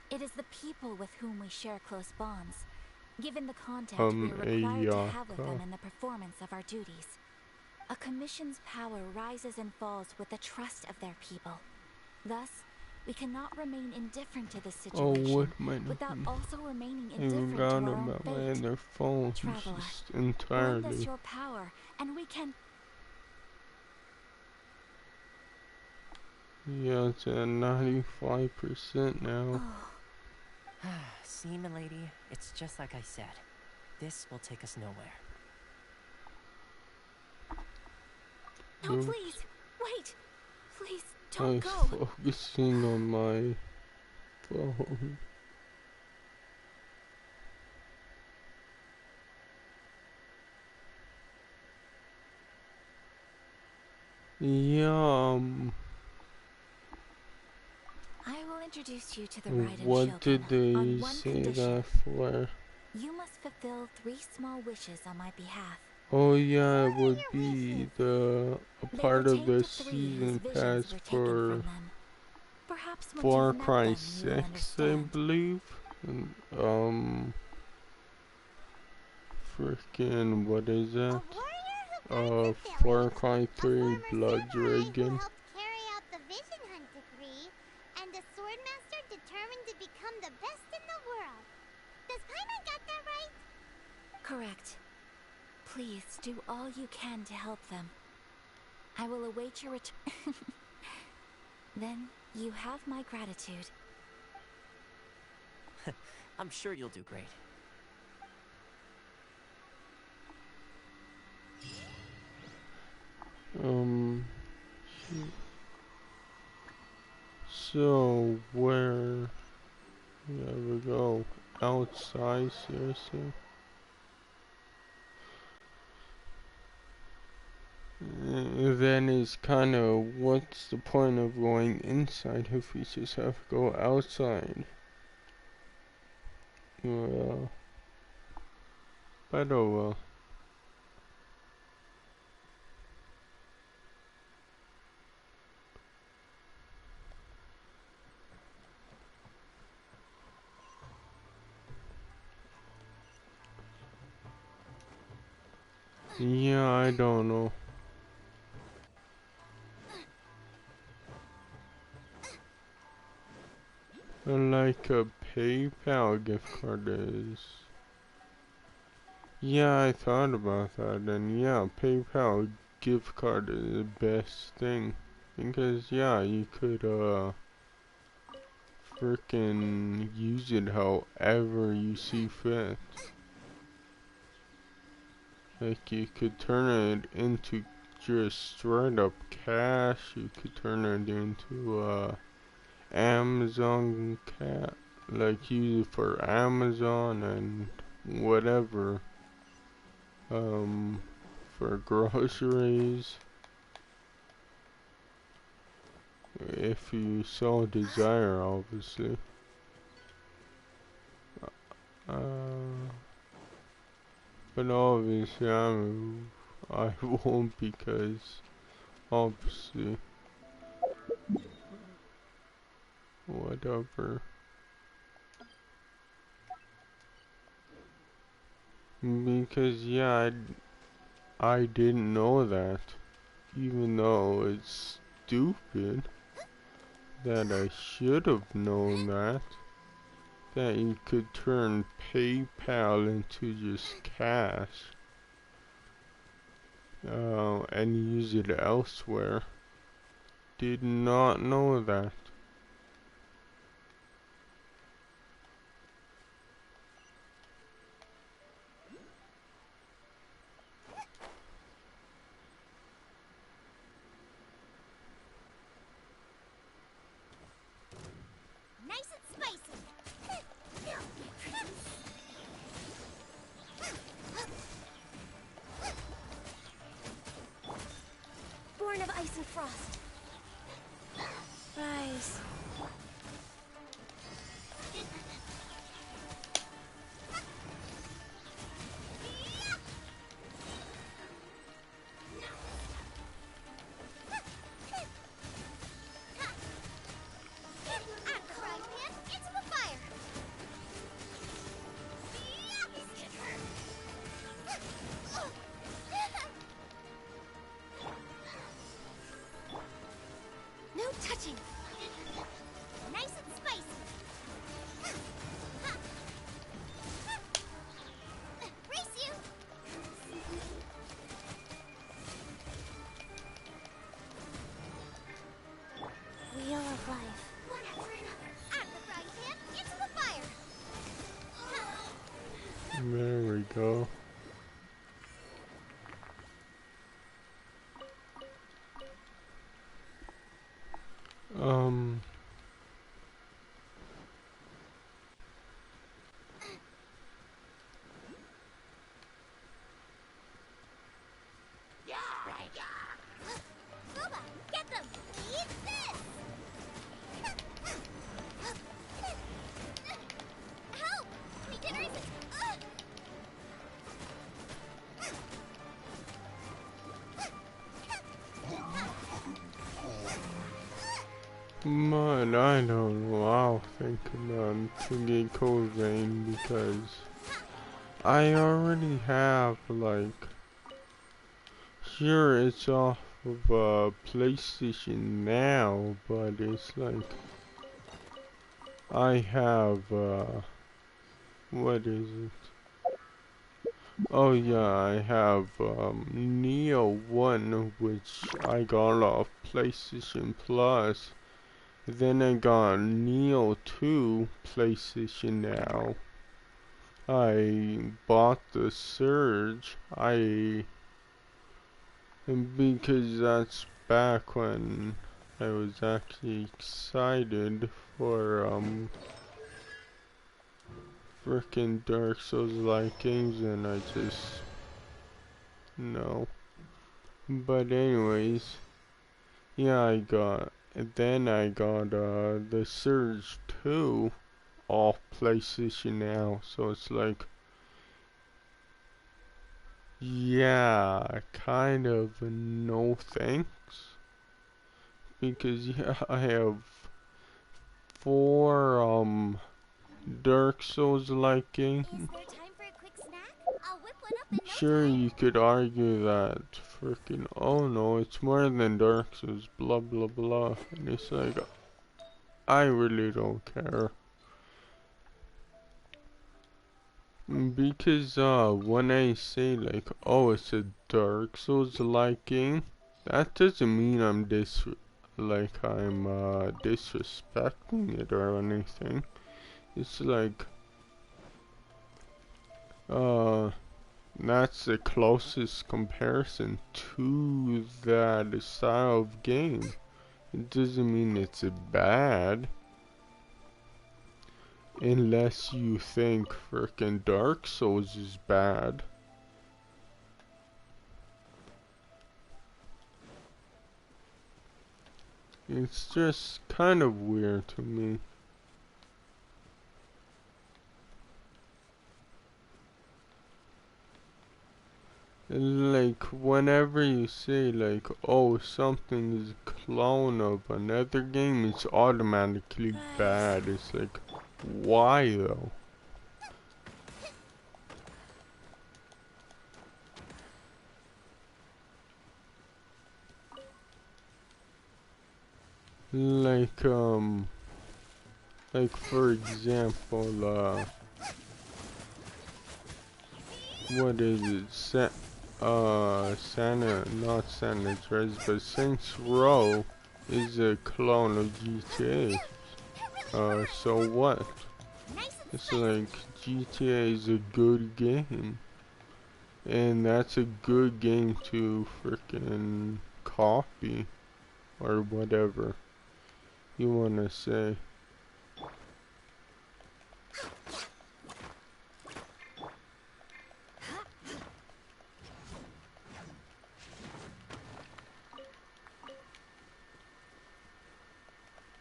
it is the people with whom we share close bonds, given the contact we are required to have with them in the performance of our duties. A commission's power rises and falls with the trust of their people. Thus, we cannot remain indifferent to this situation without also remaining indifferent to our own about fate. my other phone. Traveler, Just lend us entirely. your power, and we can... Yeah, it's at 95% now. See, milady, it's just like I said. This will take us nowhere. No, Oops. please! Wait! Please, I don't was go! focusing on my phone. Yeah, I will introduce you to the Raiden what Shogun did they on one say condition. that for? You must fulfill 3 small wishes on my behalf. Oh yeah, it would be a part of the season pass for Perhaps once Far you've met Cry them, you will 6, I understand. believe. And, freaking, what is that? Far Cry 3 Blood Dragon. Carry out the Vision Hunt decree, and a swordmaster determined to become the best in the world. Does Paimon got that right? Correct. Please do all you can to help them. I will await your return. Then you have my gratitude. I'm sure you'll do great. So where? There we go. Outside, seriously. Then it's kind of, what's the point of going inside if we just have to go outside? Well, but oh well. Yeah, I don't know. Like a PayPal gift card is. Yeah, I thought about that, and yeah, PayPal gift card is the best thing. Because, yeah, you could, frickin' use it however you see fit. Like, you could turn it into just straight up cash, you could turn it into, Amazon cat, like use it for Amazon and whatever, for groceries, if you so desire, obviously. But obviously I won't, because obviously whatever. Because yeah, I didn't know that, even though it's stupid that I should have known that you could turn PayPal into just cash, and use it elsewhere. Did not know that. Nice and spicy. Born of ice and frost. Rise. No touching. Nice and spicy. Race you. Wheel of life. Out of the frying pan, into the fire. There we go. Boba, get them. Eat this. Help! We can race it. But I don't know, I'll think about to get Cold Vein, because I already have, like, sure it's off of PlayStation Now, but it's like, I have, what is it? Oh yeah, I have, Neo 1, which I got off PlayStation Plus. Then I got Neo 2 PlayStation Now. I bought the Surge. Because that's back when I was actually excited for frickin' Dark Souls-like games, and I just no. But anyways, yeah, then I got the Surge 2 off PlayStation Now, so it's like, yeah, kind of no thanks, because yeah, I have 4 Dark Souls like games. Is there time for a quick snack? I'll whip one up in no Sure, time. you could argue that freaking, oh no, it's more than Dark Souls, blah blah blah, and it's like, I really don't care. Because when I say like, oh, it's a Dark Souls like game, that doesn't mean I'm disrespecting it or anything. It's like, that's the closest comparison to that style of game. it doesn't mean it's bad. Unless you think frickin' Dark Souls is bad. It's just kind of weird to me. Like, whenever you say, like, oh, something is a clone of another game, it's automatically bad. It's like, why though? Like, for example, what is it? Not San Andreas, but Saints Row is a clone of GTA. So what? It's like, GTA is a good game. And that's a good game to frickin' copy. Or whatever you wanna say.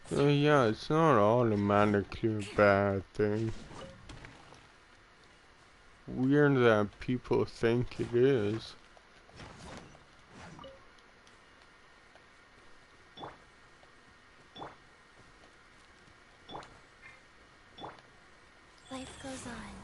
So yeah, it's not automatically a bad thing. Weird that people think it is. Life goes on.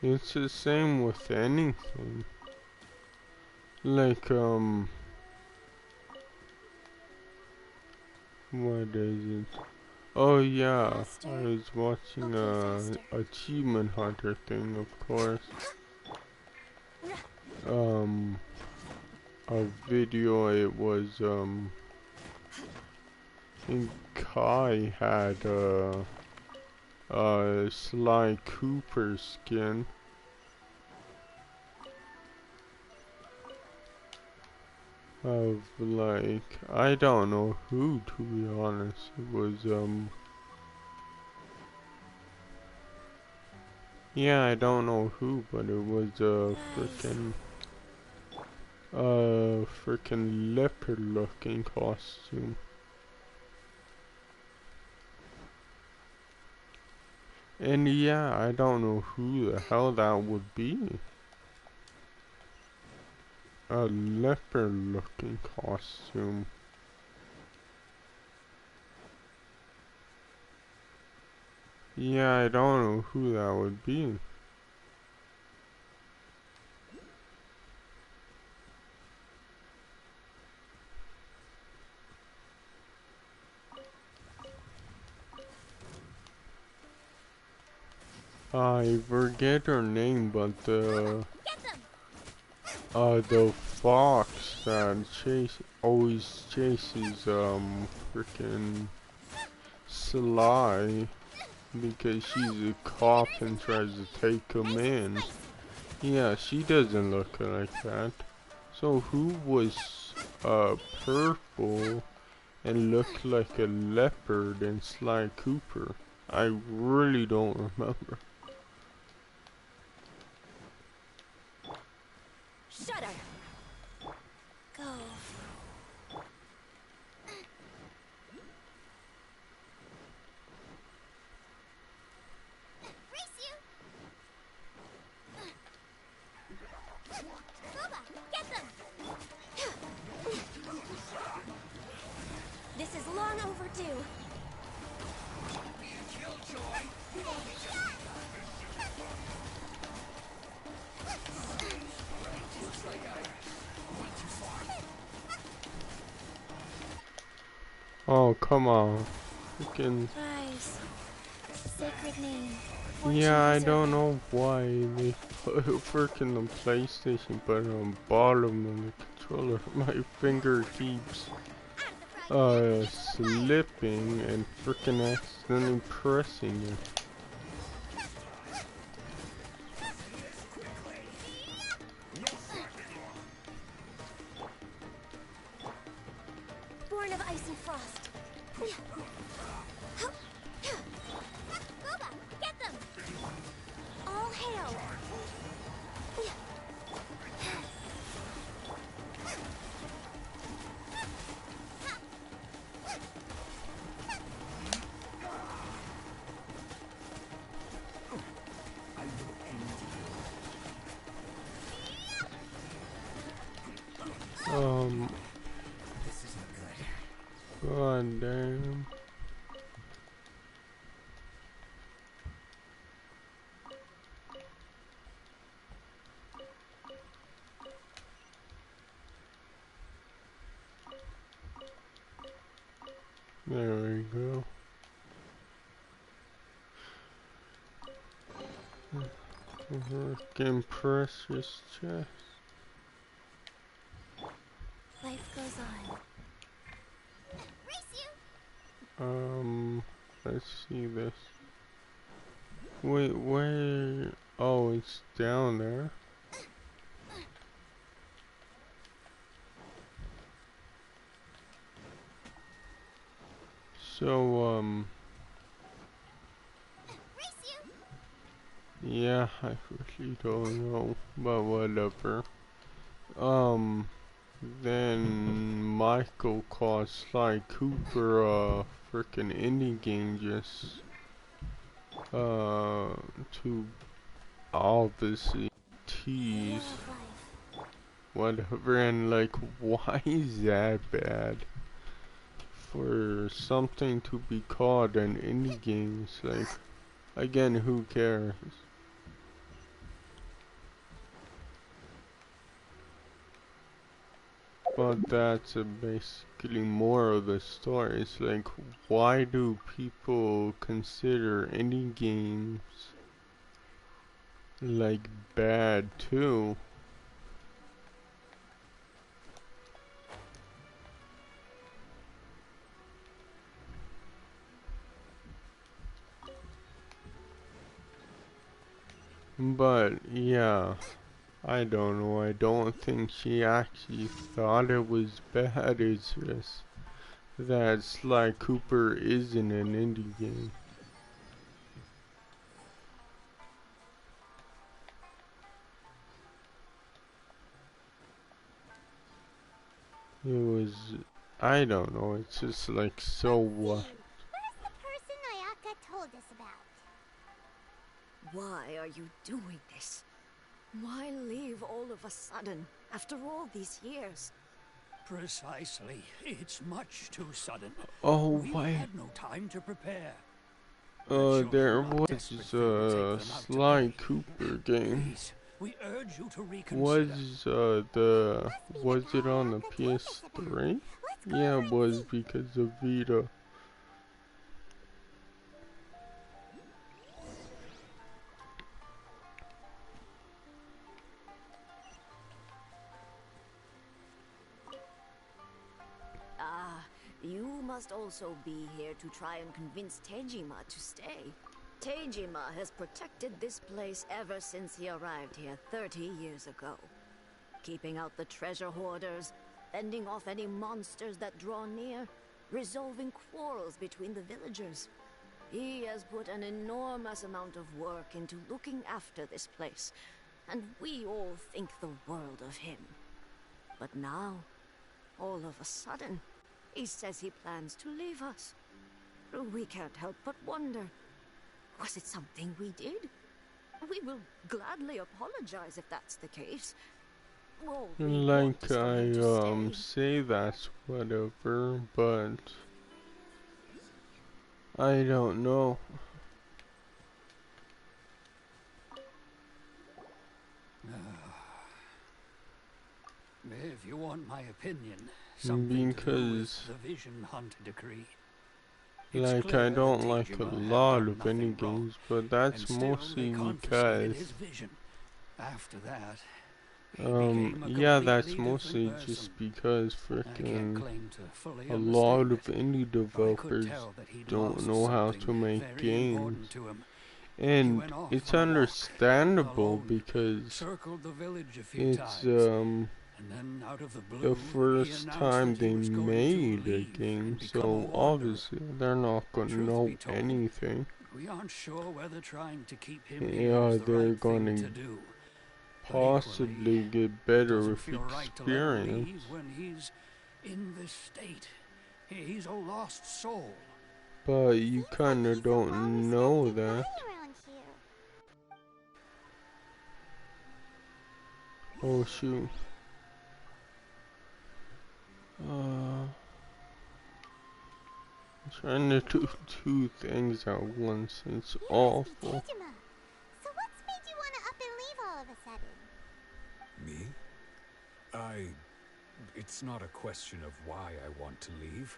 It's the same with anything. Like, what is it? Oh yeah, I was watching a achievement hunter thing, of course. A video, it was, I think Kai had, Sly Cooper skin. Of like, I don't know who, to be honest. It was, yeah, I don't know who, but it was a frickin' leopard looking costume. And yeah, I don't know who the hell that would be. A leopard looking costume. Yeah, I don't know who that would be. I forget her name, but the fox that always chases freaking Sly because she's a cop and tries to take him in. Yeah, she doesn't look like that. So who was purple and looked like a leopard in Sly Cooper? I really don't remember. Shut her. Go. This is long overdue. Oh, come on. Freaking. Rise. Sacred name. Yeah, I don't know why they put a freaking the PlayStation button on the bottom of the controller. My finger keeps slipping and freaking accidentally pressing it. ice and frost. Boba, get them! All hail! This isn't good. God damn. There we go. Working precious chest. Life goes on. Let's see this. Wait, where? Oh, it's down there. So, yeah, I really don't know, but whatever. Then Michael called Sly Cooper a frickin' indie game just, to obviously tease whatever, and like, why is that bad? For something to be called an indie game, it's like, again, who cares? But that's basically more of the story. It's like, why do people consider indie games like bad too? But yeah, I don't know. I don't think she actually thought it was bad. It's just that Sly Cooper isn't an indie game. It was, I don't know. It's just like, so what? Where's the person Ayaka told us about? Why are you doing this? Why leave all of a sudden, after all these years? Precisely. It's much too sudden. Oh, We've wait. had no time to prepare. There was a Sly Cooper game. We urge you to Was reconsider. was it on the PS3? Yeah, it was because of Vita. Ah, you must also be here to try and convince Tejima to stay. Tejima has protected this place ever since he arrived here 30 years ago. Keeping out the treasure hoarders, fending off any monsters that draw near, resolving quarrels between the villagers. He has put an enormous amount of work into looking after this place, and we all think the world of him. But now, all of a sudden, he says he plans to leave us. We can't help but wonder, was it something we did? We will gladly apologize if that's the case. Well, Like I say that's whatever, but I don't know. If you want my opinion, something to do with the Vision Hunt decree. Like, I don't like a lot of indie games, but that's mostly because after that, yeah, that's mostly just because frickin' a lot of indie developers don't know how to make games. And it's understandable because it's And then out of the blue, the he first announced time that he they was going to made a leave game, and become a so wanderer. obviously they're not gonna Truth know be told, anything. we aren't sure whether trying to keep him here Yeah, is the they're right thing gonna to do. But possibly equally, get it better doesn't with feel right to let him experience. leave when he's in this state. He's a lost soul. But you kinda don't know that. Around here. Oh shoot. I'm trying to do two things at once. It's awful. Tejima. So what's made you want to up and leave all of a sudden? Me? It's not a question of why I want to leave,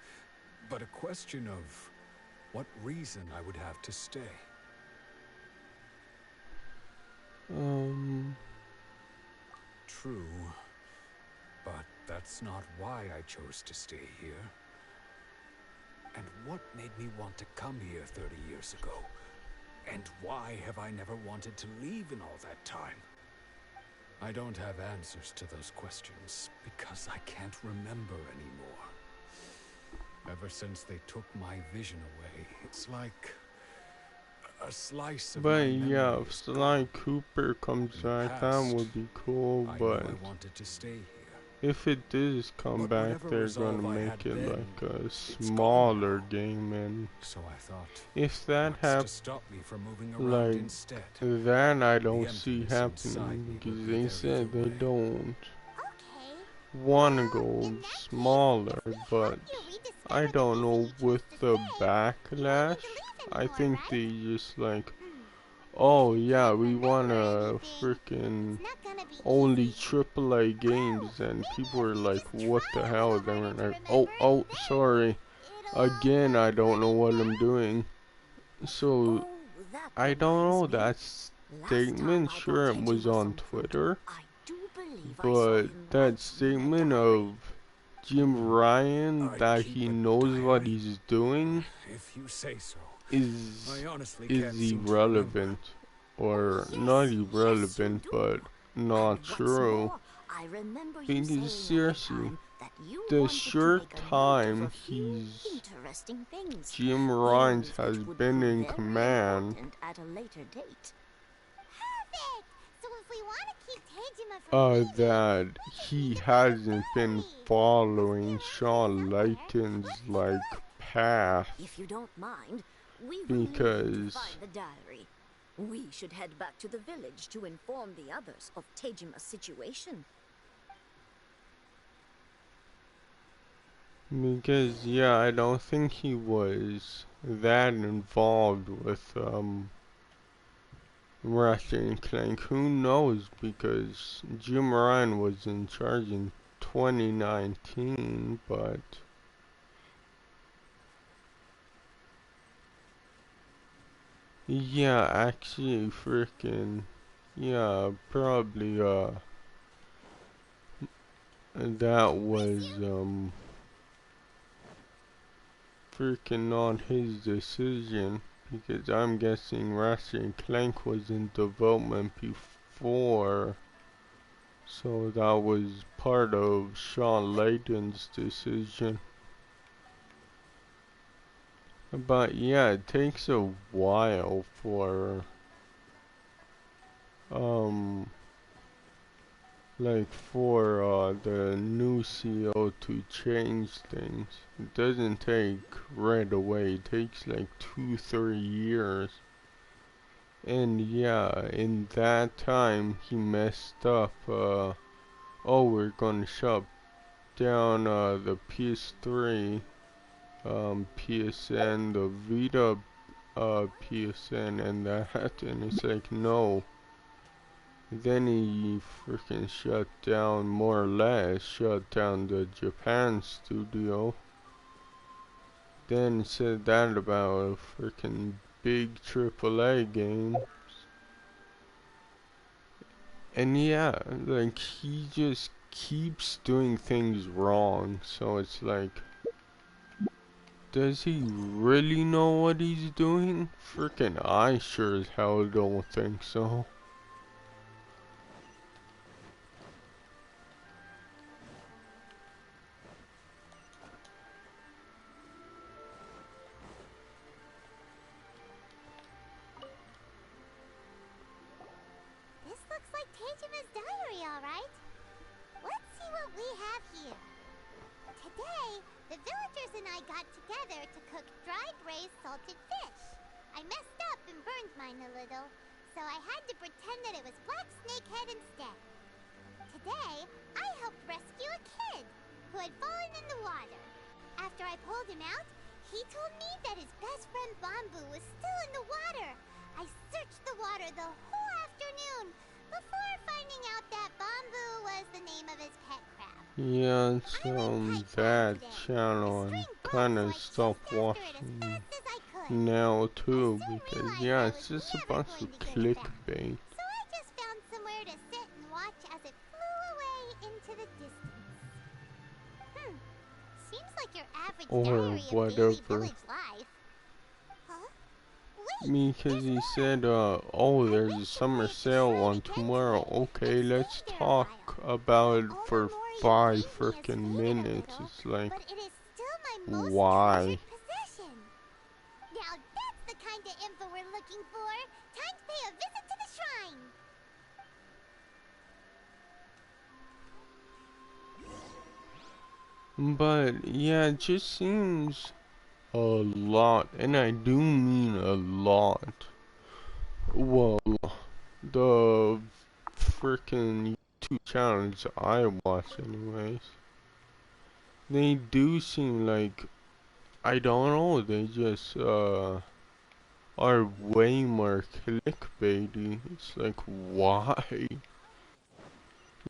but a question of what reason I would have to stay. True, but that's not why I chose to stay here. And what made me want to come here 30 years ago? And why have I never wanted to leave in all that time? I don't have answers to those questions because I can't remember anymore. Ever since they took my vision away, it's like a slice of my But memory yeah, if is Sly Cooper comes In the back, that past, would be cool, I knew but I wanted to stay here. if it does come But back, whatever they're resolve gonna I make had it then, like a it's gone smaller now. game, and So I thought, if that what's to happens, stop me from moving around like instead? that, I The don't see emptiness inside happening me because would be they there said either they way. don't Okay. wanna go smaller, but I don't know with the backlash. I think they just like, oh yeah, we wanna freaking only AAA games, and people were like, what the hell? They were like, oh, sorry, again, I don't know what I'm doing. So I don't know that statement. Sure, it was on Twitter, but that statement of Jim Ryan that he knows what he's doing If you say so. is I honestly can't seem to irrelevant, or not irrelevant, but not true. I remember you Because saying seriously, that you the wanted to short make a note of time a few he's interesting things, Jim Ryan things has which would been prove in very command, important at a later date. Perfect. So if we want to keep Tejima from that he hasn't been following Sean Layton's like path, If you don't mind, we will leave you to because find the diary. We should head back to the village to inform the others of Tejima's situation. yeah, I don't think he was that involved with Ratchet and Clank. Who knows, because Jim Ryan was in charge in 2019, but yeah, actually freaking yeah, probably that was freaking not his decision, because I'm guessing Ratchet and Clank was in development before, so that was part of Sean Layton's decision. But yeah, it takes a while for like for the new CEO to change things. It doesn't take right away. It takes like 2-3 years. And yeah, in that time he messed up. Oh, we're gonna shut down the PS3, PSN, the Vita PSN, and that, and it's like, no. Then he freaking shut down, more or less, shut down the Japan studio. Then said that about a freaking big AAA game. And yeah, like, he just keeps doing things wrong, so it's like, does he really know what he's doing? Freaking I sure as hell don't think so. Teijima's diary, alright. Let's see what we have here. Today, the villagers and I got together to cook dried braised salted fish. I messed up and burned mine a little, so I had to pretend that it was black snakehead instead. Today, I helped rescue a kid who had fallen in the water. After I pulled him out, he told me that his best friend Bamboo was still in the water. I searched the water the whole afternoon before finding out that Bamboo was the name of his pet crab. Yeah, it's that channel and kinda stopped watching now too because yeah, it's just a bunch of clickbait. So I just found somewhere to sit and watch as it flew away into the distance. Seems like your average Or diary of whatever. daily village life. Huh? Wait, Because he said, oh, there's a summer sale on tomorrow. Okay, let's talk about it for 5 freaking minutes. It's like, but it is still my most why? treasured possession. Now that's the kind of info we're looking for. Time to pay a visit to the shrine. But yeah, it just seems a lot, and I do mean a lot. Well, the freaking YouTube channels I watch anyways, they do seem like, I don't know, they just are way more clickbaity. It's like, why?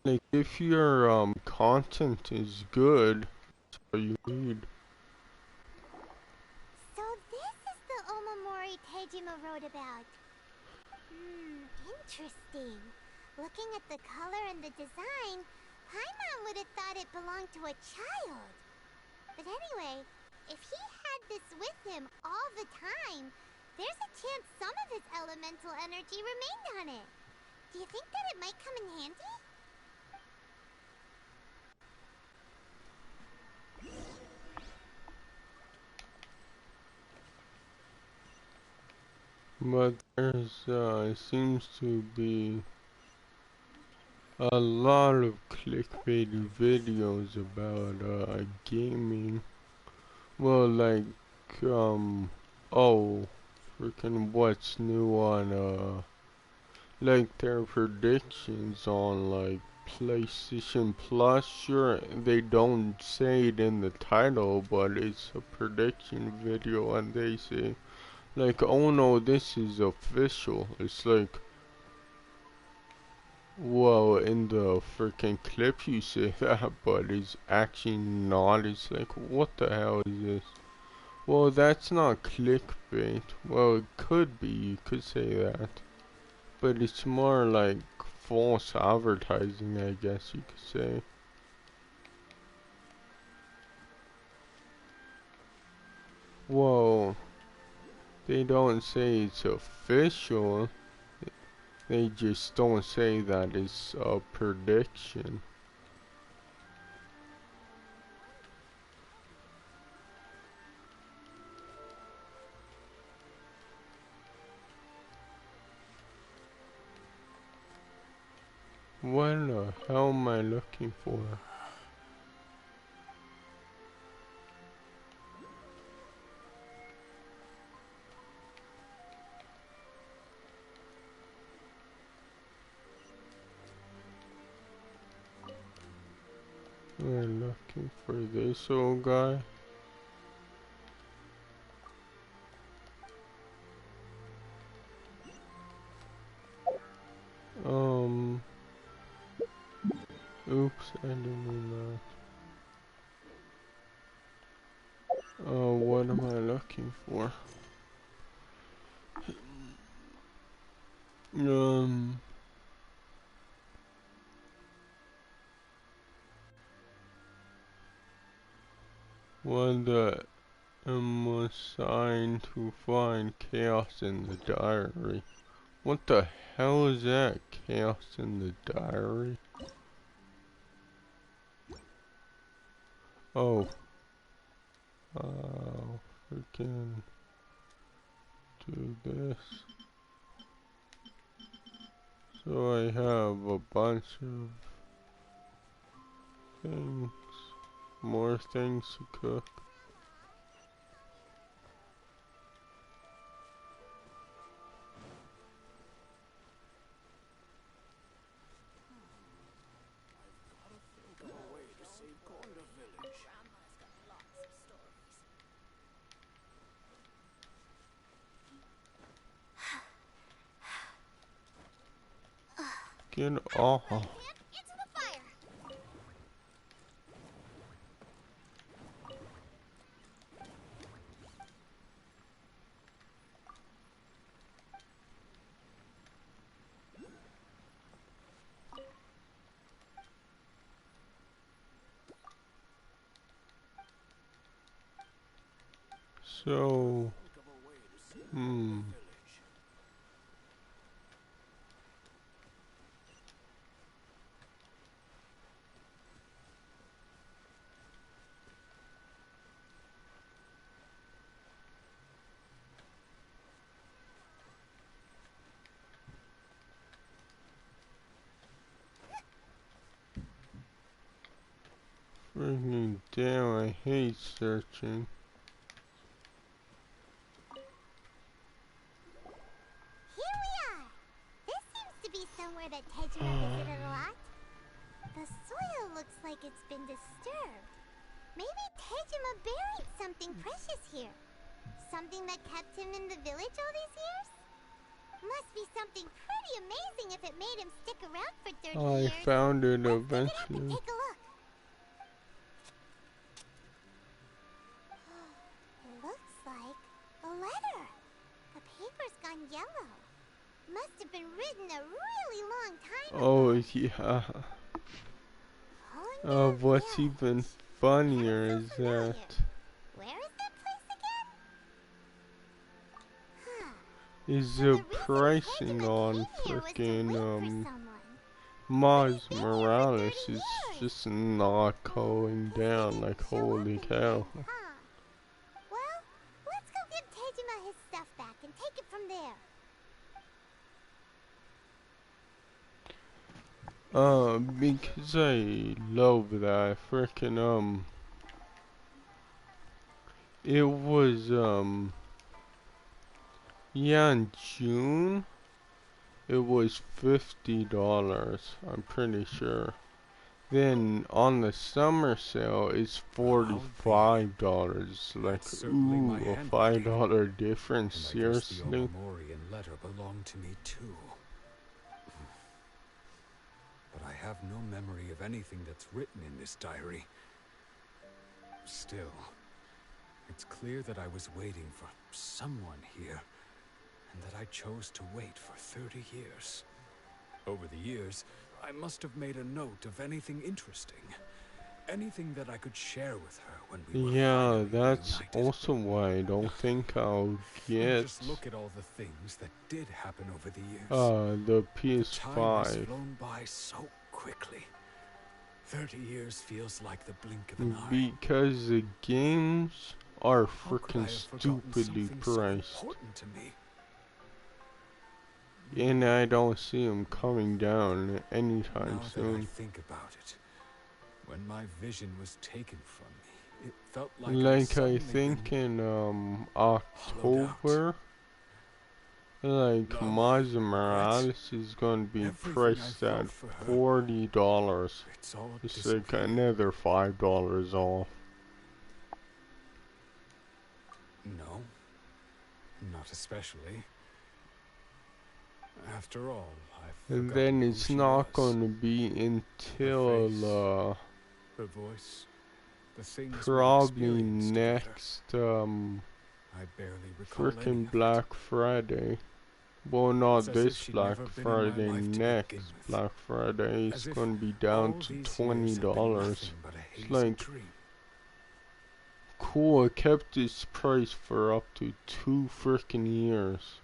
Like, if your content is good, that's all you need. So this is the Omamori Teijima wrote about. Interesting. Looking at the color and the design, Paimon would have thought it belonged to a child. But anyway, if he had this with him all the time, there's a chance some of his elemental energy remained on it. Do you think that it might come in handy? But there's seems to be a lot of clickbaity videos about gaming. Well, like oh, freaking what's new on like their predictions on like PlayStation Plus. Sure, they don't say it in the title, but it's a prediction video, and they say like, oh no, this is official. It's like, well, in the freaking clip you say that, but it's actually not. It's like, what the hell is this? Well, that's not clickbait. Well, it could be, you could say that. But it's more like false advertising, I guess you could say. Well, they don't say it's official. They just don't say that it's a prediction. What the hell am I looking for? We're looking for this old guy. Oops, I didn't mean that. What am I looking for? What the am assigned to find chaos in the diary? What the hell is that? Chaos in the diary? Oh. Freaking do this. So I have a bunch of things, more things to cook. Get off. So, freaking damn, I hate searching. Here we are! This seems to be somewhere that Tejima visited a lot. The soil looks like it's been disturbed. Maybe Tejima buried something precious here. Something that kept him in the village all these years? Must be something pretty amazing if it made him stick around for 30 years. I found it Let's eventually. take a look. It looks like a letter. The paper's gone yellow. Must have been written a really long time ago. Oh yeah. What's even funnier is that Where is that place again? Huh. is the pricing on freaking Miles Morales is just not going down, like holy cow. Well, let's go give Tejima his stuff back and take it from there. Because I love that freaking it was yeah, in June it was $50, I'm pretty sure. Then on the summer sale it's $45. Like, ooh, a $5 difference, seriously? The Omorian letter belonged to me too. But I have no memory of anything that's written in this diary. Still, it's clear that I was waiting for someone here, and that I chose to wait for 30 years. Over the years, I must have made a note of anything interesting. Anything that I could share with her when we were Yeah, that's also why I don't think I'll get just look at all the things that did happen over the years. the Time has PS5. flown by so quickly. 30 years feels like the blink of an eye. Because the games are How could I freaking have forgotten stupidly something so priced. important to me? And I don't see them coming down anytime Now soon. that I think about it, when my vision was taken from me, it felt like I think in October, like Miles Morales is gonna be priced at $40. It's like another $5 off. No, not especially. After all, And then it's not gonna be until her voice, the things probably next I barely recall frickin' Black Friday. Well, not It's as if this she'd Black never been in my Friday, life to next begin with. Black Friday As it's if gonna be down all to these years $20. had been nothing but a It's hazy like dream. cool. It kept its price for up to 2 frickin' years,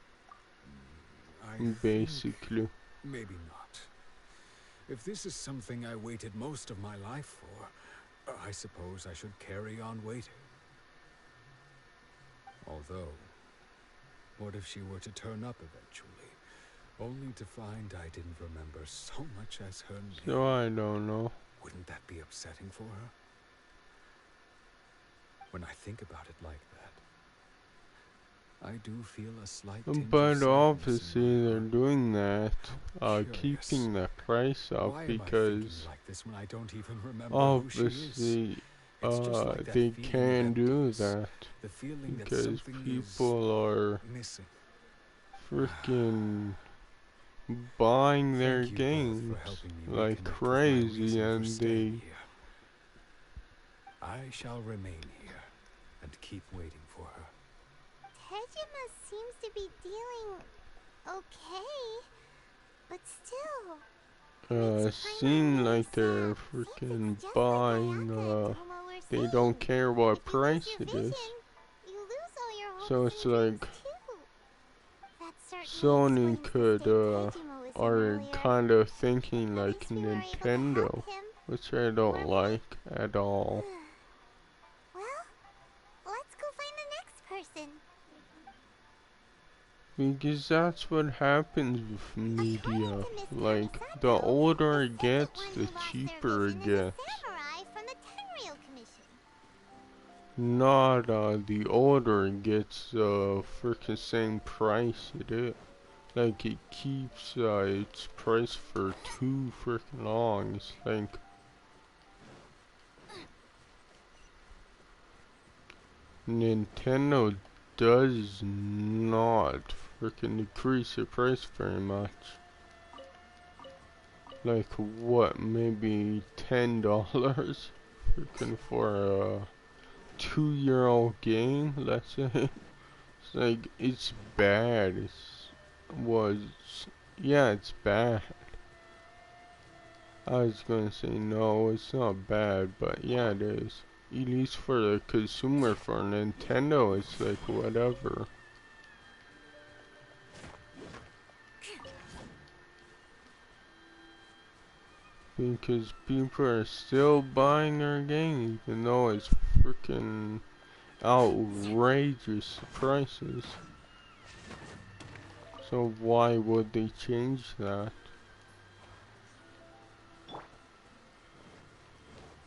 basically. Maybe not. If this is something I waited most of my life for, I suppose I should carry on waiting. Although, what if she were to turn up eventually? only to find I didn't remember so much as her name. So I don't know. Wouldn't that be upsetting for her? When I think about it like that, I do feel a slight tinge of But sadness obviously they're doing that, Curious. keeping the price up Why am I thinking because like this when I don't even remember who she is? obviously It's just like that they feeling can of do emptiness, that the feeling that because something people are missing. freaking buying their Thank you both games for helping me like reconnect with my crazy, reason for and staying they here. I shall remain here and keep waiting for her. Tejima seems to be dealing okay, but still. seem like they're freaking buying, they don't care what price it is. So it's like Sony could, are kind of thinking like Nintendo, which I don't like at all. Well, let's go find the next person. Because that's what happens with media. Like, the older it gets, the cheaper it gets. Not, the older it gets, freaking same price it is. Like, it keeps, its price for too freaking long. It's like, Nintendo does not freaking decrease the price very much. Like, what, maybe $10 freaking for a 2-year-old game, let's say. It's like, it's bad. Yeah, it's bad. I was gonna say no, it's not bad, but yeah, it is. At least for the consumer, for Nintendo, it's like whatever. Because people are still buying their game, even though it's freaking outrageous prices. So why would they change that?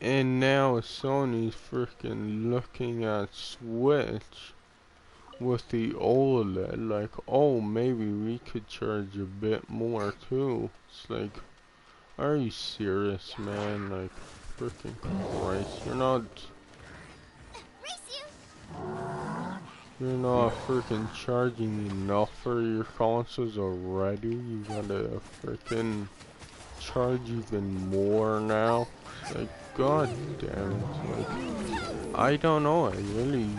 And now Sony's freaking looking at Switch with the OLED, like, oh, maybe we could charge a bit more too. It's like, are you serious, man? Like, freaking Christ, you're not freaking charging enough for your consoles already. You gotta freaking charge even more now. It's like, god damn it. Like, I don't know, I really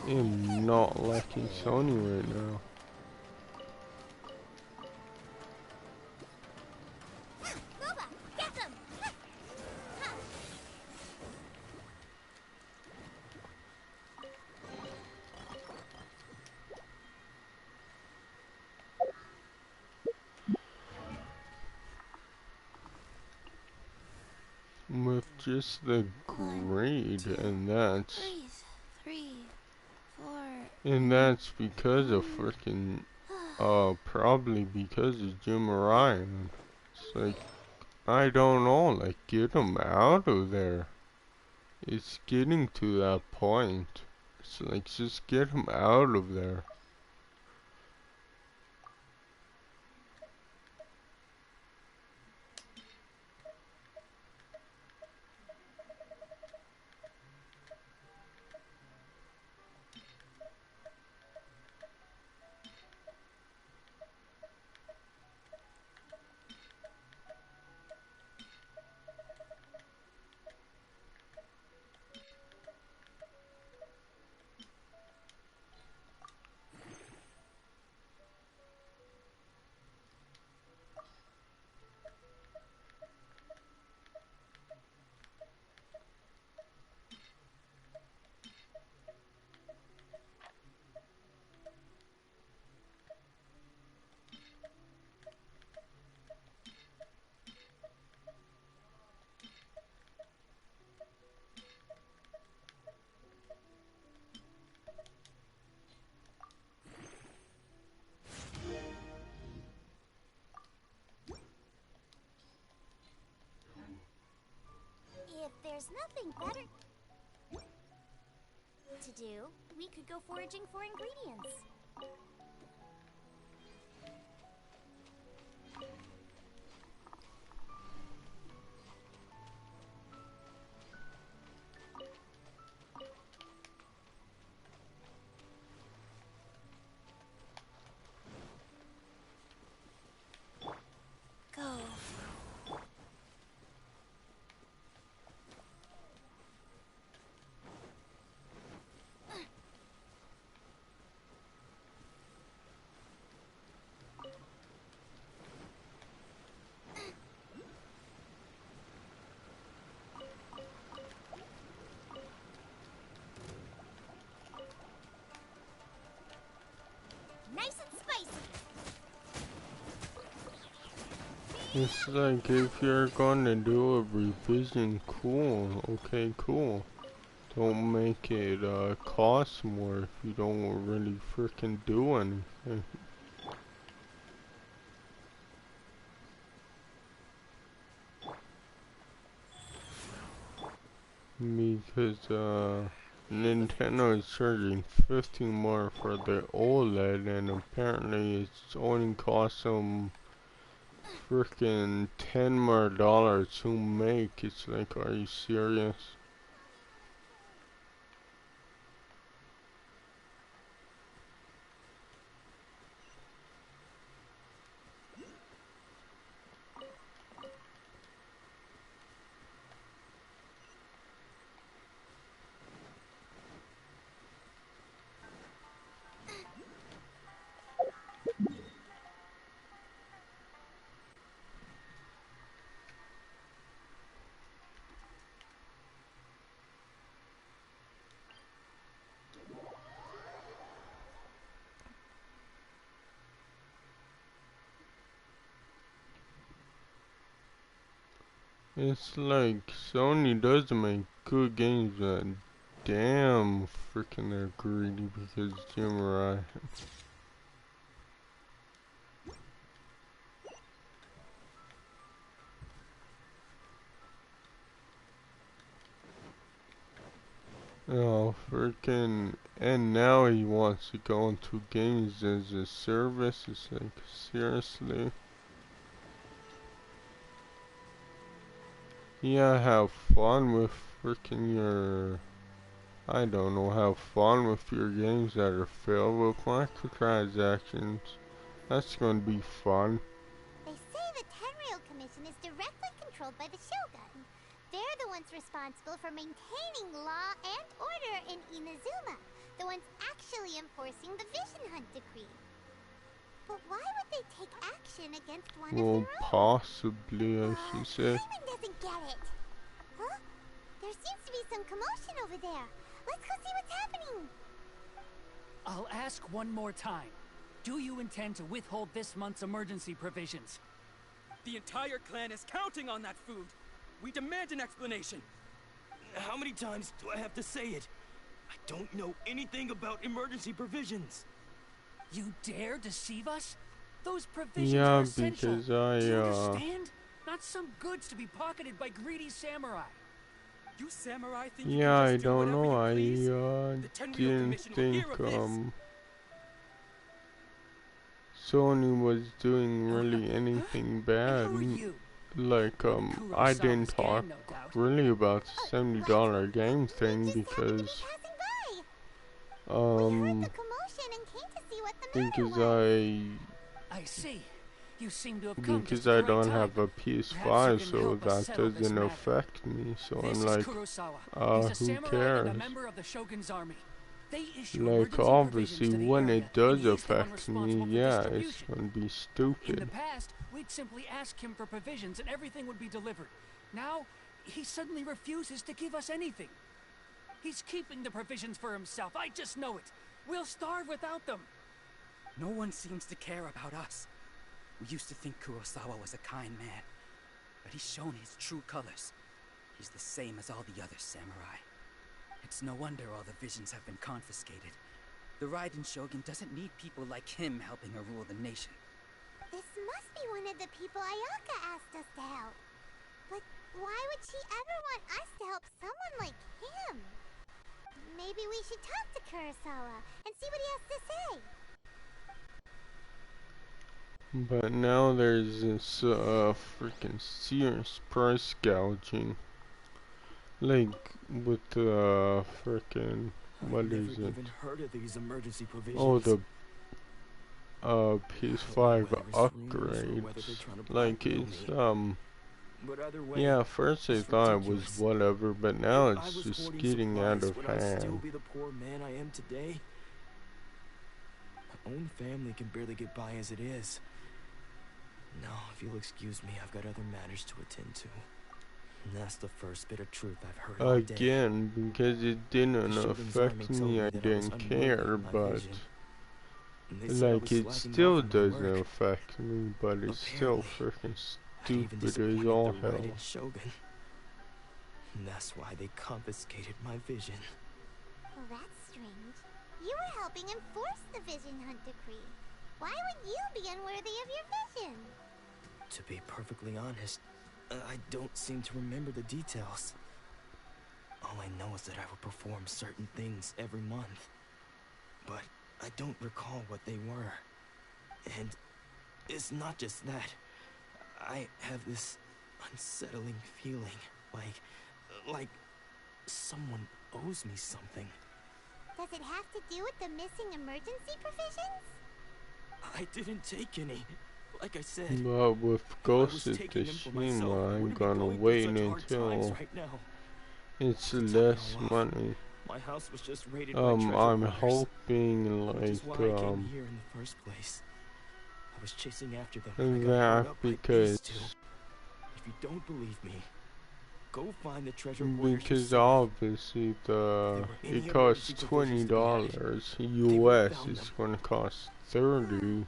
am not liking Sony right now. With just the grade, and that's because of freaking probably because of Jim Ryan. It's like, I don't know, like, get him out of there. It's getting to that point. It's like, just get him out of there. If there's nothing better to do, we could go foraging for ingredients. Go. Nice and spicy. It's like if you're gonna do a revision, cool, okay, cool. Don't make it cost more if you don't really freaking do anything. Because Nintendo is charging 50 more for the OLED, and apparently it's only cost them freaking $10 more to make. It's like, are you serious? It's like Sony does make good games, but damn freaking they're greedy because Samurai. Oh, freaking, and now he wants to go into games as a service. It's like, seriously? Yeah, have fun with freaking your, I don't know, have fun with your games that are filled with microtransactions. That's gonna be fun. They say the Tenryou Commission is directly controlled by the Shogun. They're the ones responsible for maintaining law and order in Inazuma. The ones actually enforcing the Vision Hunt decree. But why would they take action against one Well, of their own? possibly, I should say. Simon doesn't get it. Huh? There seems to be some commotion over there. Let's go see what's happening. I'll ask one more time. Do you intend to withhold this month's emergency provisions? The entire clan is counting on that food. We demand an explanation. How many times do I have to say it? I don't know anything about emergency provisions. You dare deceive us? Those provisions Yeah, are essential. because Do you understand? Not some goods to be pocketed by greedy samurai. You samurai think Yeah, you I can just do don't whatever know. you please? I The Tenryou didn't Commission will hear think of this. Sony was doing really anything bad. Like I didn't talk really about the $70 game thing because because I see. You seem to have come because just the I right don't time. have a Perhaps PS5, you can so help us that settle this doesn't matter. affect me. So This I'm is like, Kurosawa. He's a who samurai cares? and a member of the Shogun's army. They issue Like, emergency obviously, provisions to the when area, it does and he's the one affect me, responsible for yeah, it's distribution. gonna be In the stupid. past, we'd simply ask him for provisions and everything would be delivered. Now, he suddenly refuses to give us anything. He's keeping the provisions for himself. I just know it. We'll starve without them. No one seems to care about us. We used to think Kurosawa was a kind man, but he's shown his true colors. He's the same as all the other samurai. It's no wonder all the visions have been confiscated. The Raiden Shogun doesn't need people like him helping her rule the nation. This must be one of the people Ayaka asked us to help. But Why would she ever want us to help someone like him? Maybe we should talk to Kurosawa and see what he has to say. But now there's this freaking serious price gouging. Like with the freaking what is it? Even heard of these emergency provisions. Oh, the PS5 upgrades. Like it's yeah, at first I thought it was whatever, but now it's just getting out of Would I still hand. be the poor man I am today? My own family can barely get by as it is. No, if you'll excuse me, I've got other matters to attend to. And that's the first bit of truth I've heard all day. Again, because it didn't affect me, I didn't care, but like it still doesn't affect me, but it's still freaking stupid as all hell. And that's why they confiscated my vision. Well, that's strange. You were helping enforce the Vision Hunt decree. Why would you be unworthy of your vision? To be perfectly honest, I don't seem to remember the details. All I know is that I would perform certain things every month. But I don't recall what they were. And it's not just that. I have this unsettling feeling, like someone owes me something. Does it have to do with the missing emergency provisions? I didn't take any. Like I said, But with Ghost of Tsushima, I'm gonna wait until it's less money. My house was just raided by I'm hoping which is why I came here in the first place. I was chasing after them. And I got held up by these two. If you don't believe me, go find the treasure warriors. Because obviously it costs $20 US. It's gonna cost 30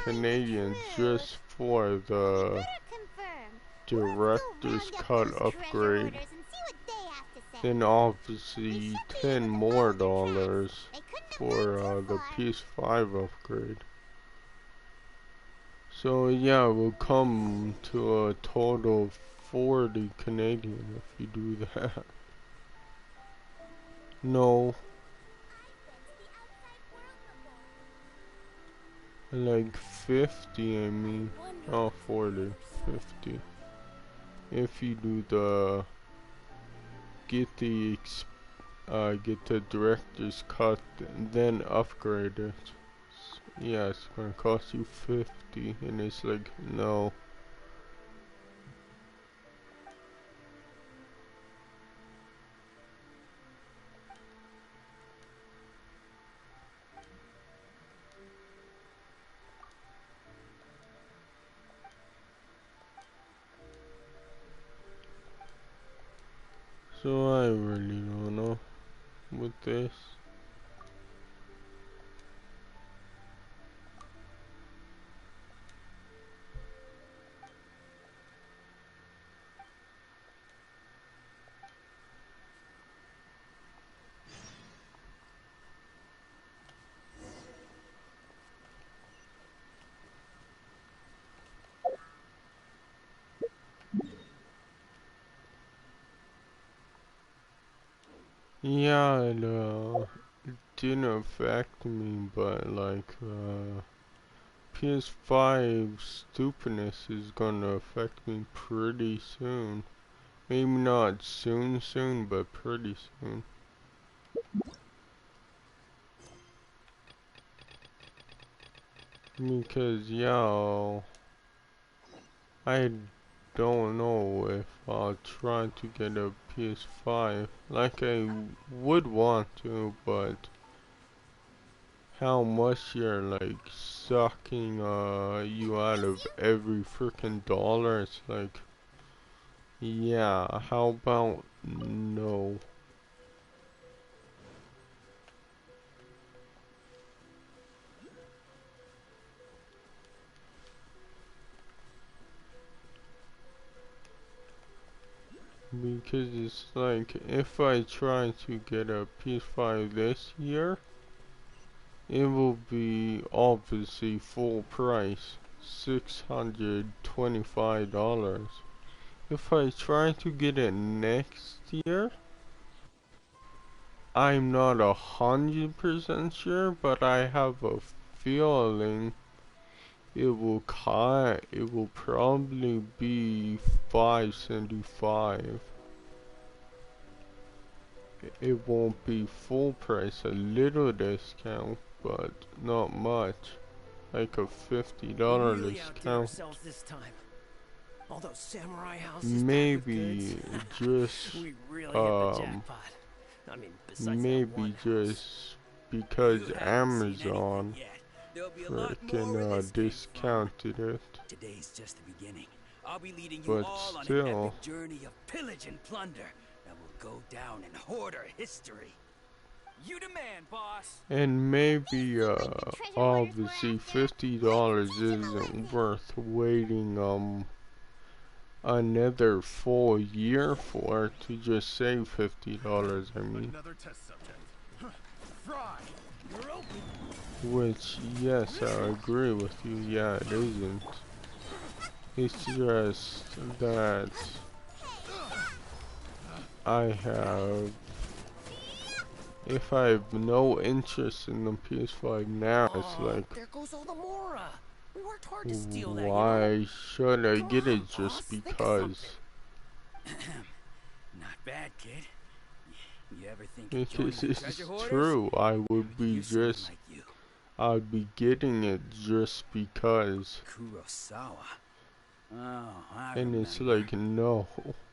Canadian just for the director's cut upgrade. Then obviously $10 more for the PS5 upgrade. So yeah, it will come to a total of 40 Canadian if you do that. No. Like 50, I mean. Oh, 40. 50. If you do the get the director's cut and then upgrade it. Yeah, it's gonna cost you 50, and it's like, no. So I really don't know with this. Yeah, it didn't affect me, but like PS5 stupidness is gonna affect me pretty soon. Maybe not soon, but pretty soon. Because yeah, I don't know if I'll try to get a PS5. Like I would want to, but how much you're like sucking you out of every freaking dollar, it's like, yeah, how about no? Because it's like, if I try to get a PS5 this year, it will be obviously full price, $625. if I try to get it next year, I'm not 100% sure, but I have a feeling it will probably be $5.75. It won't be full price, a little discount, but not much. Like a $50 We really outdid discount. ourselves this time. All those samurai houses Maybe just we really hit the jackpot. I mean, besides that maybe one just because Amazon frickin' discounted it. Today's just the beginning. I'll be leading you But all on an still, epic journey of pillage and plunder that will go down in hoarder history. You demand, boss. and maybe obviously $50 isn't worth waiting another full year for it to just save $50. I mean, Another test subject. Fry, you're open. which yes, I agree with you. Yeah, it isn't. It's just that if I have no interest in the PS5 now, it's like, there goes all the Mora. We worked hard to steal that. why should I get it just because? Not bad, kid. You ever think of Because joining the it's treasure hoarders? true, I'd be getting it just because. Kurosawa. Oh, I And it's remember. like, no.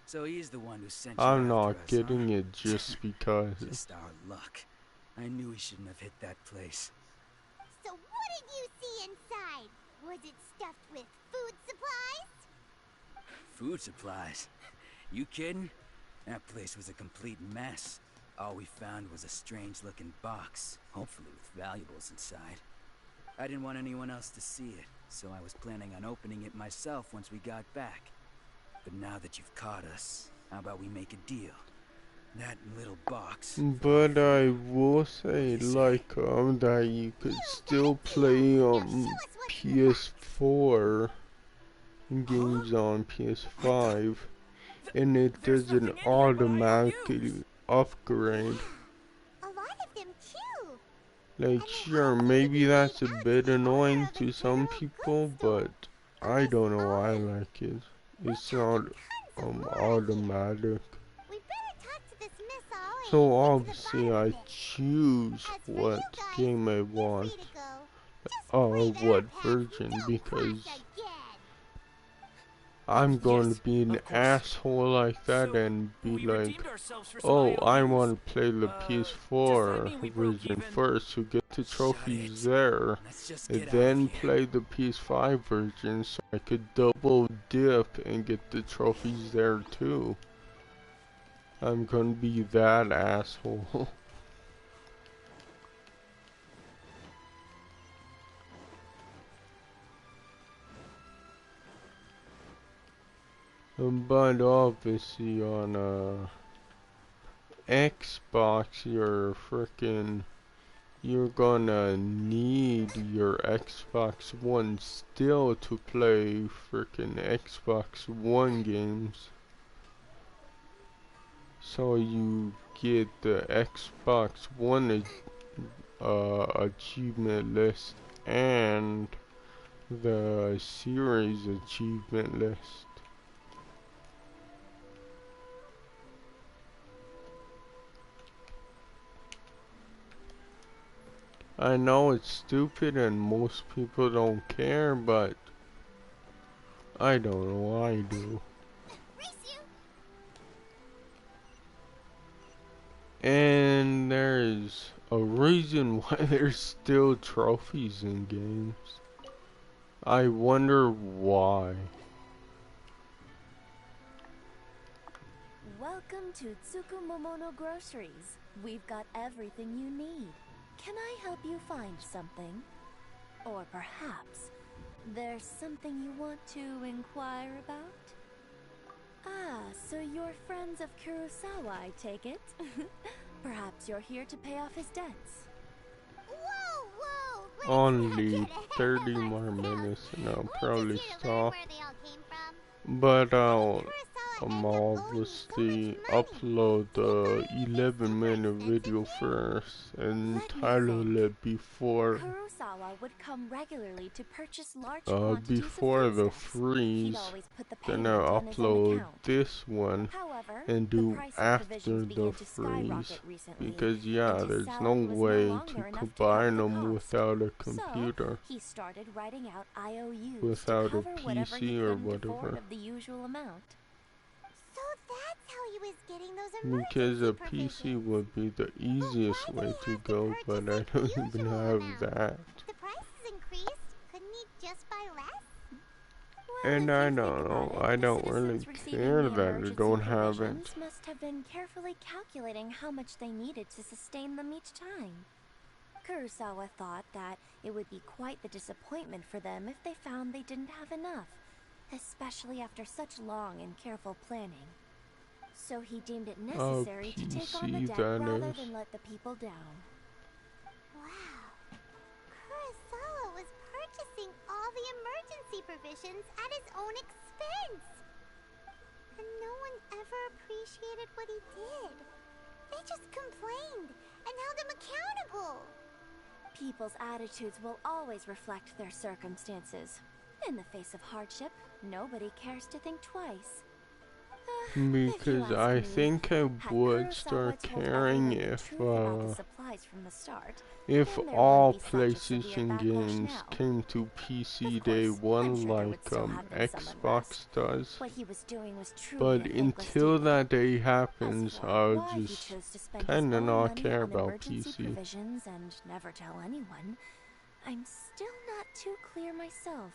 So he's the one who sent you I'm after not us, getting huh? it just because. Just our luck. I knew he shouldn't have hit that place. So what did you see inside? Was it stuffed with food supplies? Food supplies? You kidding? That place was a complete mess. All we found was a strange-looking box, hopefully with valuables inside. I didn't want anyone else to see it, so I was planning on opening it myself once we got back. But now that you've caught us, how about we make a deal? That little box. But I will say, like, that you could still play PS4 games on PS5, and it doesn't automatically upgrade. A lot of them too. Like, sure, maybe that's a bit annoying to some people, but I don't know why I like it. It's not automatic. So obviously I choose what game I want, what version, because I'm going to be an asshole like that and be like, oh, I want to play the PS4 version first to get the trophies there, and then play the PS5 version so I could double dip and get the trophies there too. I'm gonna be that asshole. But obviously on Xbox, you're gonna need your Xbox One still to play frickin' Xbox One games. So you get the Xbox One achievement list and the series achievement list. I know it's stupid and most people don't care, but I don't know, I do. And there's a reason why there's still trophies in games. I wonder why. Welcome to Tsukumomono Groceries. We've got everything you need. Can I help you find something? Or perhaps there's something you want to inquire about? Ah, so you're friends of Kurosawa, I take it? Perhaps you're here to pay off his debts. Only 30 more minutes and I'll probably stop. But obviously upload the 11-minute video first and title it before Kurosawa would come regularly to purchase large quantities before of the foodstuffs. He'd freeze. always put the Then payment I on his own upload account. this one However, and the do price of after provisions the began to freeze, skyrocket recently, because yeah, and his there's no salary was no way longer to enough to combine cover the them cost. without a So, computer, he started writing out IOUs without to a cover whatever he PC or couldn't afford whatever. of the usual amount. So that's how he was getting those Because emergency a provisions. PC would be the easiest way to go, but I don't even have that. The prices increased. Couldn't he just buy less? And I don't know, I don't really care that I don't have it. Must have been carefully calculating how much they needed to sustain them each time. Kurosawa thought that it would be quite the disappointment for them if they found they didn't have enough, especially after such long and careful planning. So he deemed it necessary to take on the debt rather than let the people down. Wow. Kurosawa was purchasing all the emergency provisions at his own expense. And no one ever appreciated what he did. They just complained and held him accountable. People's attitudes will always reflect their circumstances. In the face of hardship, nobody cares to think twice. Because I think I would start caring if all PlayStation games came to PC day one like Xbox does. But until that day happens, I'll just kinda not care about PC. And never tell anyone. I'm still not too clear myself.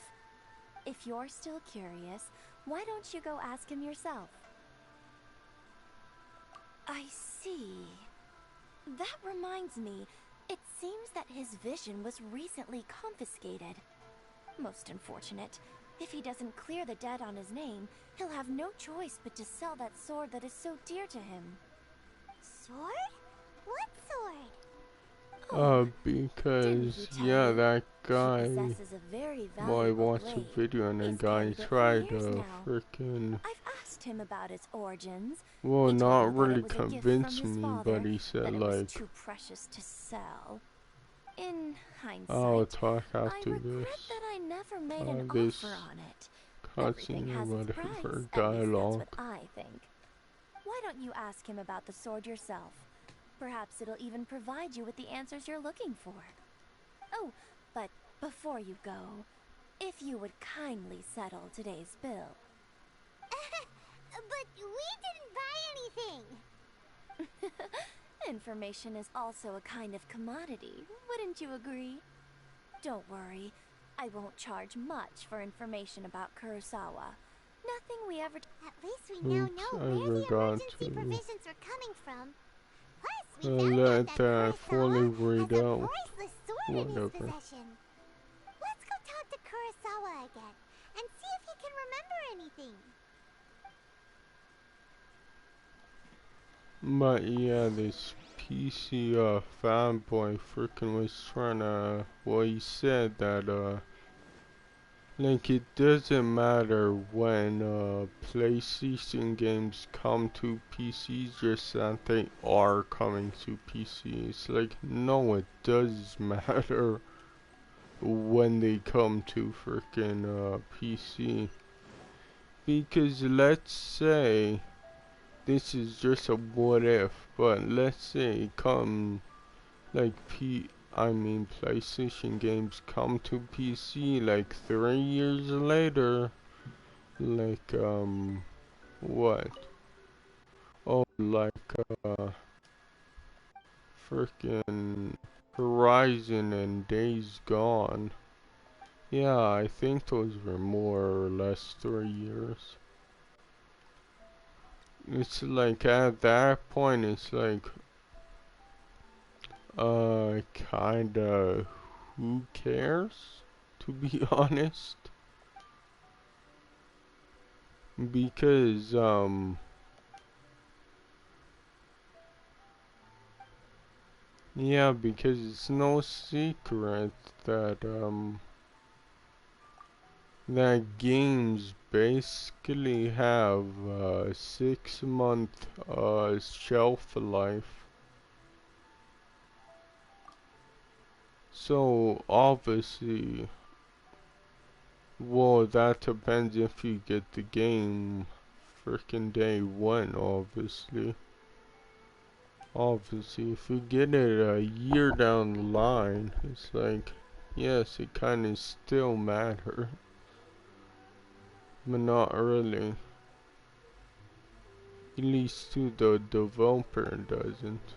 If you're still curious, why don't you go ask him yourself? I see. That reminds me, it seems that his vision was recently confiscated. Most unfortunate. If he doesn't clear the debt on his name, he'll have no choice but to sell that sword that is so dear to him. Sword? What sword? Because, yeah, that guy, well, I watched a video and a guy tried to frickin', him about its origins. well, not really convince me, but he said, like, too precious to sell. In hindsight, I'll talk after this, that I never made an this offer on it. cutscene or whatever, That's dialogue. what I think. Why don't you ask him about the sword yourself? Perhaps it'll even provide you with the answers you're looking for. Oh, but before you go, if you would kindly settle today's bill. But we didn't buy anything. Information is also a kind of commodity, wouldn't you agree? Don't worry, I won't charge much for information about Kurosawa. Nothing we ever... At least we now know where the emergency provisions are coming from. Plus, we found let out that fully read has a out. priceless sword in his Whatever. possession. Let's go talk to Kurosawa again and see if he can remember anything. But yeah, this PC fanboy frickin' was trying to, well, he said that like it doesn't matter when PlayStation games come to PC, just that they are coming to PC. It's like, no, it does matter when they come to frickin' PC. Because let's say, this is just a what if, but let's say come, like PlayStation games come to PC like 3 years later, like, what? Oh, like, frickin' Horizon and Days Gone. Yeah, I think those were more or less 3 years. It's like, at that point, it's like, kinda, who cares, to be honest? Because, yeah, because it's no secret that, that games basically have a 6-month shelf life. So obviously, well, that depends if you get the game freaking day one, obviously. Obviously, if you get it a year down the line, it's like, yes, it kind of still matters. But not really. At least to the developer it doesn't.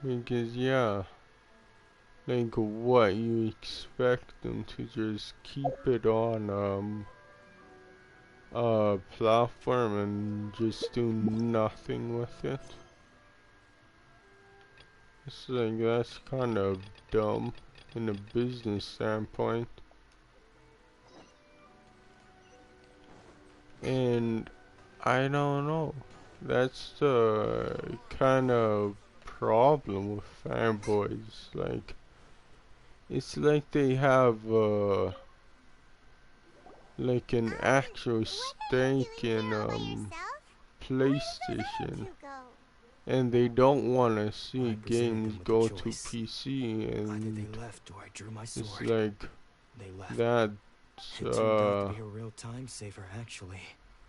Because yeah, like what you expect them to just keep it on a platform and just do nothing with it. It's like that's kind of dumb in a business standpoint. And I don't know. That's the kind of problem with fanboys. Like, it's like they have like an actual stake in PlayStation, and they don't want to see games go to PC, and it's like that's It turned out to be a real time saver, actually.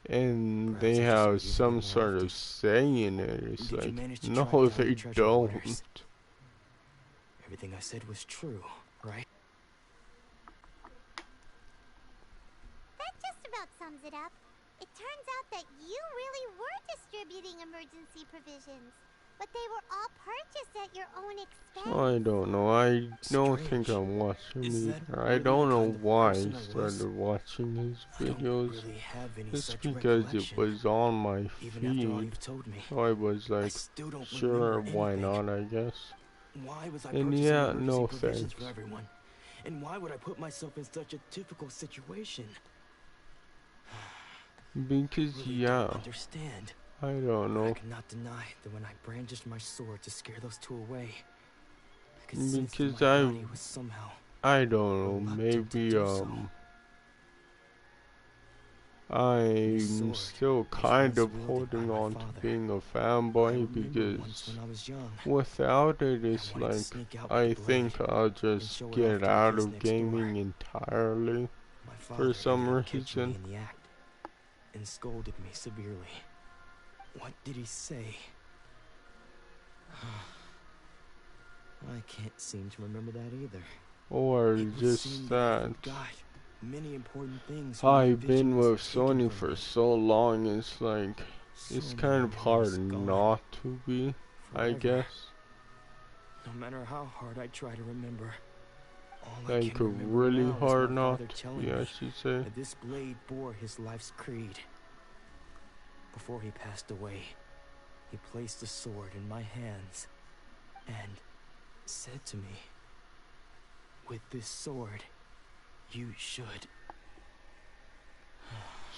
and they have some sort of say in it. It's like, no, they don't. Everything I said was true, right? That just about sums it up. It turns out that you really were distributing emergency provisions, but they were all purchased at your own expense. I don't know. I don't think I'm watching either. I don't know why I started watching his videos. Just because it was on my feed. So I was like, sure, why not, I guess. Why was I And purchasing yeah, emergency no provisions thanks. for everyone? And why would I put myself in such a difficult situation? Because yeah, Understand. I don't know. I cannot deny that when I brandished my sword to scare those two away, I could sense that Because my body was somehow I don't know, maybe I'm still kind of holding on to being a fanboy because without it, it's like I think I'll just get out of gaming entirely for some reason. and scolded me severely. What did he say? I can't seem to remember that either. Or just that Many important things I've been with Sony for so long, it's like, it's kind of hard not to be, I guess. No matter how hard I try to remember, Like really hard not to be, I should say. that this blade bore his life's creed. Before he passed away, he placed the sword in my hands and said to me, "With this sword, you should."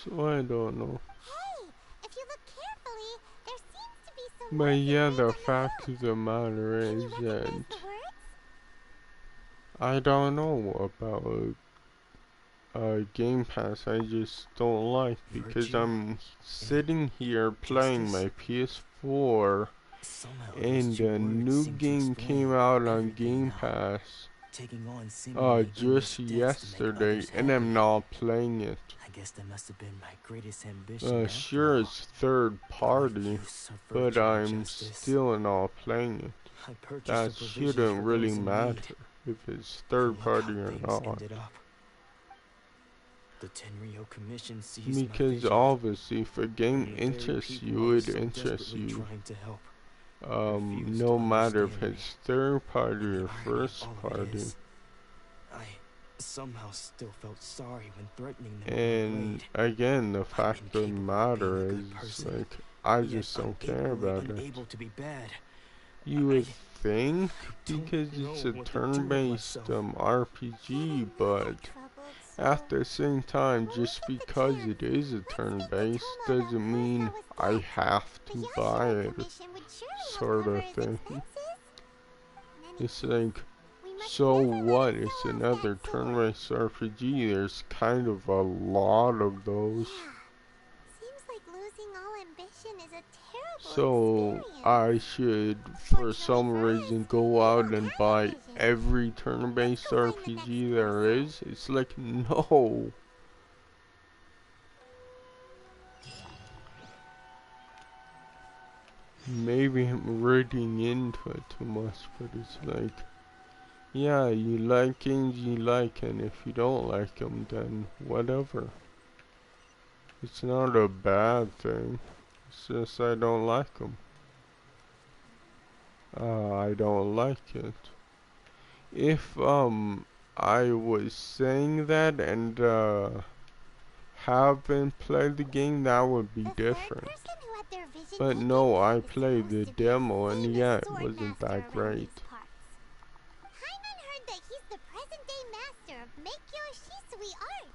So I don't know. Hey, if you look carefully, there seems to be some But yeah, the fact of the matter is that I don't know about Game Pass. I just don't like, because I'm sitting here playing my PS4 and a new game came out on Game Pass just yesterday, and I'm not playing it. I guess that must have been my greatest ambition. Sure, it's third party, but I'm still not playing it. That shouldn't really matter if it's third party or not. The Tenryo Commission sees Because obviously, if a game interests you, it interests you. No matter if it's third party or first party. I somehow still felt sorry when threatening them. And again, the fact of the matter is, like, I just don't care about it. You would think, because it's a turn-based RPG, but at the same time, just because it is a turn-based doesn't mean I have to buy it, sort of thing. It's like, so what? It's another turn-based RPG. There's kind of a lot of those. Seems like losing all ambition is a terrible So experience. I should, for some reason, go out and buy every turn-based RPG there is? It's like, no. Maybe I'm reading into it too much, but it's like, yeah, you like games you like, and if you don't like them, then whatever. It's not a bad thing. It's just I don't like them. I don't like it. If I was saying that and haven't played the game, that would be different. But no, I played the demo and yeah, it wasn't that great. Paimon heard that he's the present-day master of make-your-shisui art.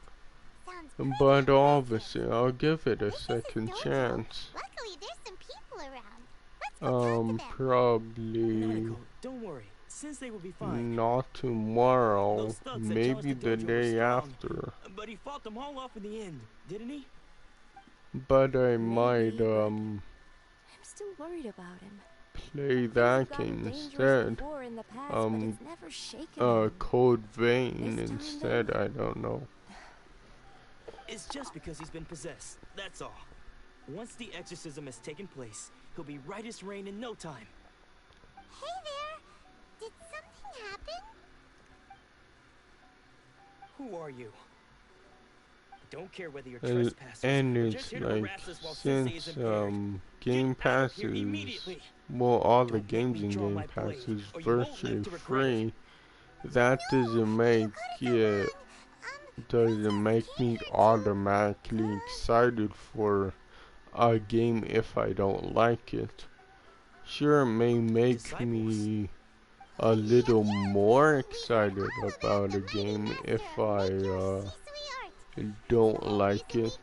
Sounds pretty But obviously, I'll give it a second chance. Luckily, there's some people around. Let's go talk to them. Probably Don't worry. Sensei will be fine. not tomorrow, Those thugs that maybe challenged the Dojo were day strong, after. But he fought them all off in the end, didn't he? But I might I'm still worried about him. play that game instead. Code Vein instead, I don't know. It's just because he's been possessed, that's all. Once the exorcism has taken place, he'll be right as rain in no time. Hey there! Did something happen? Who are you? I don't care whether you're trespassers And or it's just here to like, harass us while Sensei is since impaired. Game Pass is, well, all the games in draw Game my Pass blade, is or you won't virtually live to regret free, that doesn't make me automatically excited for a game if I don't like it. Sure, it may make me a little more excited about a game if I don't like it,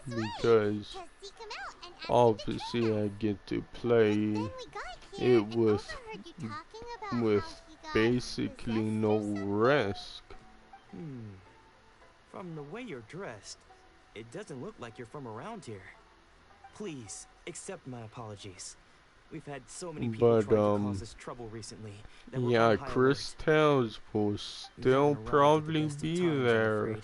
because obviously I get to play it with basically no risk. From the way you're dressed, it doesn't look like you're from around here. Please, accept my apologies. We've had so many people trying to cause us trouble recently. Yeah, Chris Tales will still probably be there.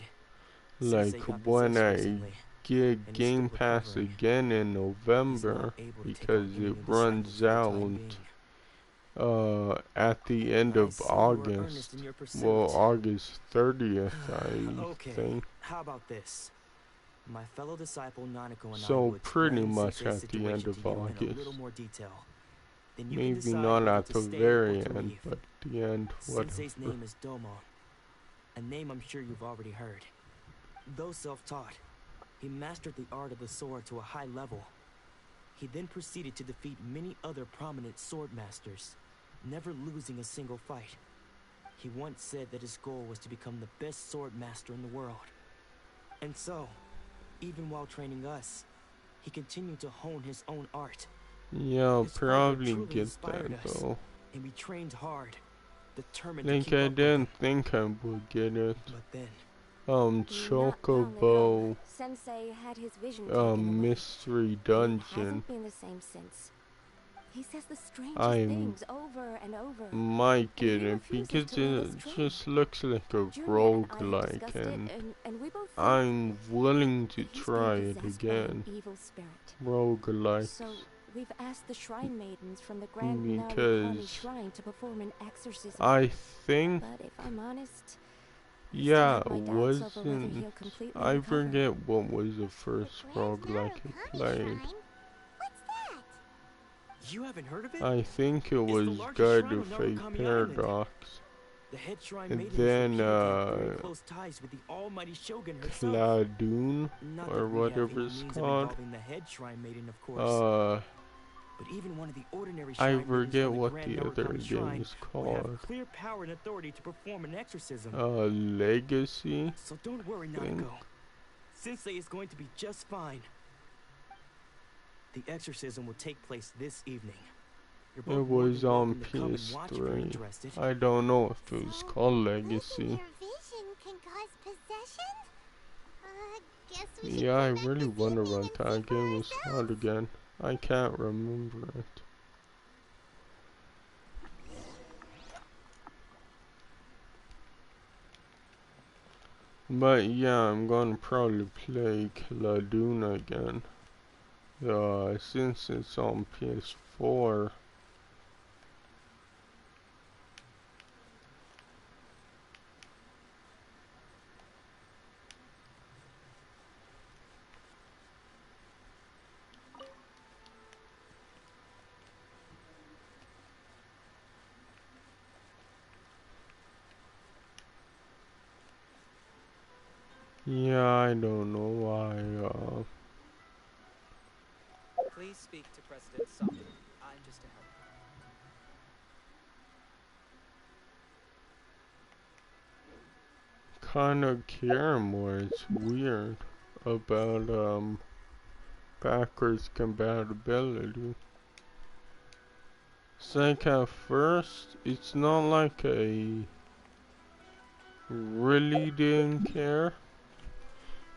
Like when I get Game Pass again in November, because it runs out at the end of August. Well, August 30th, I think. How about this? My fellow disciple Nanako and So pretty much at the end of August. Maybe not at the very end, but the end, whatever. Sensei's name is Domo, a name I'm sure you've already heard. Though self-taught, he mastered the art of the sword to a high level. He then proceeded to defeat many other prominent sword masters, never losing a single fight. He once said that his goal was to become the best sword master in the world. And so, even while training us, he continued to hone his own art. Yeah, I'll probably get that though. And we trained hard, determined Like, to keep I up didn't think I would get it. But then, Chocobo, Sensei had his vision Mystery Dungeon. been the same since. He says the strangest I things over and over. might get it because it just looks like a roguelike, and I'm willing to try it again. Roguelike. So we've asked the shrine maidens from the Grand Because Shrine to perform an exorcism. I think, but if I'm honest, yeah, wasn't, I forget what was the first roguelike I played. you haven't heard of it? I think it was Guide to Fate Paradox. The head shrine And maiden then, very close ties with the almighty shogun herself. Cladoon, Not or that we have whatever any it's means of called. involving the head shrine maiden, of course. But But even one of the ordinary I shrine leaders forget from the what Grand the Narukami other game Shrine is would have called. clear power and authority to perform an exorcism. Legacy? So don't worry, Nanako. Sensei is going to be just fine. The exorcism will take place this evening. It was on PS3. I don't know if it was called Legacy. Your vision can cause possession? Guess we should Yeah, I go back really this wonder evening what and see that for game was ourselves. called again. I can't remember it. But yeah, I'm gonna probably play Laduna again. Since it's on PS4. Yeah, I don't know why, Please speak to President Saki. I'm just a helper. kinda care more. It's weird about, backwards compatibility. It's like at first, it's not like I really didn't care,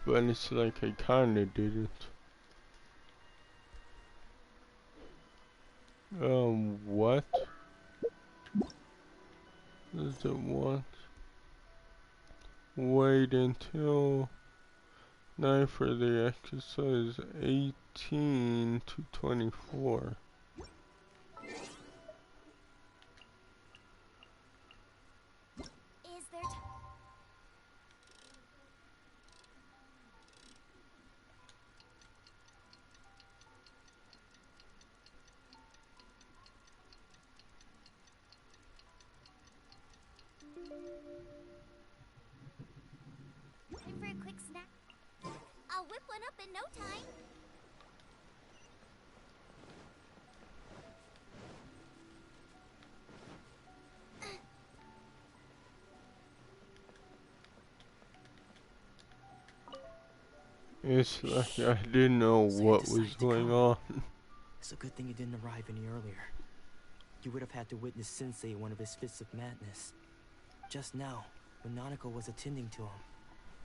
but it's like I kinda didn't. What? Does it want? Wait until night for the exercise 18 to 24. Is there time for a quick snack? I'll whip one up in no time. It's like I didn't know what was going on. It's a good thing you didn't arrive any earlier. You would have had to witness Sensei in one of his fits of madness. Just now, when Nanako was attending to him,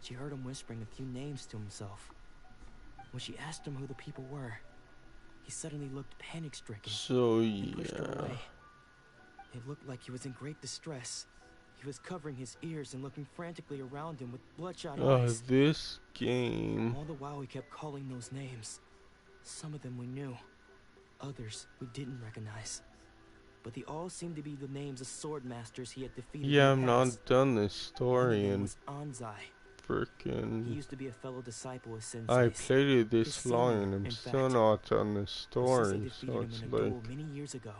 she heard him whispering a few names to himself. When she asked him who the people were, he suddenly looked panic-stricken. So and pushed her yeah. away. It looked like he was in great distress. He was covering his ears and looking frantically around him with bloodshot eyes. This game. All the while he kept calling those names. Some of them we knew, others we didn't recognize. But they all seemed to be the names of sword masters he had defeated. Yeah, in the I'm past. not done this story One and was Anzai. He frickin'. used to be a fellow disciple of Sensei's. I played it this His long senior, and I'm in still fact. not done this Sensei story, defeated so him it's in a duel like many years ago.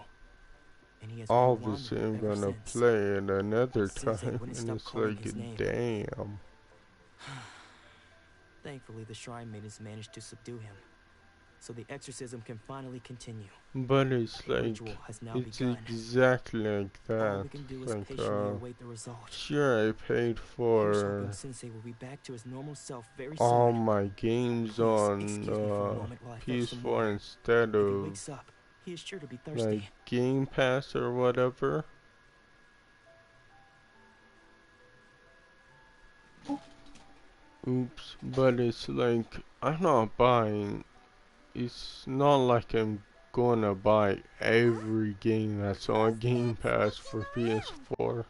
And he has been obviously I'm wandering ever gonna since. play it another Sensei time wouldn't and stop it's calling like his name. damn. Thankfully, the shrine maidens managed to subdue him, so the exorcism can finally continue. But it's The like ritual has now it's begun. exactly like All that. we can do It's is like patiently await the result. sure I paid Here's for hoping Sensei will be back to his normal self very all soon. my games Please, on excuse me for a moment while I fetch some PS4 water. instead If he of wakes up, he is sure to be thirsty. like Game Pass or whatever. Oops, but it's like I'm not buying. It's not like I'm gonna buy every game that's on Game Pass for PS4.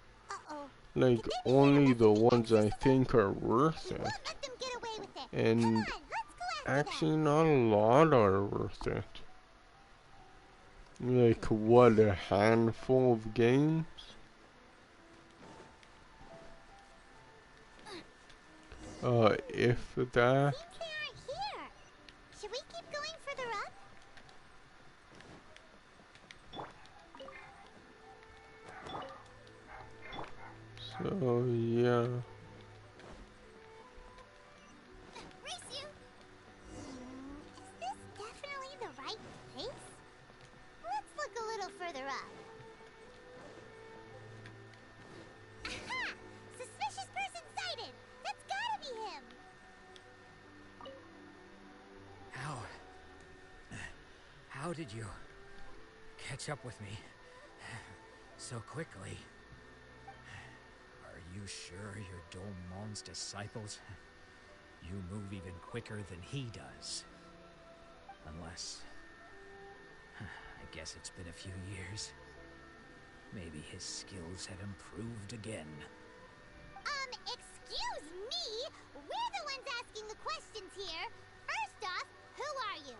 Like only the ones I think are worth it. And actually not a lot are worth it. Like what, a handful of games? If that. Should we keep going further up? So yeah. Is this definitely the right place? How did you catch up with me so quickly? Are you sure you're Domon's disciples? You move even quicker than he does. Unless... I guess it's been a few years. Maybe his skills have improved again. Excuse me? We're the ones asking the questions here. First off, who are you?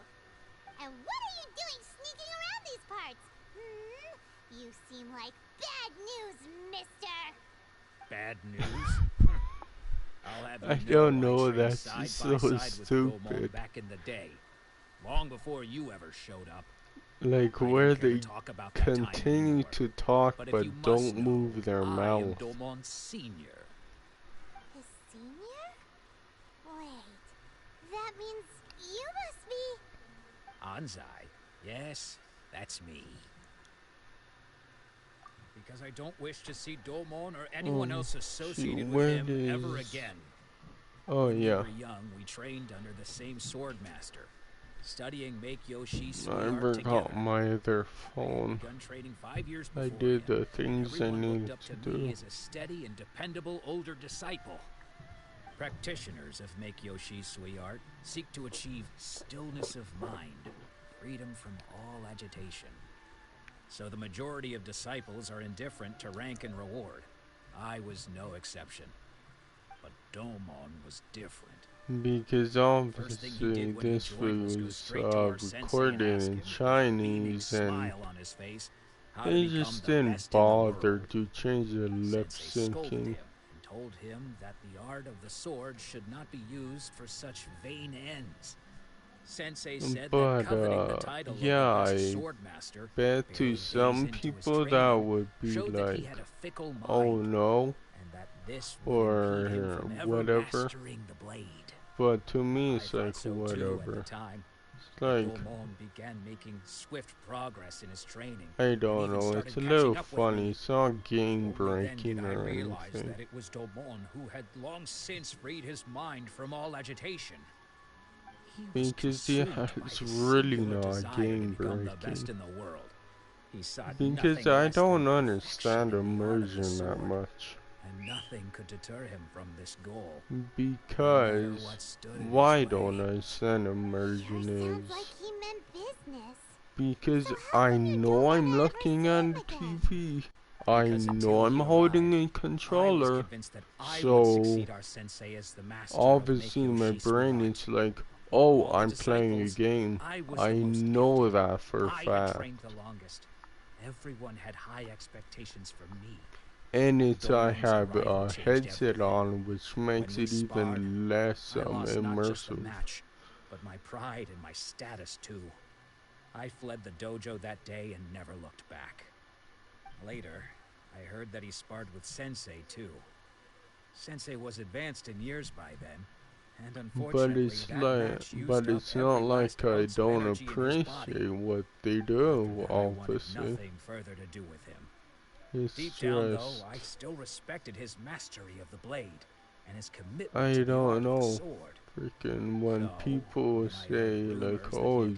And what are you doing sneaking around these parts? You seem like bad news, mister. Bad news? I'll have I you don't know, know, I trained that's side so by side with Domon stupid. back in the day, long before you ever showed up. Like I where don't care to they talk about that time continue anymore. to talk But if but you must don't know, move their I am mouth. Domon Senior. His senior? Wait, that means you must be... Anzai? Yes, that's me. Because I don't wish to see Domon or anyone else associated with him ever again. Oh When yeah. we were young, we trained under the same sword master, studying Make Yoshi I Suiart forgot together. my other phone. Gun training 5 years I before did him. the things I Everyone looked needed up to to me do. as a steady and dependable older disciple. Practitioners of Make Yoshi Suiart seek to achieve stillness of mind, freedom from all agitation. So the majority of disciples are indifferent to rank and reward. I was no exception. But Domon was different. Because obviously this was recorded in Chinese and they just didn't bother to change the lip syncing. Told him that the art of the sword should not be used for such vain ends. Sensei said that coveting the title yeah, of the best I sword master bet to some people that would be like, oh no, or whatever. But to me it's like, whatever. It's like, Domon began making swift progress in his training. I don't know, it's a little funny. It's not game breaking or Realized anything. that it was Domon who had long since freed his mind from all agitation. Because yeah, it's really not game breaking. Because I don't understand immersion that much. And nothing could deter him from this goal. Because why don't I understand immersion Sounds is like he meant business. because I know I'm looking at the TV. I know I'm holding a controller. So obviously my brain is like, oh, I'm playing a game. I know that for a fact. Everyone had high expectations for me. And I have a headset on, which makes it even less immersive. But my pride and my status too. I fled the dojo that day and never looked back. Later, I heard that he sparred with Sensei too. Sensei was advanced in years by then, and unfortunately but it's not like I don't appreciate what they do, obviously. Nothing further to do with him. It's Deep down, though, I still respected his mastery of the blade and his commitment I to the art don't of the know. sword. Freaking when people say like, oh,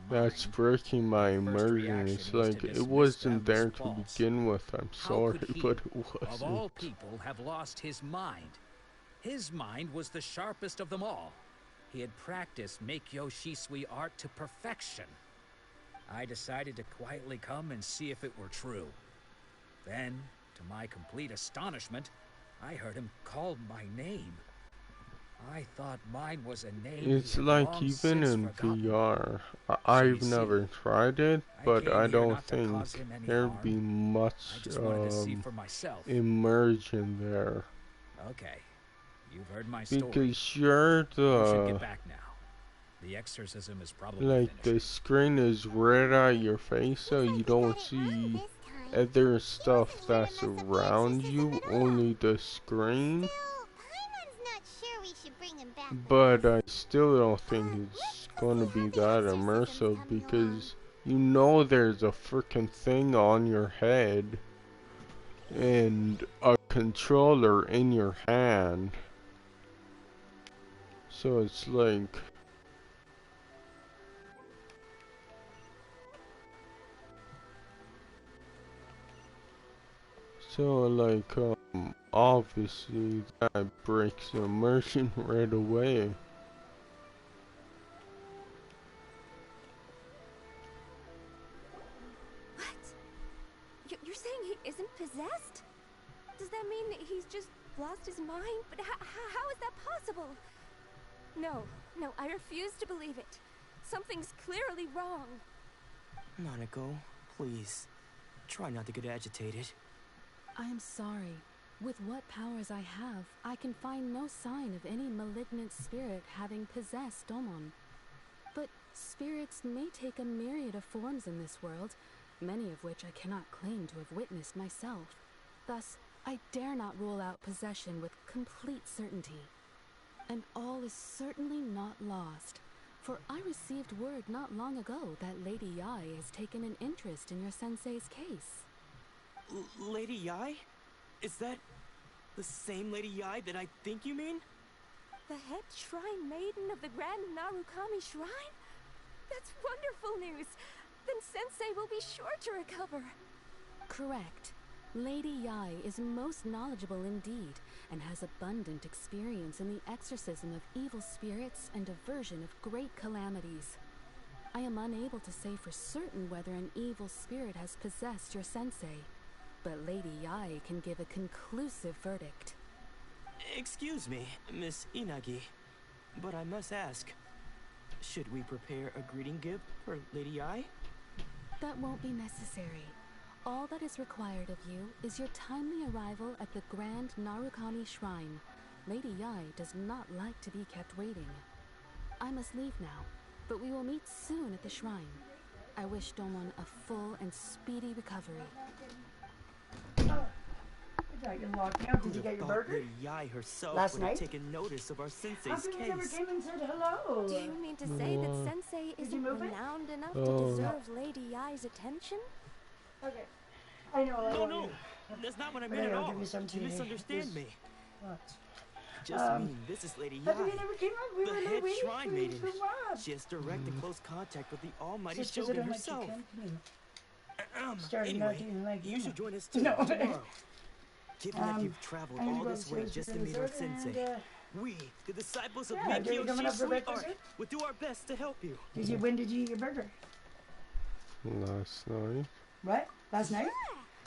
that's breaking my immersion, it's like, it wasn't there to begin with. I'm sorry, but it Of all wasn't. people, have lost his mind. His mind was the sharpest of them all. He had practiced Make Yoshi Suiart to perfection. I decided to quietly come and see if it were true. Then, to my complete astonishment, I heard him call my name. I thought mine was a name. It's like even in VR, I've never tried it, but I don't think there'd be much immersion there. Okay, you've heard my story. Because you're You should the get back now. The exorcism is probably like the screen is right at your face, so you don't see other stuff that's around you, only the screen. But I still don't think it's gonna be that immersive because you know there's a freaking thing on your head and a controller in your hand. So it's like, So like obviously that breaks the immersion right away. What? You're saying he isn't possessed? Does that mean that he's just lost his mind? But how is that possible? No, I refuse to believe it. Something's clearly wrong. Nanako, please. Try not to get agitated. I am sorry. With what powers I have, I can find no sign of any malignant spirit having possessed Domon. But spirits may take a myriad of forms in this world, many of which I cannot claim to have witnessed myself. Thus, I dare not rule out possession with complete certainty. And all is certainly not lost, for I received word not long ago that Lady Yae has taken an interest in your sensei's case. Lady Yae? Is that the same Lady Yae that I think you mean? The head shrine maiden of the Grand Narukami Shrine? That's wonderful news! Then Sensei will be sure to recover. Correct. Lady Yae is most knowledgeable indeed, and has abundant experience in the exorcism of evil spirits and aversion of great calamities. I am unable to say for certain whether an evil spirit has possessed your sensei, but Lady Yae can give a conclusive verdict. Excuse me, Miss Inagi, but I must ask, should we prepare a greeting gift for Lady Yae? That won't be necessary. All that is required of you is your timely arrival at the Grand Narukami Shrine. Lady Yae does not like to be kept waiting. I must leave now, but we will meet soon at the shrine. I wish Domon a full and speedy recovery. You're locked out. Did you get your burger? Lady Yae herself Last would have night? taken notice of our sensei's How come you never case. came and said hello? Do you mean to say that Sensei isn't renowned enough to deserve Lady Yae's attention? Okay. I know. No, that's not what I But meant at I'll all. give you some You today. misunderstand me. What? Just mean this is Lady How come you Yae, never came up? We the were head waiting shrine Mm. maiden. for what? She has direct and close contact with the almighty Just 'cause I Shogun don't like your herself. company. Starting not Anyway, doing like you you. should join us too No. tomorrow. Given that you've traveled I'm gonna all go this way upstairs just for to meet our dessert sensei, and, we, the disciples of yeah, you're coming Mikio up for Sweet breakfast, Art, will do our best to help you. When did you eat your burger? Last night. What? Last night?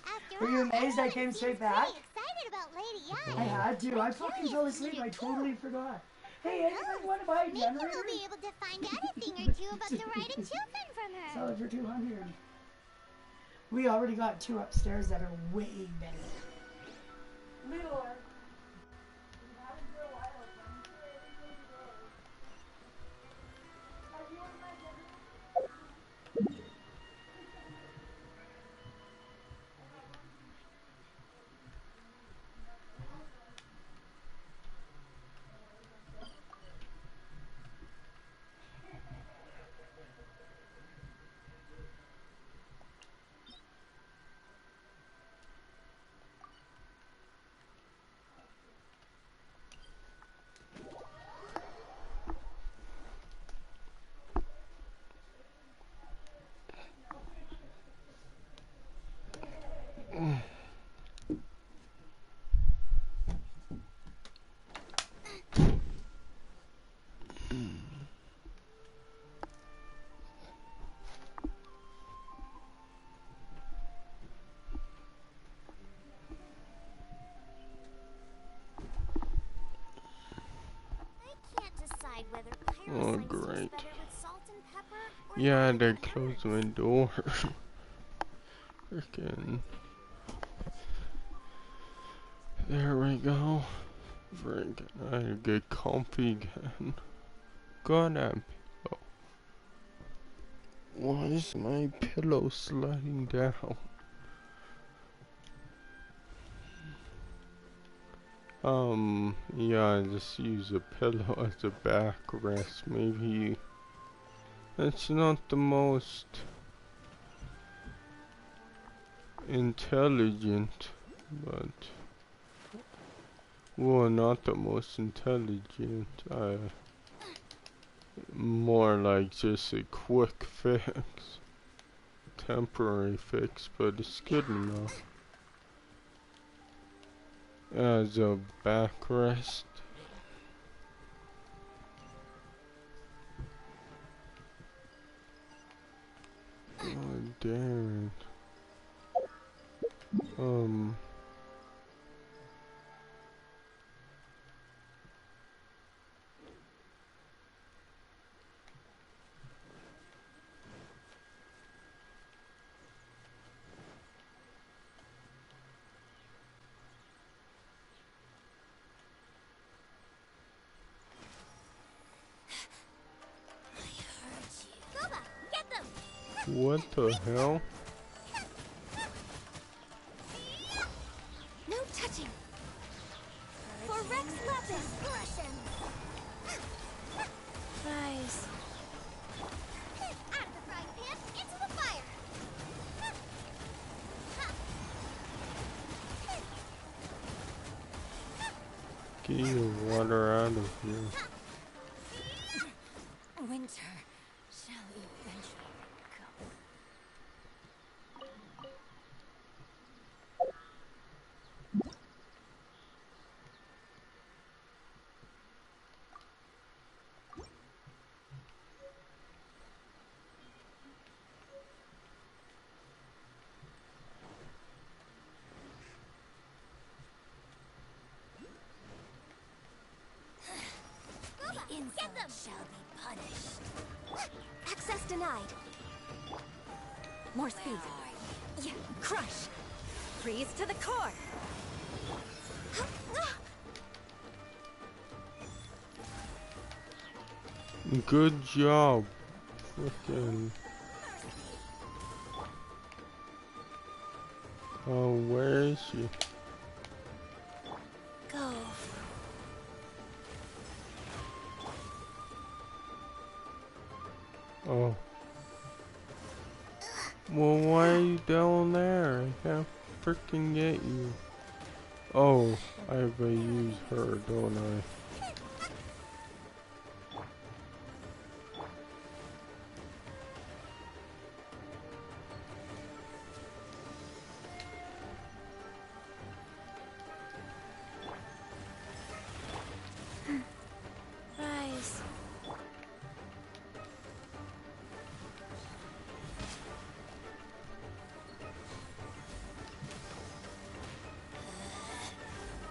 After Were you all, amazed I everyone came straight seems back? pretty excited about Lady Yae. I had to. I fucking fell asleep. I totally forgot. Hey, anybody want to buy a Maybe generator? we'll be able to find out a thing or two about the riding children from her. Sell it for 200. We already got 2 upstairs that are way better. Littler. Whether Oh, parasites great. taste better with salt and pepper or Yeah, they closed my door. Freaking. There we go. Freaking. I get comfy again. God, that pillow. Why is my pillow sliding down? Yeah, I just use a pillow as a backrest. Maybe it's not the most intelligent, but well, not the most intelligent. More like just a quick fix, temporary fix, but it's good enough. as a backrest. Oh, damn it. Boba, get them! What the hell? No touching. For Rex Lapis! Aggression! Rise. Out of the frying pan, into the fire! Get your water out of here. Winter shall eventually come. The insolent shall be punished. Access denied. More speed. Yeah, crush! Freeze to the core! Good job. Frickin'. Oh, where is she? Go. Oh. Well, why are you down there? I can't freaking get you. Oh, I have to use her, don't I? Rise.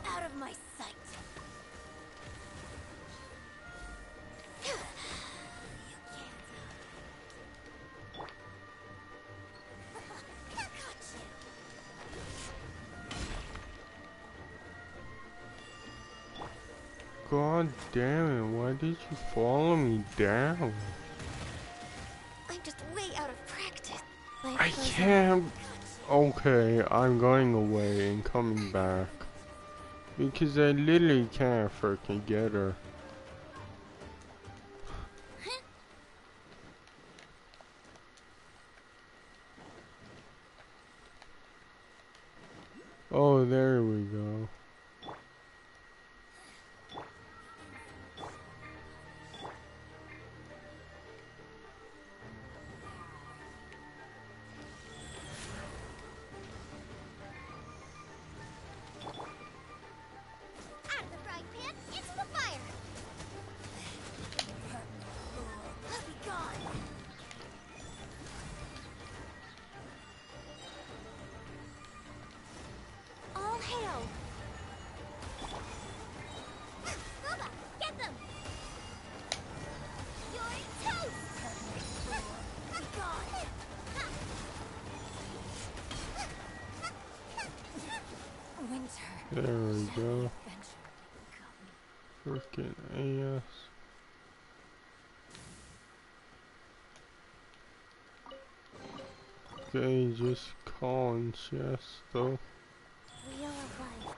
Out of my sight! God damn it, why did you follow me down? I'm just way out of practice. I can't. Okay, I'm going away and coming back. Because I literally can't freaking get her. Oh, there we go. Out of the frying pan, into the fire! Be gone! All hail. Boba, get them! You're toast! Be gone! Winter. There we go. Eventually Freaking ass. Okay, just calling chest though. Wheel of life.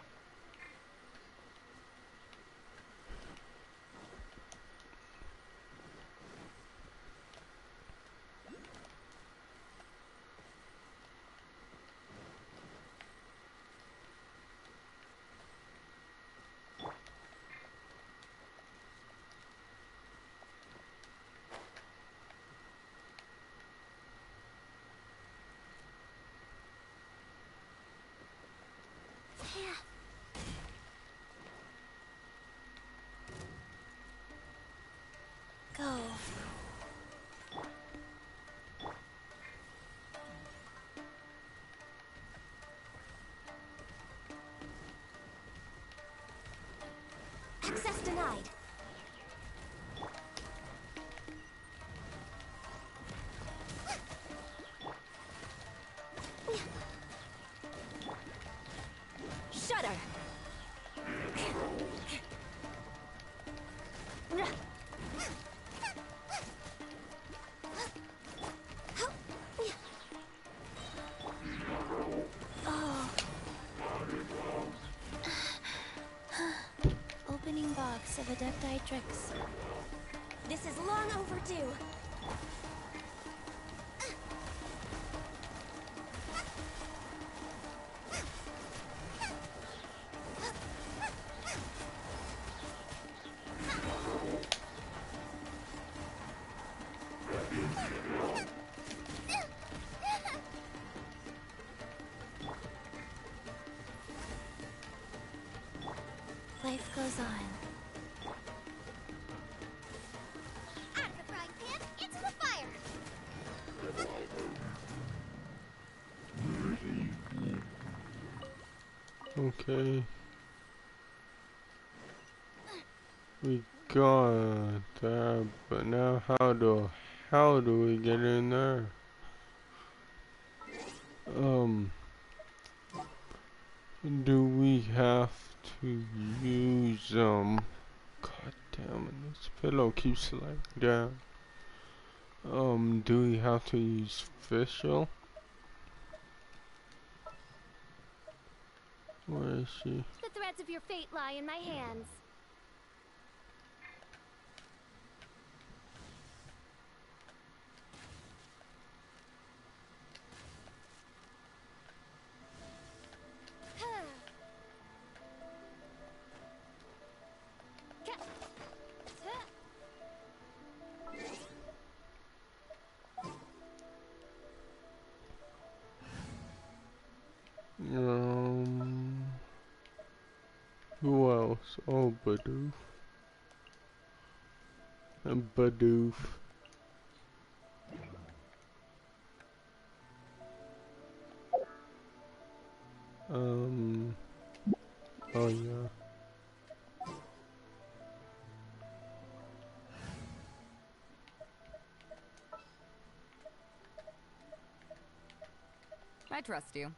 Access denied. Shutter. Oh. Opening box of Adepti tricks. This is long overdue. Life goes on. Out of the frying pan, into the fire! Okay. We got that, but now how do we get in there? Do we have to use God damn it, this pillow keeps sliding down. Do we have to use Fischl? Where is she? The threads of your fate lie in my hands. Who else? Oh, Bidoof. And Bidoof. Oh yeah. I trust you.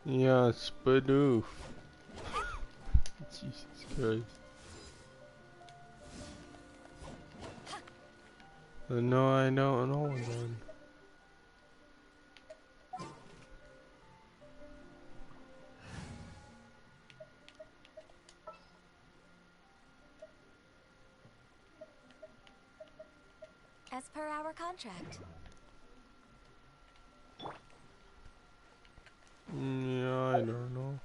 Yeah, it's Bidoof. Jesus Christ. No, I don't know then. As per our contract. Yeah, I don't know.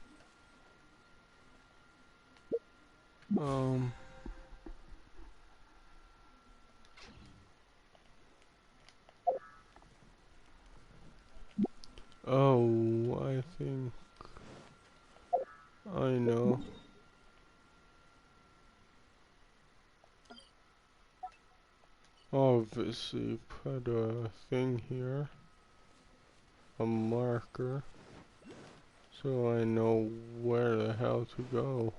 Oh, I think I know. Obviously, put a thing here, a marker, so I know where the hell to go.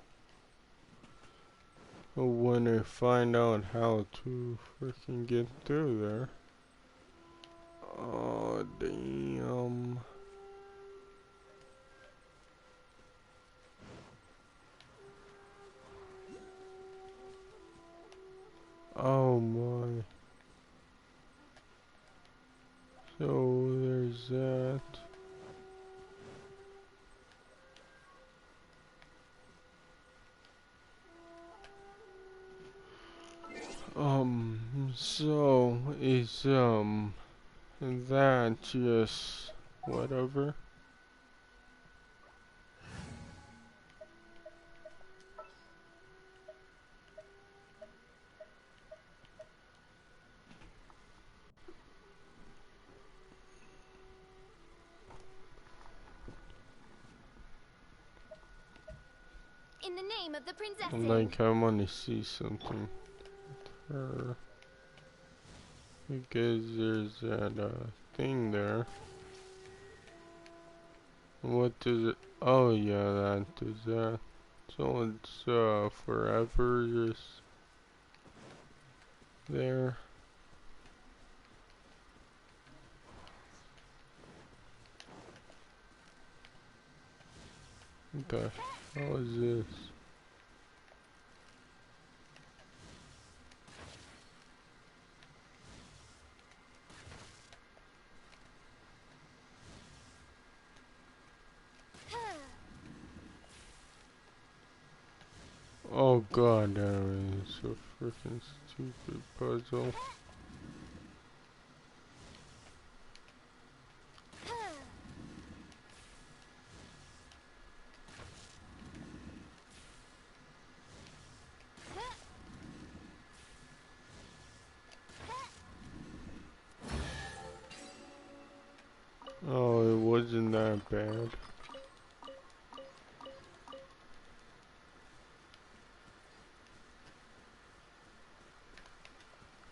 But when I find out how to freaking get through there, oh damn. Oh my. So there's that. So is that just whatever? In the name of the princess. Like I want to see something with her. Because there's that thing there. What does it? Oh yeah, that does that. So it's forever just there. What the hell is this? Oh god, that is a freaking stupid puzzle. Oh, it wasn't that bad.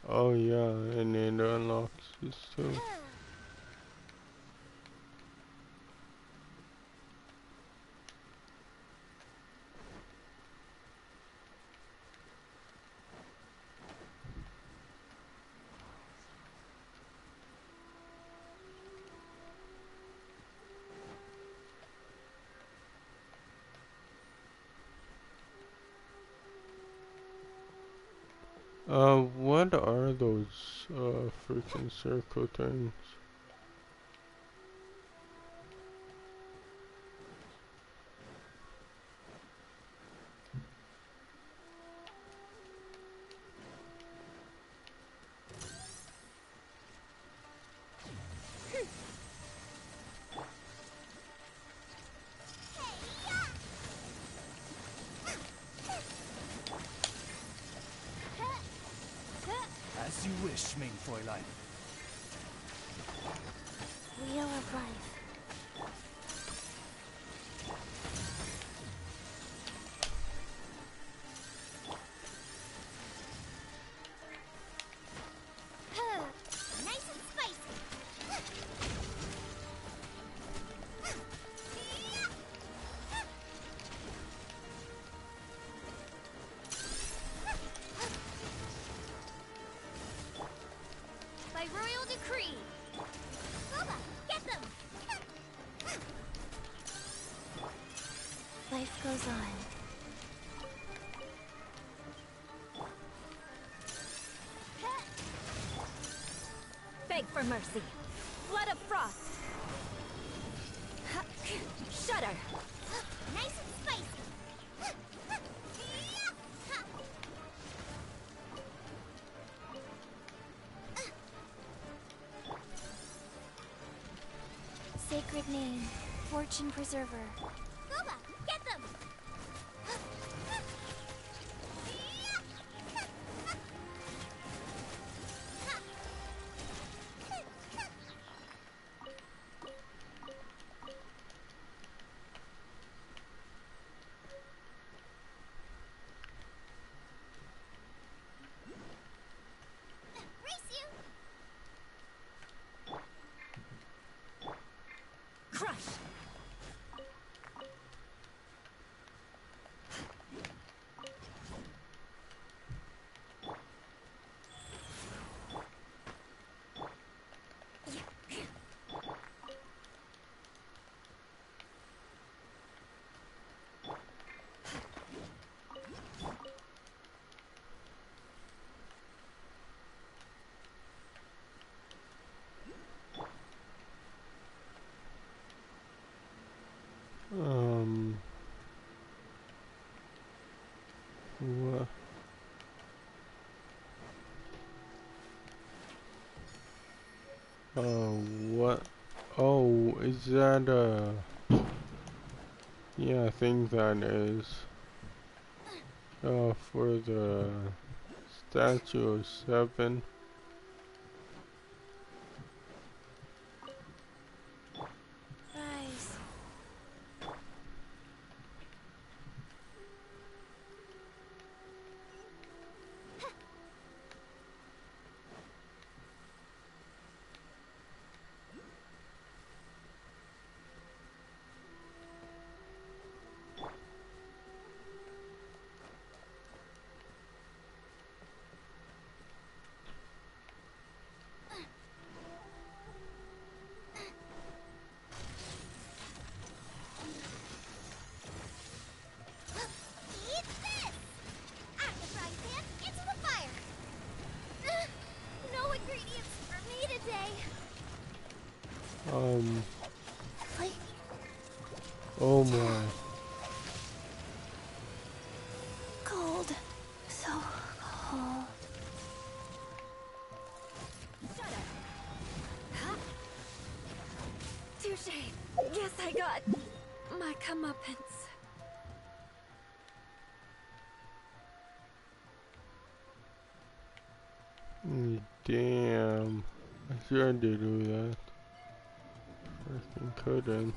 Oh yeah, and it unlocks this too. What are those, freaking circle things? As you wish, main Fräulein. Wheel of life. Nice and spicy. By royal decree. Boba, get them. Life goes on. Beg for mercy. Blood of frost. Shudder. Nice and spicy. Sacred name. Fortune preserver. Boba, get them. Race you. Crush. What? What? Oh, is that, yeah, I think that is, for the statue of 7. Rise. Oh my. Cold. So cold. Touche. Guess I got my comeuppance. Damn. I tried to do that. Freaking couldn't.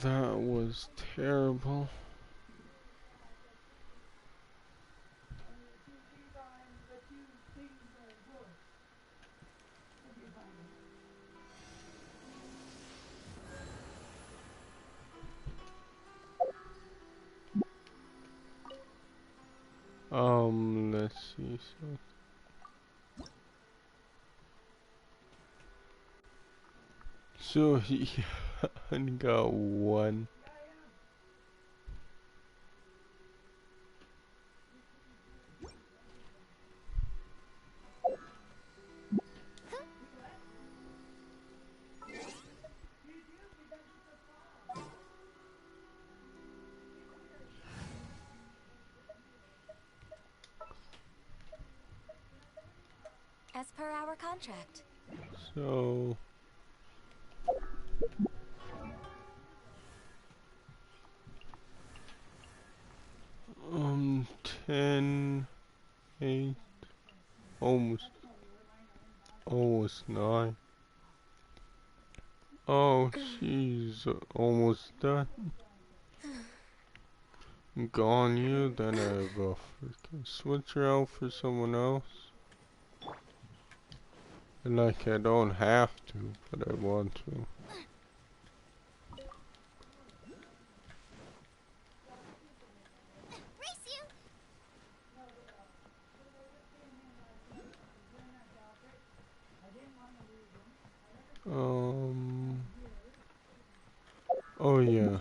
That was terrible. Let's see. So he only got one. As per our contract. So 10, 8, almost 9. Oh, she's almost done. Gone you, then I have a freaking switch her out for someone else. Like I don't have to, but I want to. Oh yeah.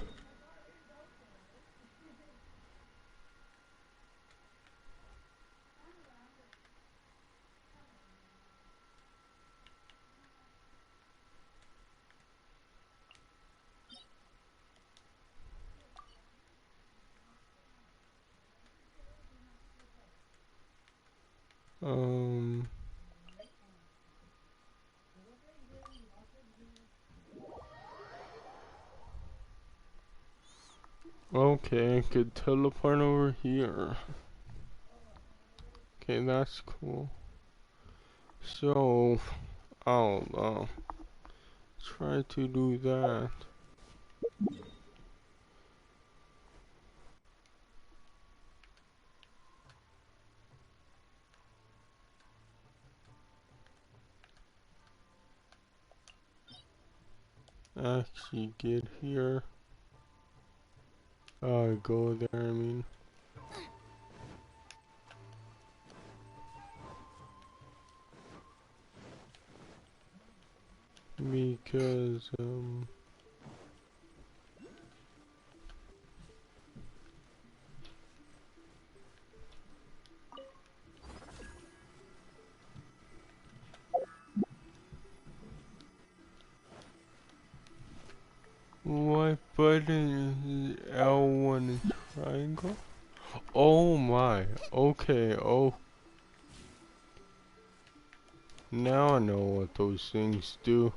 Okay, I could teleport over here. Okay, that's cool. So, I'll try to do that. Actually get here. Go there, I mean. Because, what button is L1 triangle? Oh my, okay, oh. Now I know what those things do.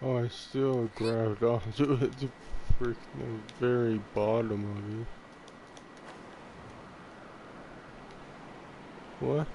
Oh, I still grabbed onto it at the freaking very bottom of it. What?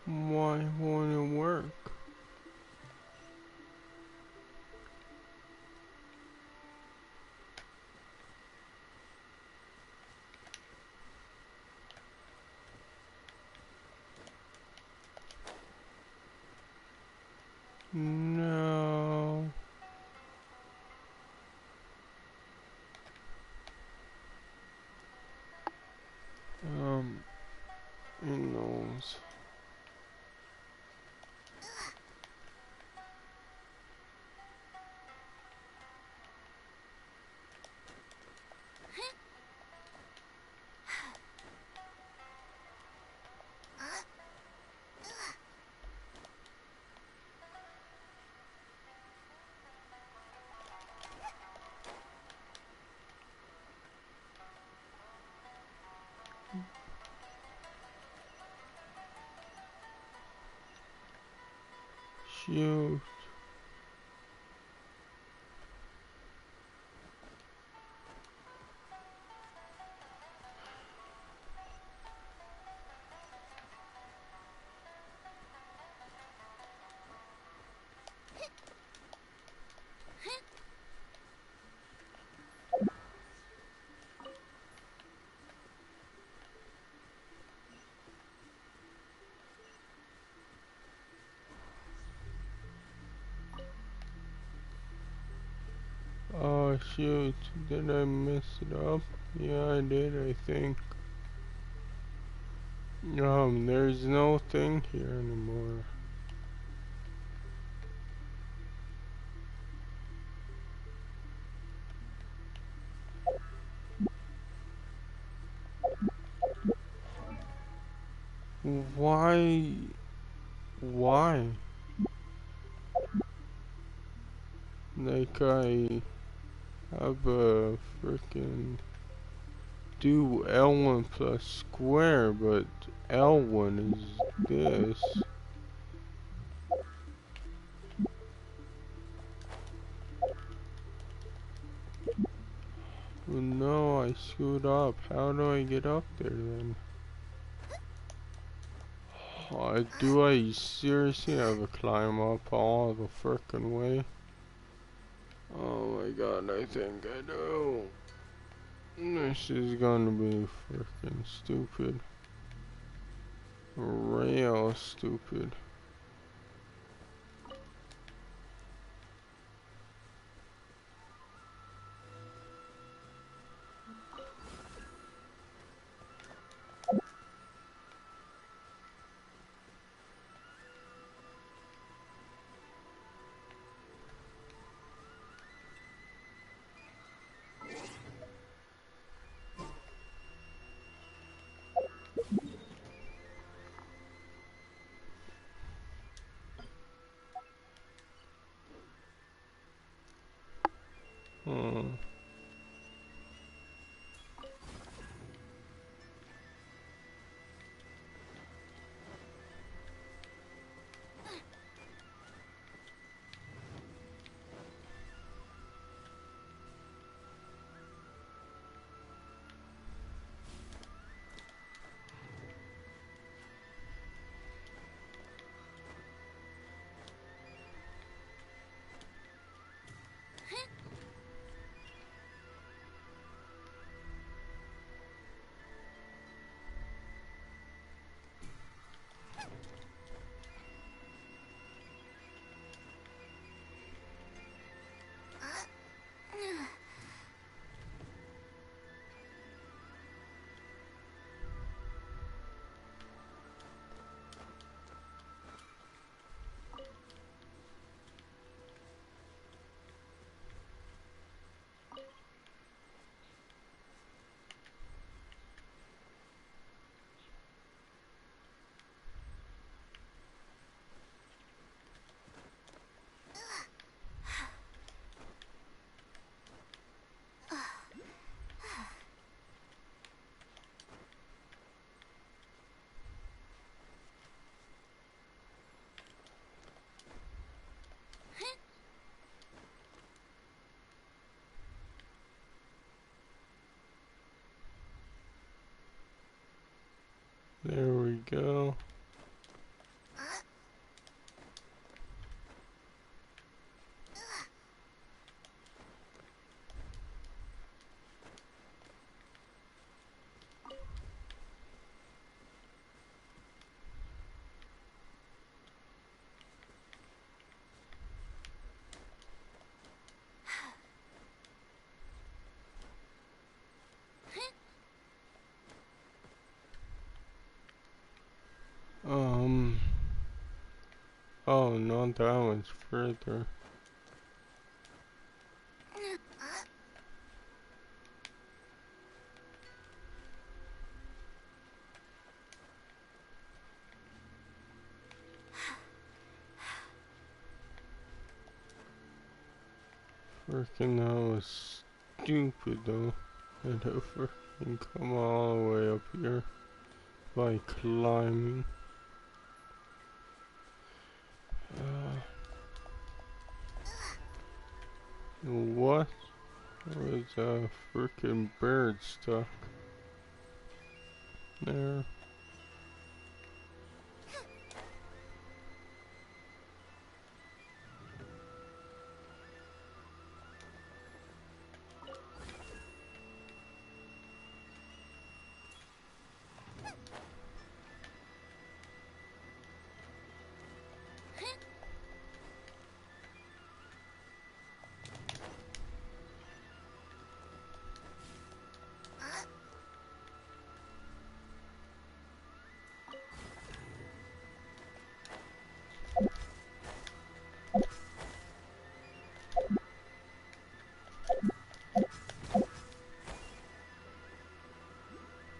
Why won't it work? No. It knows. Shoot. Oh shoot, did I mess it up? Yeah, I did, I think. There's no thing here anymore. Why? Why? Like I have a freaking do L1 plus square, but L1 is this. Oh no, I screwed up. How do I get up there then? Do I seriously have to climb up all the frickin' way? Oh my god, I think I do. This is gonna be frickin' stupid. Real stupid. There we go. Oh no, that one's further. Freaking that was stupid though. And to freaking come all the way up here by climbing. What? There was a freaking bird stuck there.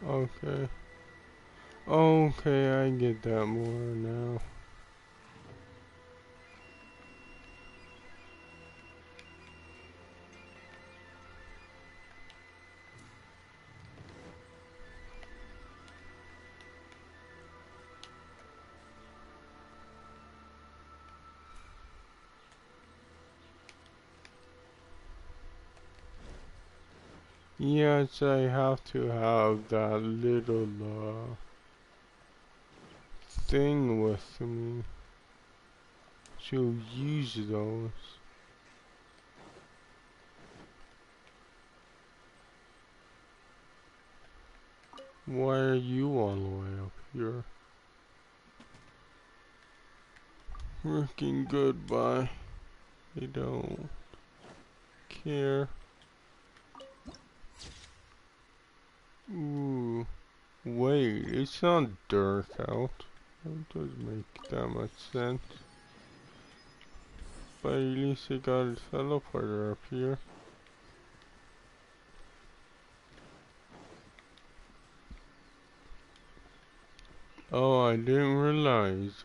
Okay. Okay, I get that more now. Yes, I have to have that little thing with me to use those. Why are you all the way up here? Freaking goodbye. I don't care. Ooh. Wait, it's not dark out. That doesn't make that much sense. But at least I got a teleporter up here. Oh, I didn't realize,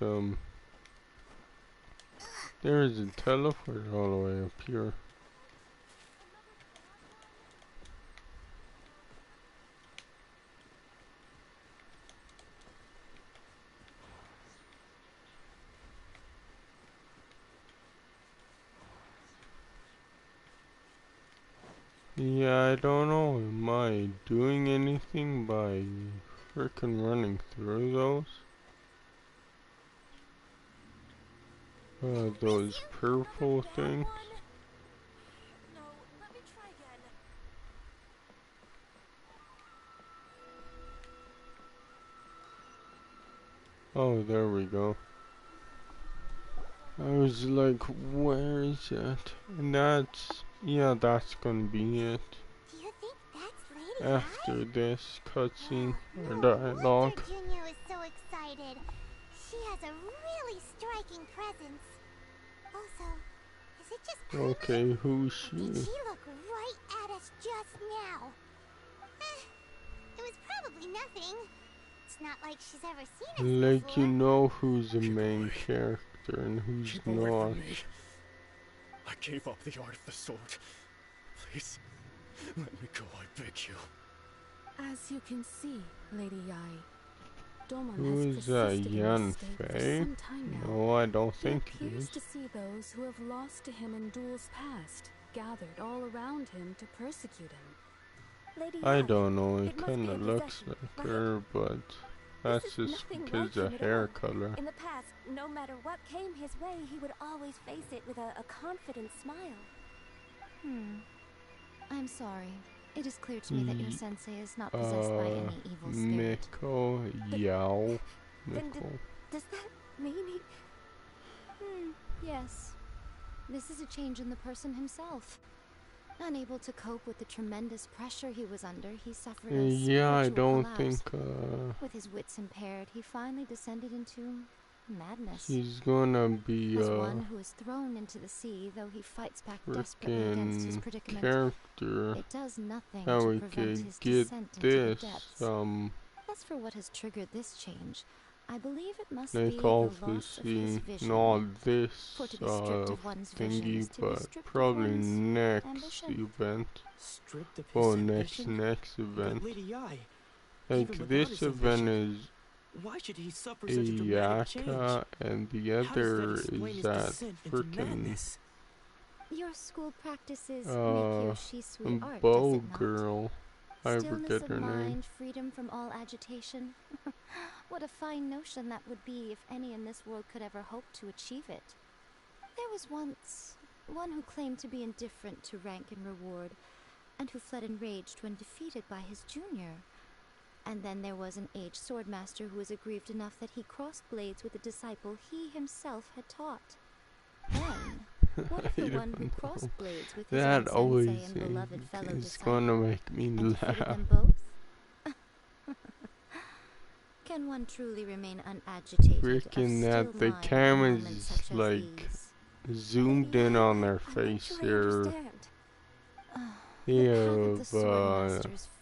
there is a teleporter all the way up here. Yeah, I don't know. Am I doing anything by frickin' running through those? Those purple things? Oh, there we go. I was like, where is it? And that's, yeah, that's gonna be it. Do you think that's Lady After this cutscene or dialogue. Junior is so excited. She has a really striking presence. Also, is it just Okay, who's she? did she look right at us just now? It was probably nothing. It's not like she's ever seen us Like, before. you know who's the main character and who's Keep away not. from me. I gave up the art of the sword. Please, let me go, I beg you. As you can see, Lady Yai, Domon Who has is that, persisted in Yan this state for Fei? some time now. No, I don't He think he appears is. to see those who have lost to him in duels past, gathered all around him to persecute him. Lady I Yai, don't know, it it must be kinda a looks possession, like right? her, but That's This is just nothing because like of him at hair all. color. In the past, no matter what came his way, he would always face it with a confident smile. I'm sorry. It is clear to me that your sensei is not possessed by any evil spirit. Miko, Yao, Then Miko. does that mean he... Yes. This is a change in the person himself. Unable to cope with the tremendous pressure he was under, he suffered a Yeah, I spiritual don't collapse. think With his wits impaired, he finally descended into madness. he's gonna be As one who is thrown into the sea, though he fights back desperately against his freaking predicament, character. it does nothing How to we prevent could his get descent into the this, depths. As for what has triggered this change, I believe it must be like the loss of his obviously vision. not this For to be stripped of one's vision thingy, is to be but stripped of probably one's next ambition. event. Stripped of his Oh, ambition? next event. But Lady Yi, Like even without this his event ambition, is why should he suffer such a dramatic change? Ayaka, and the How does that other explain is his that descent into freaking madness? Your school practices Nikyo Shisui art, bow does it not? girl. I Stillness forget of her name. mind, freedom from all agitation. What a fine notion that would be if any in this world could ever hope to achieve it. There was once one who claimed to be indifferent to rank and reward, and who fled enraged when defeated by his junior. And then there was an aged swordmaster who was aggrieved enough that he crossed blades with a disciple he himself had taught. Then, what if the one who crossed blades with his own sensei and beloved fellow is disciple gonna make me and defeated laugh. them both? Can one truly remain unagitated Freaking of that still the mind in camera's moments such as like these? zoomed in on their face. They're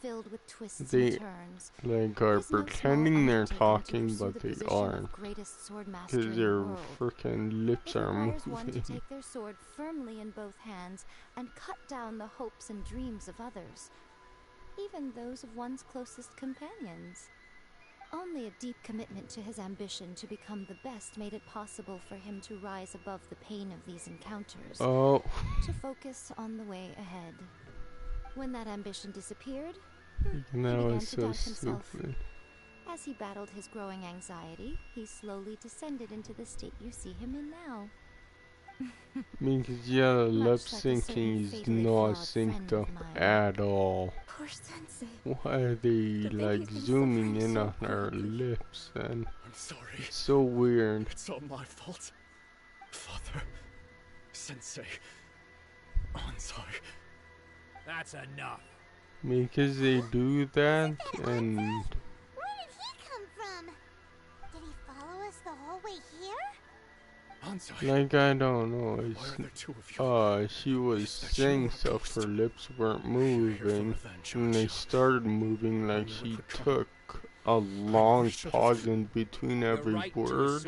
Filled with twists they and turns. like are It is no pretending small they're undertaking to talking, pursue but the they position of aren't. greatest swordmaster Because in the their world. freaking lips It are requires one to moving. take their sword firmly in both hands and cut down the hopes and dreams of others, even those of one's closest companions. Only a deep commitment to his ambition to become the best made it possible for him to rise above the pain of these encounters, to focus on the way ahead. When that ambition disappeared, he began to doubt himself. Stupid. As he battled his growing anxiety, he slowly descended into the state you see him in now. Because yeah, lip syncing is not synced up at all. Poor sensei. Why are they like zooming in on her lips and I'm sorry. it's so weird. It's all my fault. Father, Sensei, I'm sorry. That's enough. Because they do that and Where did he come from? Did he follow us the whole way here? like I don't know, it's she was saying stuff, her lips weren't moving, and they started moving like she took a long pause in between every word,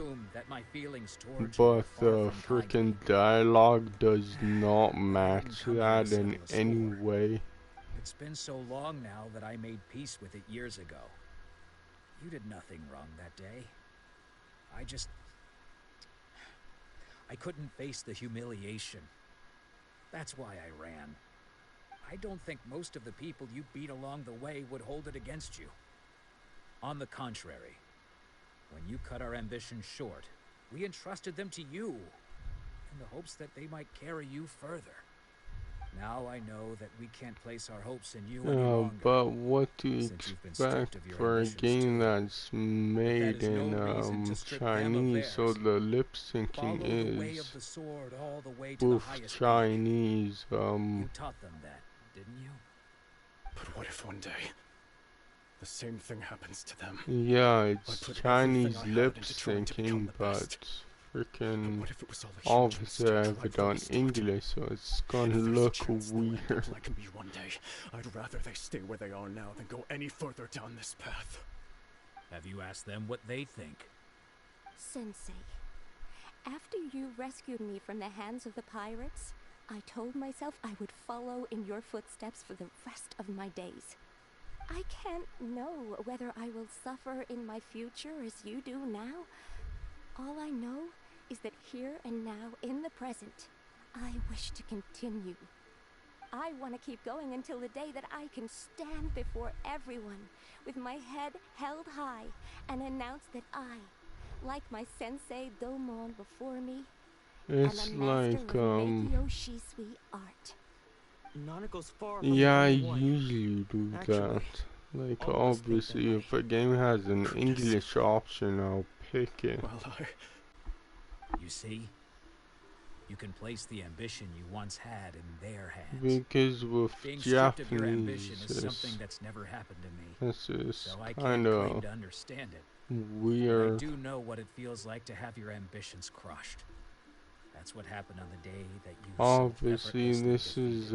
but the freaking dialogue does not match that in any way. It's been so long now that I made peace with it years ago. You did nothing wrong that day. I couldn't face the humiliation. That's why I ran. I don't think most of the people you beat along the way would hold it against you. On the contrary, when you cut our ambition short, we entrusted them to you, in the hopes that they might carry you further. Now I know that we can't place our hopes in you any longer. But what to expect for a game that's made in Chinese, so the lip syncing is both Chinese. You taught them that, didn't you? But what if one day the same thing happens to them? Yeah, it's Chinese lip syncing, but freaking obviously I have it on English, so it's gonna look weird. Like me one day, I'd rather they stay where they are now than go any further down this path. Have you asked them what they think? Sensei, after you rescued me from the hands of the pirates, I told myself I would follow in your footsteps for the rest of my days. I can't know whether I will suffer in my future as you do now. All I know is that here and now, in the present, I wish to continue. I want to keep going until the day that I can stand before everyone with my head held high and announce that I, like my sensei Domon before me, It's am a master like, of Meikyo Shisui art. Nanako's far from yeah, I the only one. usually do Actually, that. Like, all of us think obviously, that if a game has an English option, I'll pick it. Well, You see? You can place the ambition you once had in their hands. Because with Being stripped of your Japanese, ambition is something that's never happened to me. this is So I kind can't claim of to understand it. weird. But I do know what it feels like to have your ambitions crushed. That's what happened on the day that you Obviously, so this is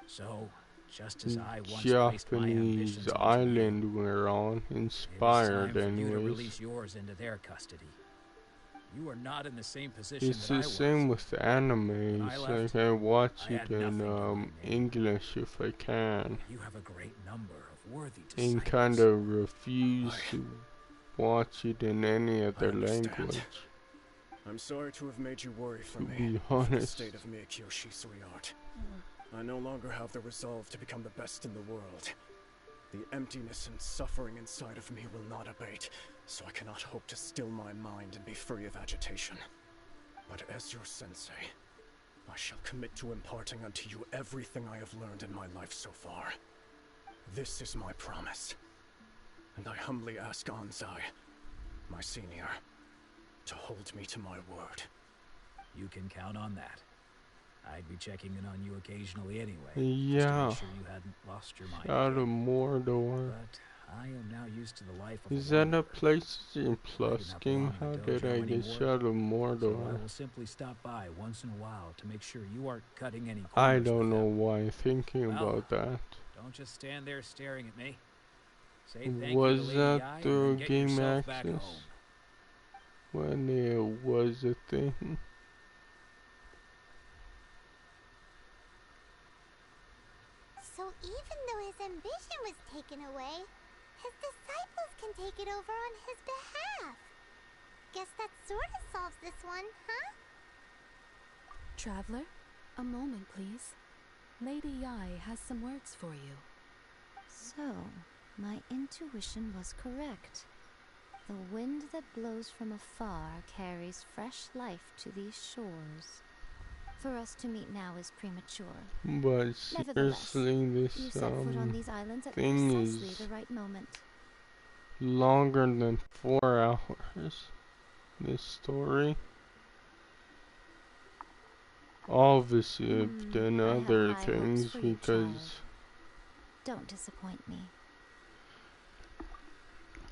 So, just as I once placed my Japanese ambitions onto island we're on, it was time inspired for you to anyways. release yours into their custody. You are not in the same position It's that the I was. same with animes. I left, Like, I watch I it had in nothing to my name. English if I can, You have a great number of worthy and disciples. kind of refuse to watch it in any other language. I'm sorry to have made you worry for To me, be for the honest. state of Meikyo Shisui art. I no longer have the resolve to become the best in the world. The emptiness and suffering inside of me will not abate, so I cannot hope to still my mind and be free of agitation. But as your sensei, I shall commit to imparting unto you everything I have learned in my life so far. This is my promise. And I humbly ask Anzai, my senior, to hold me to my word. You can count on that. I'd be checking in on you occasionally anyway. Yeah. Just to make sure you hadn't lost your mind. Out of Mordor. But I am now used to the life of Is a that a PlayStation Plus not game? belong How to the did I dojo get anymore, Shadow So I Mordor? will simply stop by once in a while to make sure you aren't cutting any corners. I don't know why I'm thinking Well, about that. Don't just stand there staring at me. Say thank Was you to Lady that Ai and the then get Game yourself back Access? home. When it was a thing? So even though his ambition was taken away, his disciples can take it over on his behalf. Guess that sort of solves this one, huh? Traveler, a moment, please. Lady Yai has some words for you. So, my intuition was correct. The wind that blows from afar carries fresh life to these shores. For us to meet now is premature. But Nevertheless, seriously, you this set foot on these islands at thing precisely is the right moment. longer than 4 hours. This story. Obviously, I've done I have other high hopes things for you, because child. Don't disappoint me.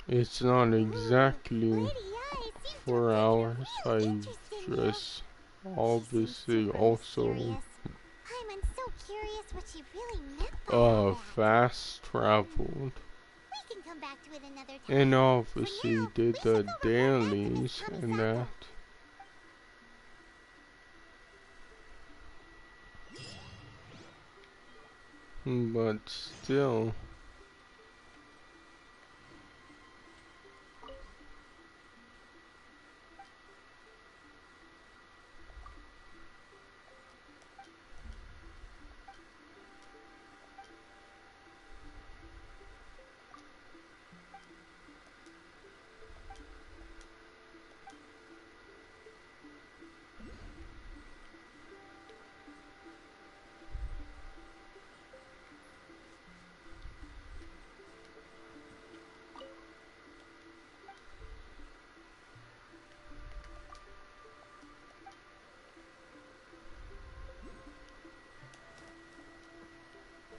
it's not exactly Lady Ai seems to 4 have hours. taken a real I interest in you. just obviously also I'm so curious what she really meant by all that. fast traveled. We can come back to it another time. And obviously did the dailies and that. But still.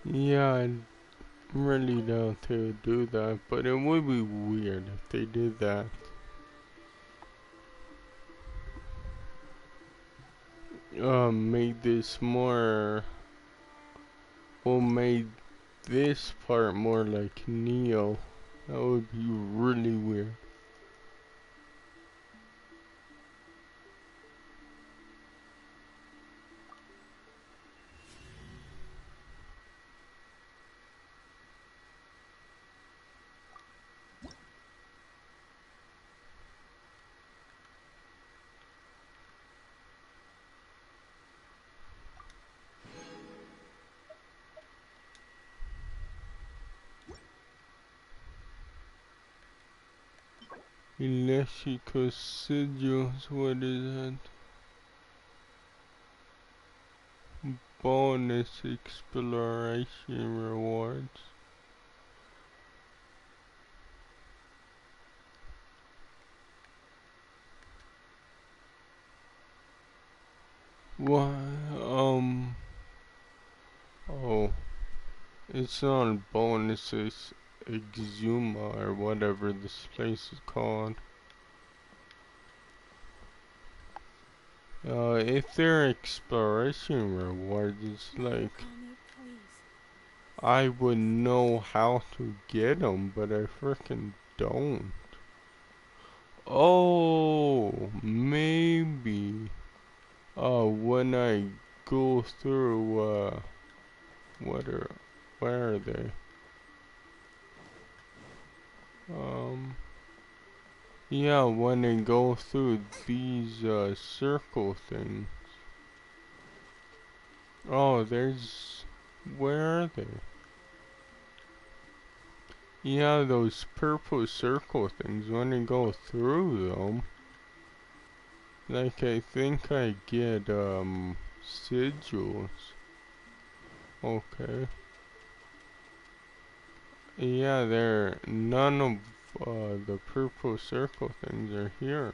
Yeah, I really doubt they would do that, but it would be weird if they did that. Made this more, well, made this part more like Neo. That would be really weird. Electrical sigils, what is that? Bonus exploration rewards. What? Oh, it's on bonuses Exuma or whatever this place is called. If they're exploration rewards, it's like I would know how to get them, but I freaking don't. Oh, maybe. When I go through, where are they? Yeah, when I go through these, circle things. Oh, where are they? Yeah, those purple circle things, when I go through them, like, I think I get, sigils. Okay. Yeah, none of, the purple circle things are here.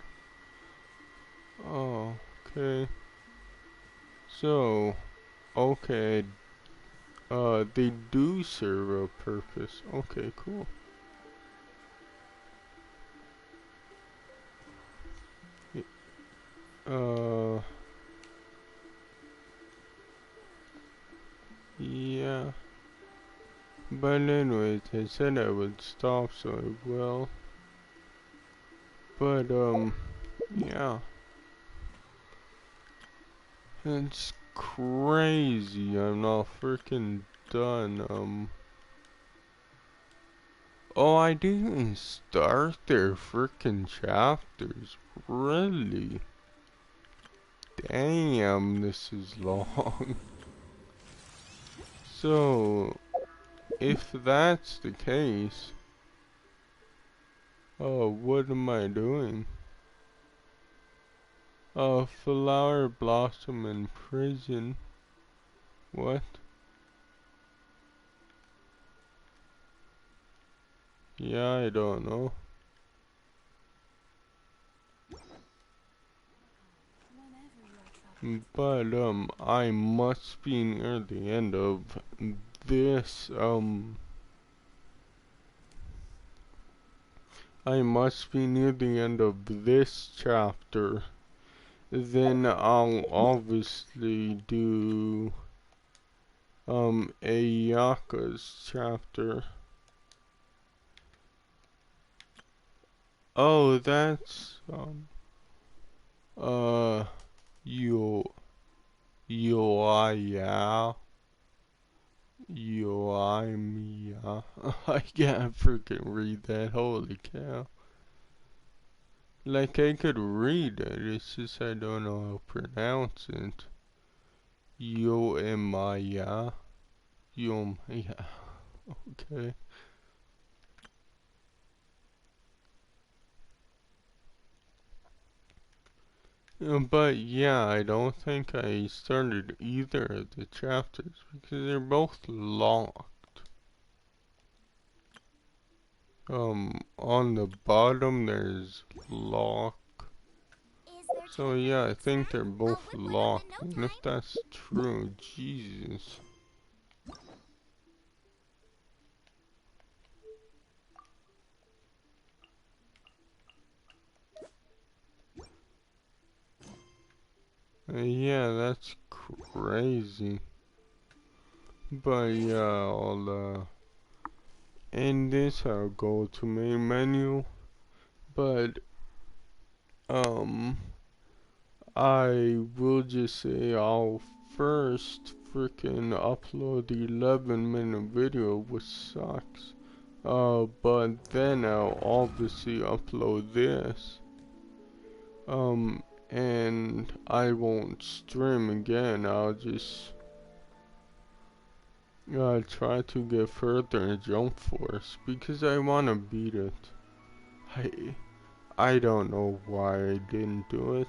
Oh, okay. So, okay, they do serve a purpose. Okay, cool. Yeah. But anyways, I said I would stop, so I will. But, yeah. It's crazy. I'm not freaking done. Oh, I didn't start their freaking chapters. Really? Damn, this is long. So, if that's the case, what am I doing? Flower blossom in prison. What? Yeah, I don't know. But, I must be near the end of this, I must be near the end of this chapter. Then I'll obviously do, Ayaka's chapter. Oh, that's, Yoaya. Yoimiya. I can't freaking read that, holy cow. Like, I could read it, it's just I don't know how to pronounce it. Yoimiya. Yoimiya. Okay. But yeah, I don't think I started either of the chapters because they're both locked. On the bottom there's lock. So yeah, I think they're both locked. And if that's true, Jesus. Yeah, that's crazy. But yeah, I'll end this. I'll go to main menu. But I will just say I'll first freaking upload the 11-minute video, which sucks. But then I'll obviously upload this. And I won't stream again. I'll just try to get further in Jump Force because I wanna beat it. I don't know why I didn't do it.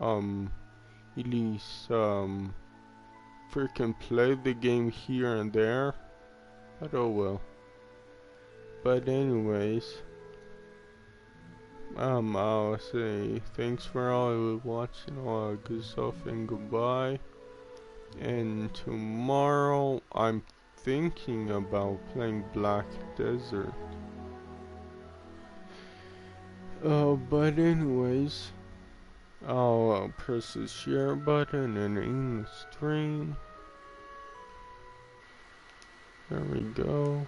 At least, freaking play the game here and there. But oh well. But anyways, I'll say thanks for all watching, all good stuff, and goodbye. And tomorrow, I'm thinking about playing Black Desert. But anyways, I'll press the share button and end the stream. There we go.